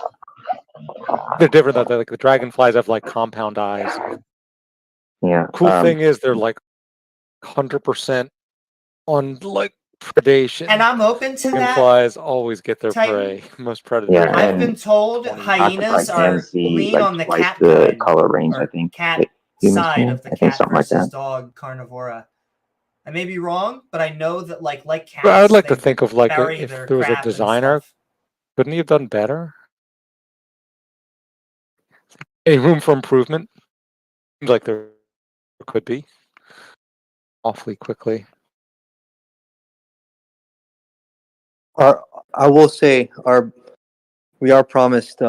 They're different though. Like the dragonflies have like compound eyes. Yeah. Cool thing is they're like 100% on like predation. And I'm open to that. Dragonflies always get their Titan. prey. Most predators. Yeah, I've and been told hyenas are lean on the twice cat the kind, color range, I or think. cat that humans side can. of the I think cat something like versus that. dog carnivora. I may be wrong, but I know that like cats. But I would like to they think of like bury if their there was a crap and designer, stuff. couldn't he have done better? Any room for improvement? Seems like there could be. Awfully quickly. I will say we are promised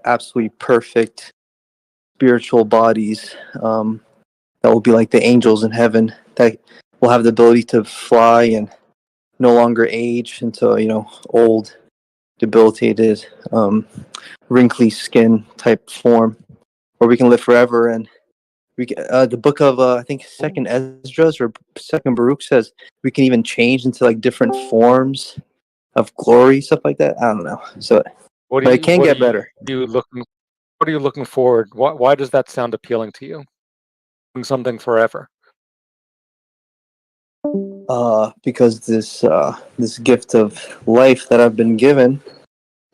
absolutely perfect spiritual bodies that will be like the angels in heaven, that will have the ability to fly and no longer age into old, debilitated, wrinkly skin type form, where we can live forever. And we can, the book of I think Second Esdras or Second Baruch says we can even change into like different forms of glory, stuff like that. I don't know. So, but it can get better. What are you looking forward? Why does that sound appealing to you? Doing something forever. Because this gift of life that I've been given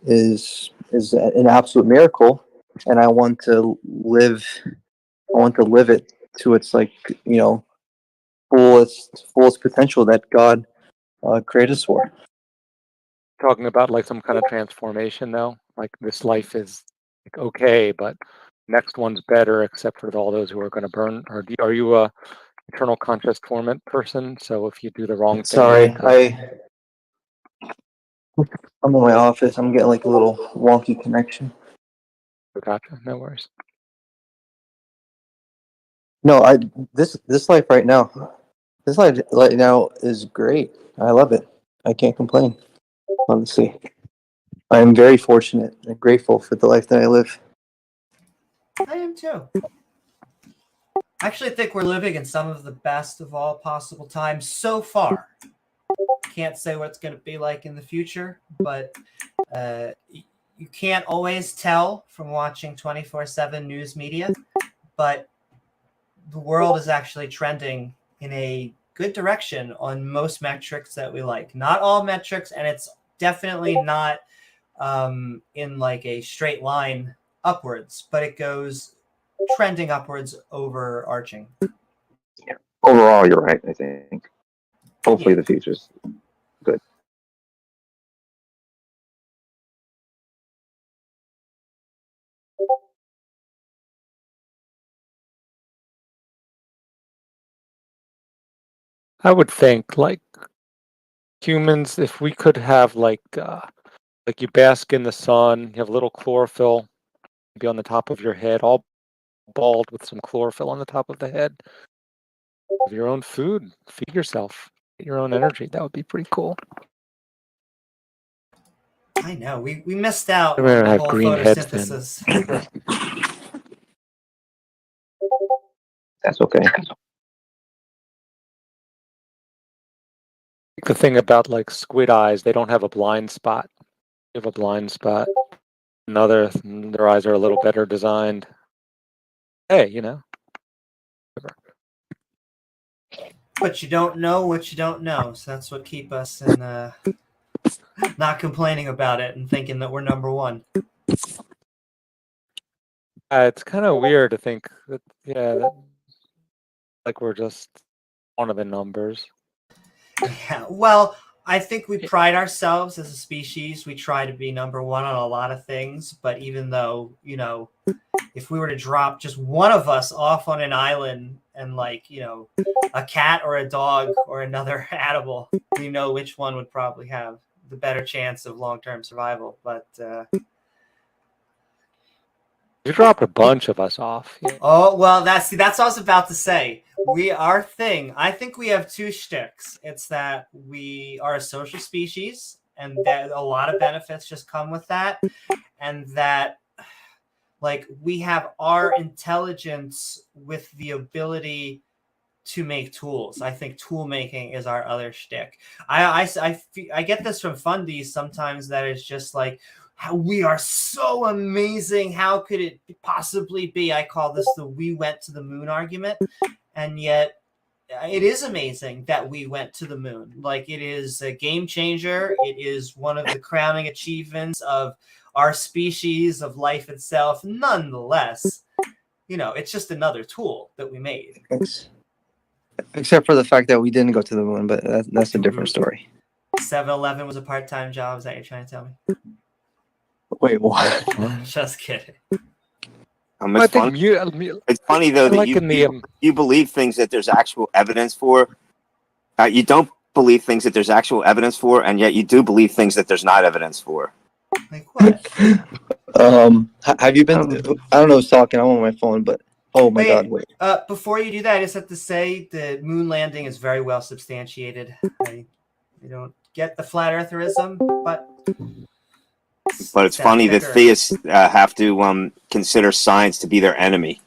is an absolute miracle, and I want to live it to its fullest potential that God created us for. Talking about like some kind of transformation though, like this life is like okay, but next one's better, except for all those who are going to burn. Or are you a eternal conscious torment person? So if you do the wrong thing, Sorry, I'm in my office. I'm getting like a little wonky connection. Gotcha. No worries. No, this life right now, is great. I love it. I can't complain. Honestly, I am very fortunate and grateful for the life that I live. I am too. I actually think we're living in some of the best of all possible times so far. Can't say what it's going to be like in the future, but you can't always tell from watching 24/7 news media, but the world is actually trending in a good direction on most metrics that we like. Not all metrics, and it's definitely not in like a straight line upwards, but it goes trending upwards overarching. Yeah. Overall, you're right, I think. Hopefully the future's good. I would think like humans, if we could have like you bask in the sun, you have a little chlorophyll be on the top of your head, all bald with some chlorophyll on the top of the head. Have your own food, feed yourself, get your own energy. That would be pretty cool. I know we missed out I'm on gonna the have whole green heads then. photosynthesis. That's okay. The thing about like squid eyes, they don't have a blind spot. You have a blind spot. Their eyes are a little better designed. Hey, But you don't know what you don't know, so that's what keep us in not complaining about it and thinking that we're number one. It's kind of weird to think that, like we're just one of the numbers. Yeah, well, I think we pride ourselves as a species. We try to be number one on a lot of things, but even though, if we were to drop just one of us off on an island and a cat or a dog or another animal, we know which one would probably have the better chance of long-term survival. But you dropped a bunch of us off. Oh, well, that's what I was about to say. I think we have two shticks. It's that we are a social species, and that a lot of benefits just come with that, and that we have our intelligence with the ability to make tools. I think tool making is our other shtick. I get this from fundies sometimes, that it's just like, how we are so amazing. How could it possibly be? I call this the "we went to the moon" argument, and yet it is amazing that we went to the moon. Like, it is a game changer. It is one of the crowning achievements of our species, of life itself. Nonetheless, it's just another tool that we made. Except for the fact that we didn't go to the moon, but that's a different story. 7-Eleven was a part-time job. Is that what you're trying to tell me? Wait, what? Just kidding. It's funny though that you believe things that there's actual evidence for. You don't believe things that there's actual evidence for, and yet you do believe things that there's not evidence for. Like what? Have you been? I don't know who's talking. I'm on my phone, but oh my god, wait. Before you do that, I just have to say the moon landing is very well substantiated. I don't get the flat eartherism, but it's funny that theists have to consider science to be their enemy.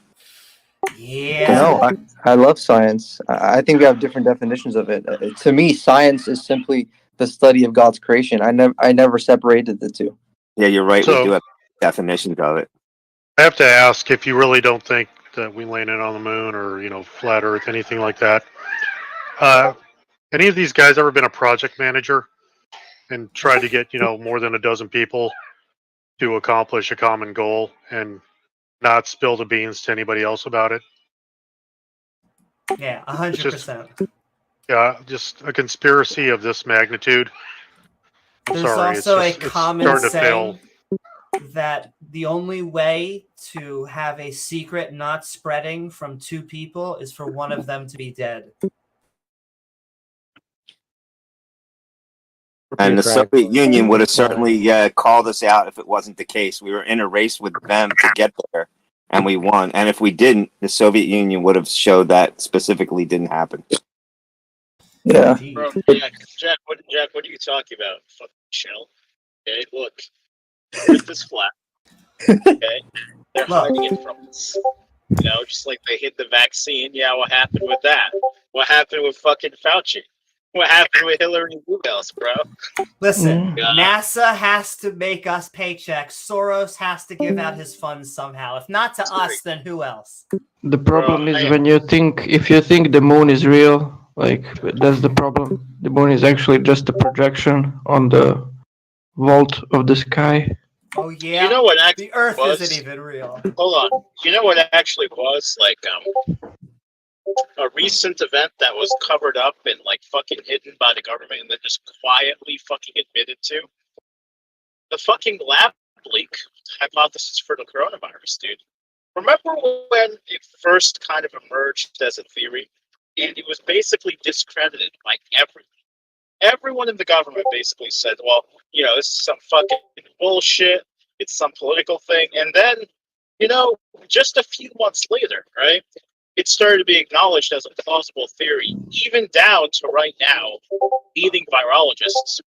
Yeah. No, I love science. I think we have different definitions of it. To me, science is simply the study of God's creation. I never separated the two. Yeah, you're right. So, we do have definitions of it. I have to ask, if you really don't think that we landed on the moon or, flat Earth, anything like that, any of these guys ever been a project manager and tried to get, more than a dozen people to accomplish a common goal and not spill the beans to anybody else about it? Yeah, 100%. Yeah, just a conspiracy of this magnitude. There's also a common saying that the only way to have a secret not spreading from two people is for one of them to be dead. And the Soviet Union would have certainly called us out if it wasn't the case. We were in a race with them to get there, and we won. And if we didn't, the Soviet Union would have showed that specifically didn't happen. Yeah. Bro, Jack, what are you talking about? Fucking shell. Okay, look. Earth is flat. Okay? They're hiding it from us. Just like they hid the vaccine. Yeah, what happened with that? What happened with fucking Fauci? What happened with Hillary and who else, bro? Listen, NASA has to make us paychecks. Soros has to give out his funds somehow. If not to us, then who else? The problem is if you think the moon is real, that's the problem. The moon is actually just a projection on the vault of the sky. Oh yeah. You know what actually the Earth was? Isn't even real. Hold on. You know what actually was? A recent event that was covered up and fucking hidden by the government and then just quietly fucking admitted to? The fucking lab leak hypothesis for the coronavirus, dude. Remember when it first kind of emerged as a theory? And it was basically discredited by everyone. Everyone in the government basically said, well, this is some fucking bullshit. It's some political thing. And then, just a few months later, right? It started to be acknowledged as a plausible theory, even down to right now, leading virologists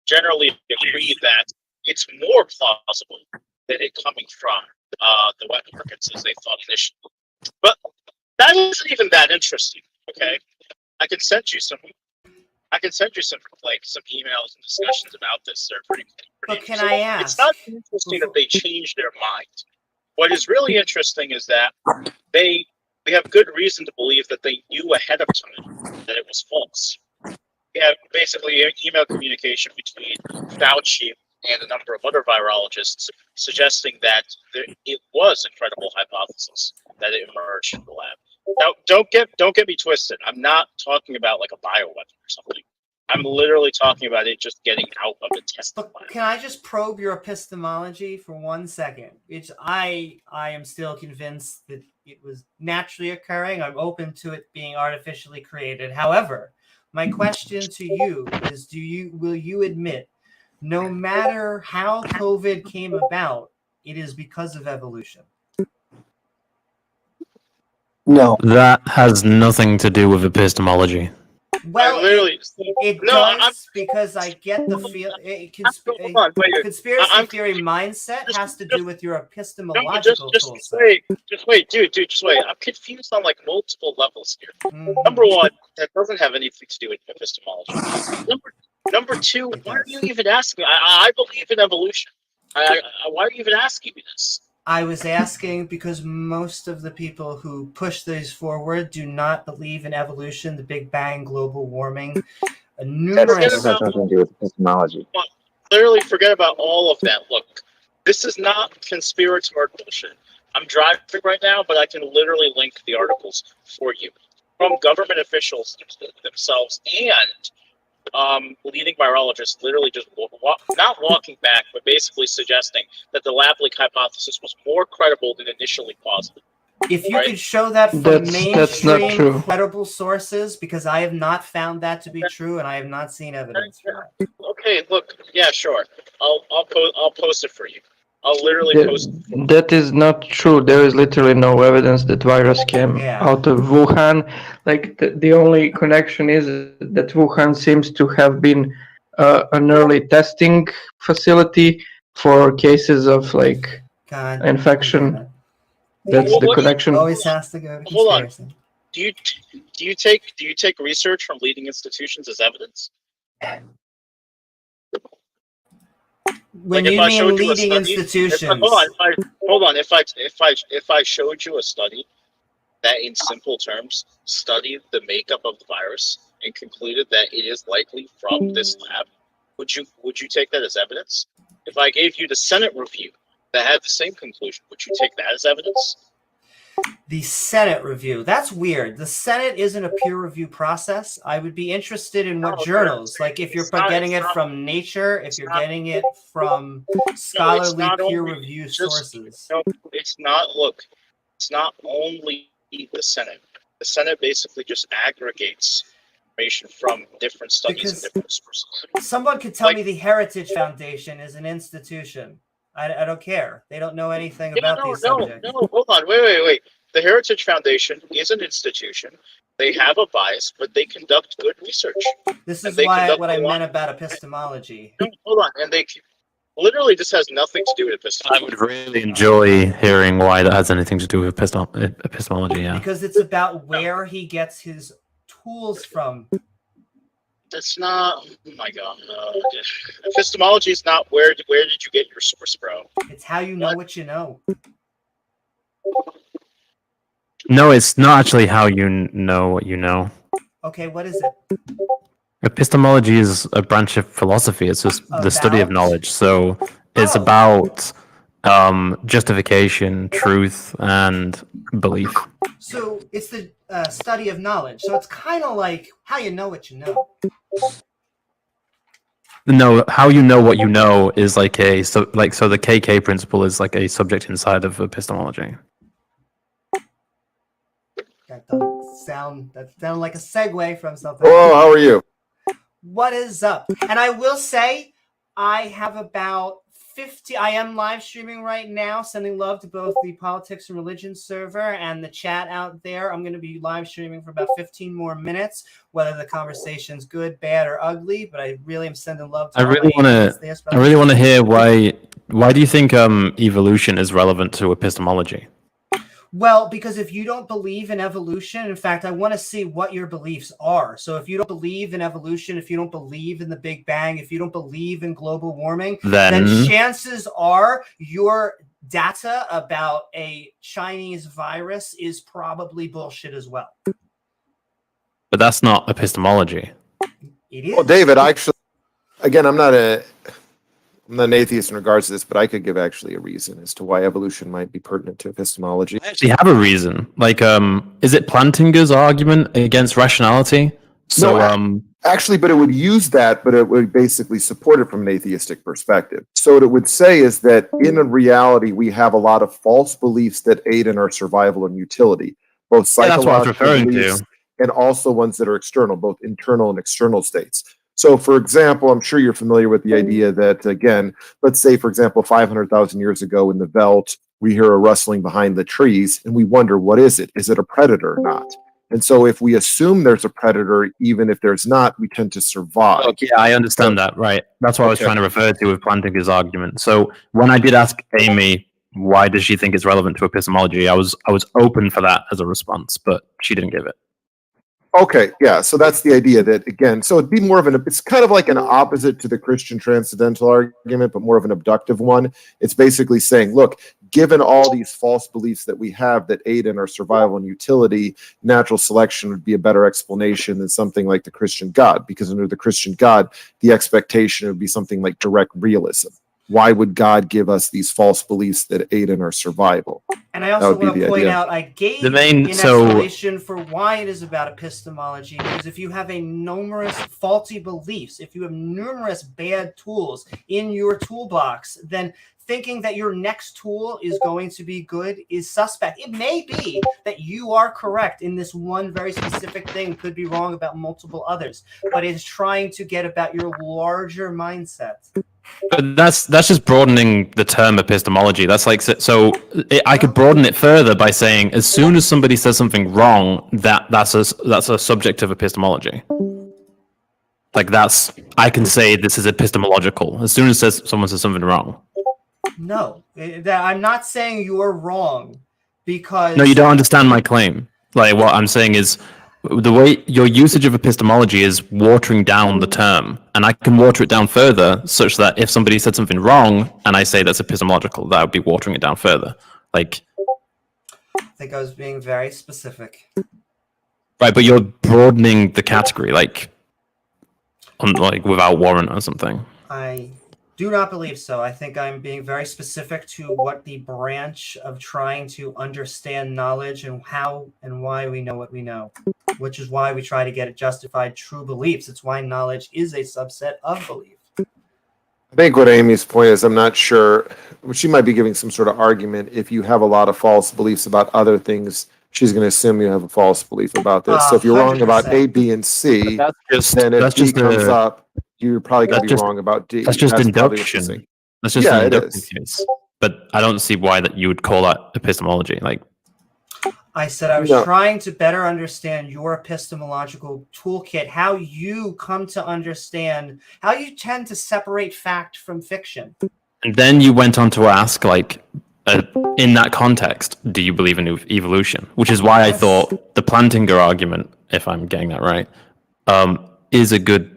generally agree that it's more plausible than it coming from the wet markets as they thought initially. But that isn't even that interesting, okay? I can send you some emails and discussions about this. They're pretty but can I ask? It's not interesting that they changed their mind. What is really interesting is that we have good reason to believe that they knew ahead of time that it was false. We have basically email communication between Fauci and a number of other virologists suggesting that it was a credible hypothesis that it emerged from the lab. Now, don't get me twisted. I'm not talking about like a bioweapon or something. I'm literally talking about it just getting out of the testing lab. Can I just probe your epistemology for 1 second? I am still convinced that it was naturally occurring. I'm open to it being artificially created. However, my question to you is: will you admit, no matter how COVID came about, it is because of evolution? No. That has nothing to do with epistemology. Well, it does, because I get the feel. Conspiracy theory mindset has to do with your epistemological tools. Just wait, dude, just wait. I'm confused on like multiple levels here. Number one, that doesn't have anything to do with epistemology. Number two, why are you even asking me? I believe in evolution. Why are you even asking me this? I was asking because most of the people who push these forward do not believe in evolution, the Big Bang, global warming. That has nothing to do with epistemology. Well, literally forget about all of that. Look, this is not conspiratorial bullshit. I'm driving right now, but I can literally link the articles for you from government officials themselves and leading virologists literally just not walking back, but basically suggesting that the lab leak hypothesis was more credible than initially posited. If you could show that from That's not mainstream true. credible sources, because I have not found that to be true, and I have not seen evidence for that. Okay, look, yeah, sure. I'll post it for you. I'll literally post it. That is not true. There is literally no evidence that virus came out of Wuhan. Like the only connection is that Wuhan seems to have been an early testing facility for cases of like infection. That's the connection. Always has to go to Hold on. conspiracy. Do you take research from leading institutions as evidence? When Like you if I mean showed you a leading study, institutions, hold on. If I showed you a study that, in simple terms, studied the makeup of the virus and concluded that it is likely from this lab, would you take that as evidence? If I gave you the Senate review that had the same conclusion, would you take that as evidence? the Senate review. That's weird. The Senate isn't a peer review process. I would be interested in what journals, like if you're getting it from Nature, if you're getting it from scholarly peer review sources. No, it's not. Look, it's not only the Senate. The Senate basically just aggregates information from different studies and different sources. Someone could tell me the Heritage Foundation is an institution. I don't care. They don't know anything about these subjects. No, hold on. Wait. The Heritage Foundation is an institution. They have a bias, but they conduct good research. This is what I meant about epistemology. No, hold on. And they literally this has nothing to do with epistemology. I would really enjoy hearing why that has anything to do with epistemology. Yeah. Because it's about where he gets his tools from. That's not. Oh my God. No. Epistemology is not where did you get your source, bro? It's how you know what you know. No, it's not actually how you know what you know. Okay, what is it? Epistemology is a branch of philosophy. It's just the study of knowledge. So it's about justification, truth, and belief. So it's the study of knowledge. So it's kind of like how you know what you know. No, how you know what you know is like so the KK principle is like a subject inside of epistemology. That sounded like a segue from something. Hello, how are you? What is up? And I will say, I have about 50. I am live streaming right now, sending love to both the Politics and Religion server and the chat out there. I'm going to be live streaming for about 15 more minutes, whether the conversation's good, bad, or ugly. But I really am sending love to. I really want to hear why do you think evolution is relevant to epistemology? Well, because if you don't believe in evolution, in fact, I want to see what your beliefs are. So if you don't believe in evolution, if you don't believe in the Big Bang, if you don't believe in global warming, then chances are your data about a Chinese virus is probably bullshit as well. But that's not epistemology. It is. Well, David, actually, again, I'm not an atheist in regards to this, but I could give actually a reason as to why evolution might be pertinent to epistemology. I actually have a reason. Like, is it Plantinga's argument against rationality? So, no, actually, but it would use that, but it would basically support it from an atheistic perspective. So what it would say is that in a reality, we have a lot of false beliefs that aid in our survival and utility, both psychological beliefs and also ones that are external, both internal and external states. So, for example, I'm sure you're familiar with the idea that, again, let's say, for example, 500,000 years ago in the veldt, we hear a rustling behind the trees, and we wonder, what is it? Is it a predator or not? And so if we assume there's a predator, even if there's not, we tend to survive. Okay, I understand that, right. That's what I was trying to refer to with Plantinga's argument. So when I did ask Amy, why does she think it's relevant to epistemology, I was open for that as a response, but she didn't give it. Okay, yeah. So that's the idea that, again, so it'd be more of it's kind of like an opposite to the Christian transcendental argument, but more of an abductive one. It's basically saying, look, given all these false beliefs that we have that aid in our survival and utility, natural selection would be a better explanation than something like the Christian God, because under the Christian God, the expectation would be something like direct realism. Why would God give us these false beliefs that aid in our survival? And I also want to point out, I gave an explanation for why it is about epistemology, because if you have numerous faulty beliefs, if you have numerous bad tools in your toolbox, then thinking that your next tool is going to be good is suspect. It may be that you are correct in this one very specific thing, could be wrong about multiple others, but it's trying to get about your larger mindset. But that's just broadening the term epistemology. That's like, I could broaden it further by saying, as soon as somebody says something wrong, that's a subject of epistemology. Like I can say this is epistemological as soon as someone says something wrong. No, I'm not saying you're wrong, because... No, you don't understand my claim. Like, what I'm saying is, the way your usage of epistemology is watering down the term, and I can water it down further such that if somebody said something wrong and I say that's epistemological, that would be watering it down further. Like, I think I was being very specific. Right, but you're broadening the category, like without warrant or something. I do not believe so. I think I'm being very specific to what the branch of trying to understand knowledge and how and why we know what we know, which is why we try to get it justified true beliefs. It's why knowledge is a subset of belief. I think what Amy's point is, I'm not sure, she might be giving some sort of argument. If you have a lot of false beliefs about other things, she's going to assume you have a false belief about this. So if you're wrong about A, B, and C, then if D comes up, you're probably going to be wrong about D. That's just induction. That's just an induction case. But I don't see why that you would call that epistemology. Like, I said I was trying to better understand your epistemological toolkit, how you come to understand, how you tend to separate fact from fiction. And then you went on to ask, like, in that context, do you believe in evolution? Which is why I thought the Plantinga argument, if I'm getting that right, is a good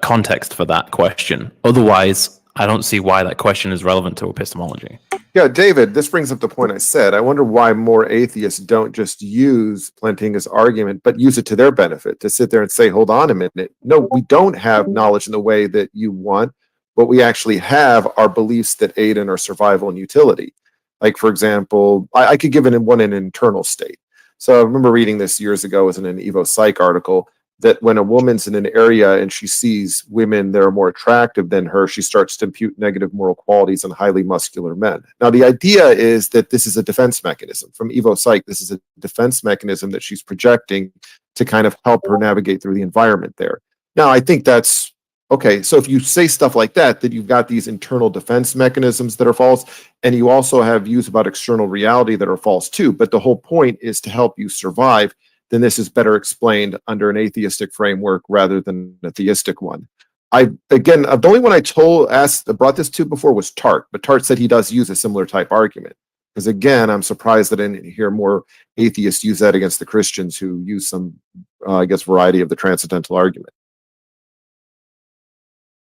context for that question. Otherwise, I don't see why that question is relevant to epistemology. Yeah, David, this brings up the point I said. I wonder why more atheists don't just use Plantinga's argument, but use it to their benefit, to sit there and say, hold on a minute. No, we don't have knowledge in the way that you want. What we actually have are beliefs that aid in our survival and utility. Like, for example, I could give an internal state. So I remember reading this years ago as in an Evo Psych article, that when a woman's in an area and she sees women that are more attractive than her, she starts to impute negative moral qualities on highly muscular men. Now, the idea is that this is a defense mechanism. From Evo Psych, this is a defense mechanism that she's projecting to kind of help her navigate through the environment there. Now, I think that's okay. So if you say stuff like that, that you've got these internal defense mechanisms that are false, and you also have views about external reality that are false too, but the whole point is to help you survive, then this is better explained under an atheistic framework rather than a theistic one. The only one I brought this to before was Tart, but Tart said he does use a similar type argument. Because again, I'm surprised that I didn't hear more atheists use that against the Christians who use some, variety of the transcendental argument.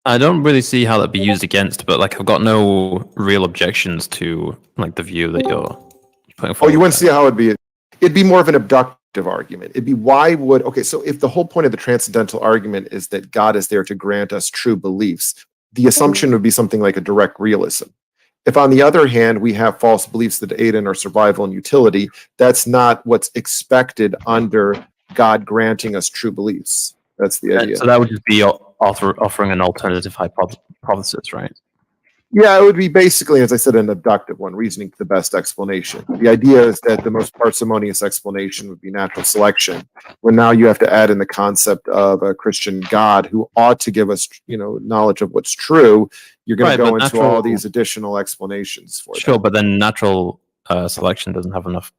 I don't really see how that'd be used against, but like I've got no real objections to like the view that you're putting forward. Oh, you wouldn't see how it'd be more of an abductive argument. It'd be so if the whole point of the transcendental argument is that God is there to grant us true beliefs, the assumption would be something like a direct realism. If on the other hand, we have false beliefs that aid in our survival and utility, that's not what's expected under God granting us true beliefs. That's the idea. So that would just be offering an alternative hypothesis, right? Yeah, it would be basically, as I said, an abductive one, reasoning to the best explanation. The idea is that the most parsimonious explanation would be natural selection, when now you have to add in the concept of a Christian God who ought to give us, knowledge of what's true. You're going to go into all these additional explanations for Sure, but then natural selection doesn't have enough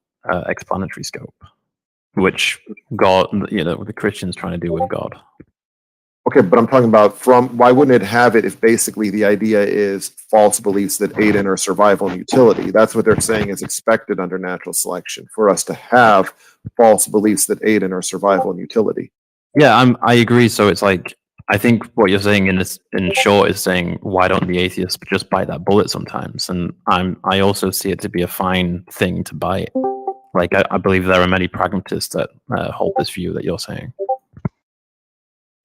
explanatory scope, which God, the Christians trying to do with God. Okay, but I'm talking about why wouldn't it have it if basically the idea is false beliefs that aid in our survival and utility? That's what they're saying is expected under natural selection, for us to have false beliefs that aid in our survival and utility. Yeah, I agree. So it's like, I think what you're saying in short is saying, why don't the atheists just bite that bullet sometimes? And I also see it to be a fine thing to bite. Like, I believe there are many pragmatists that hold this view that you're saying.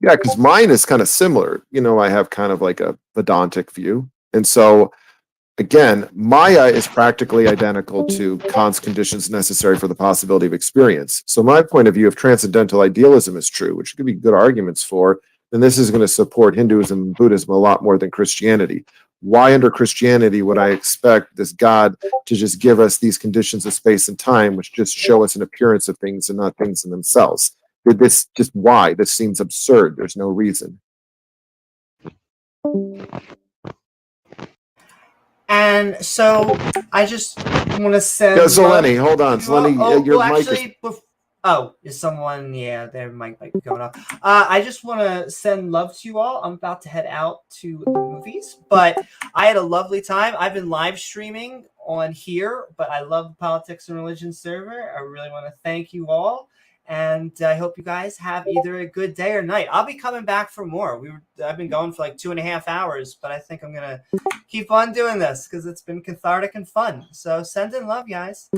Yeah, because mine is kind of similar. You know, I have kind of like a Vedantic view. And so, again, Maya is practically identical to Kant's conditions necessary for the possibility of experience. So my point of view, if transcendental idealism is true, which could be good arguments for, then this is going to support Hinduism and Buddhism a lot more than Christianity. Why under Christianity would I expect this God to just give us these conditions of space and time, which just show us an appearance of things and not things in themselves? Why? This seems absurd. There's no reason. And so I just want to send. Yeah, Zeleny, hold on. Zeleny, your mic actually, is someone? Yeah, their mic might be going off. I just want to send love to you all. I'm about to head out to the movies, but I had a lovely time. I've been live streaming on here, but I love the Politics and Religion server. I really want to thank you all. And I hope you guys have either a good day or night. I'll be coming back for more. I've been going for like 2.5 hours, but I think I'm going to keep on doing this because it's been cathartic and fun. So send in love, guys.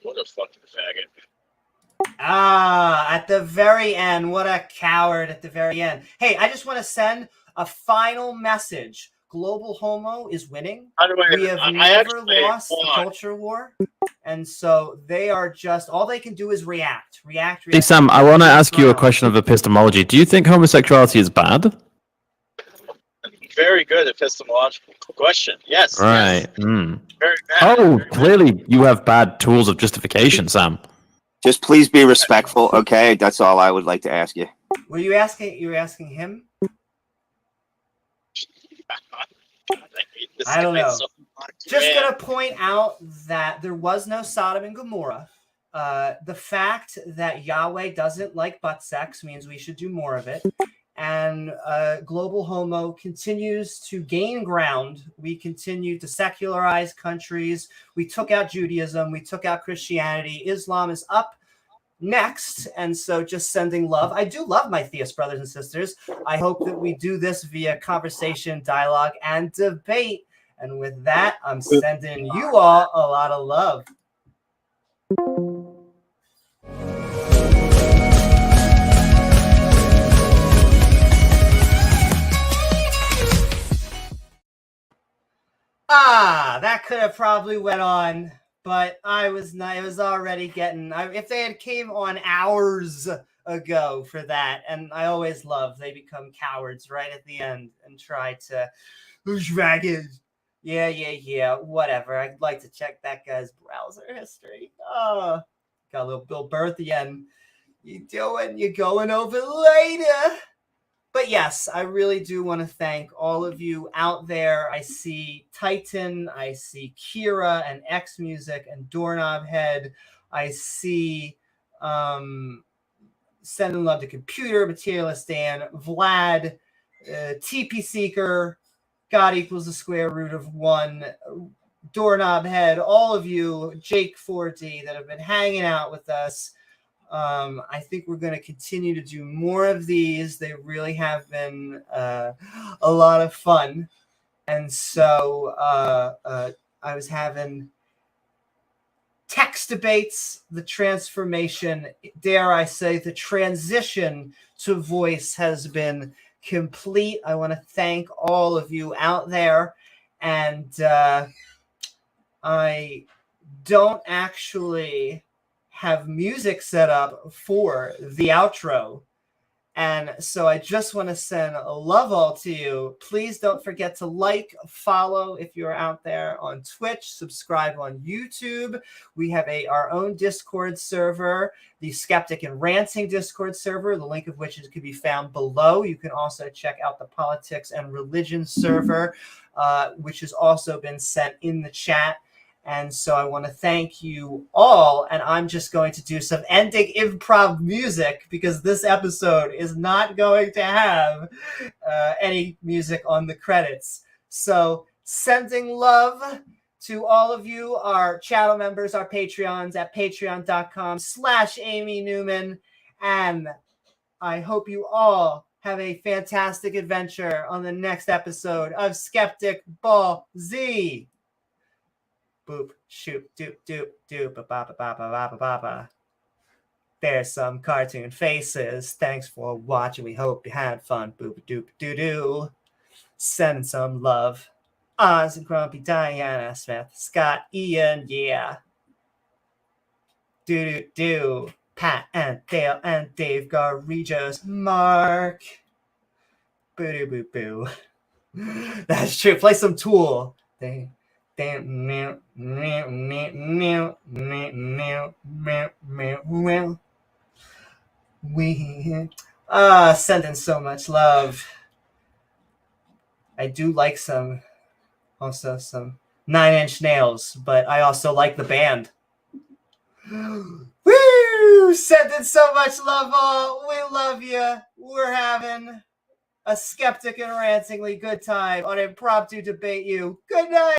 What a fucking faggot. At the very end. What a coward at the very end. Hey, I just want to send a final message. Global Homo is winning. We have never lost the culture war. And so they are just, all they can do is react. Hey, Sam, I want to ask you a question of epistemology. Do you think homosexuality is bad? Very good epistemological question. Yes. Right. Yes. Mm. Very bad. Oh, clearly you have bad tools of justification, Sam. Just please be respectful, okay? That's all I would like to ask you. Were you asking? You were asking him? I don't know. Just gonna point out that there was no Sodom and Gomorrah. The fact that Yahweh doesn't like butt sex means we should do more of it. And Global Homo continues to gain ground. We continue to secularize countries. We took out Judaism. We took out Christianity. Islam is up next. And so just sending love. I do love my theist brothers and sisters. I hope that we do this via conversation, dialogue, and debate. And with that, I'm sending you all a lot of love. That could have probably went on, but I was already getting. If they had came on hours ago for that, and I always love they become cowards right at the end and try to drag it. Yeah, whatever. I'd like to check that guy's browser history. Oh, got a little Bill Burr at the end. You going over later. But yes, I really do want to thank all of you out there. I see Titan, I see Kira and X Music and Doorknob Head. I see Sending Love to Computer, Materialist Dan, Vlad, TP Seeker, God equals the square root of 1, Doorknob Head, all of you, Jake 4D that have been hanging out with us. I think we're going to continue to do more of these. They really have been a lot of fun. And so I was having text debates, the transformation, dare I say, the transition to voice has been complete. I want to thank all of you out there. And I don't actually have music set up for the outro. And so I just want to send a love all to you. Please don't forget to like, follow if you're out there on Twitch, subscribe on YouTube. We have our own Discord server, the Skeptic and Ranting Discord server, the link of which can be found below. You can also check out the Politics and Religion server, which has also been sent in the chat. And so I want to thank you all, and I'm just going to do some ending improv music because this episode is not going to have any music on the credits. So sending love to all of you, our channel members, our Patreons at patreon.com/Amy Newman. And I hope you all have a fantastic adventure on the next episode of Skeptic Ball Z. Boop, shoot, doop, doop, doop, ba ba ba ba ba ba ba ba. There's some cartoon faces. Thanks for watching. We hope you had fun. Boop, doop, doo doo. Sending some love. Oz and Grumpy, Diana, Smith, Scott, Ian, yeah. Doo doo doo. Pat and Dale and Dave Garrigios, Mark. Boo doo boo boo. That's true. Play some Tool. We sending so much love. I do like some 9 Inch Nails, but I also like the band. Woo! Sending so much love all. We love you. We're having a skeptic and rantingly good time on Impromptu Debate You. Good night.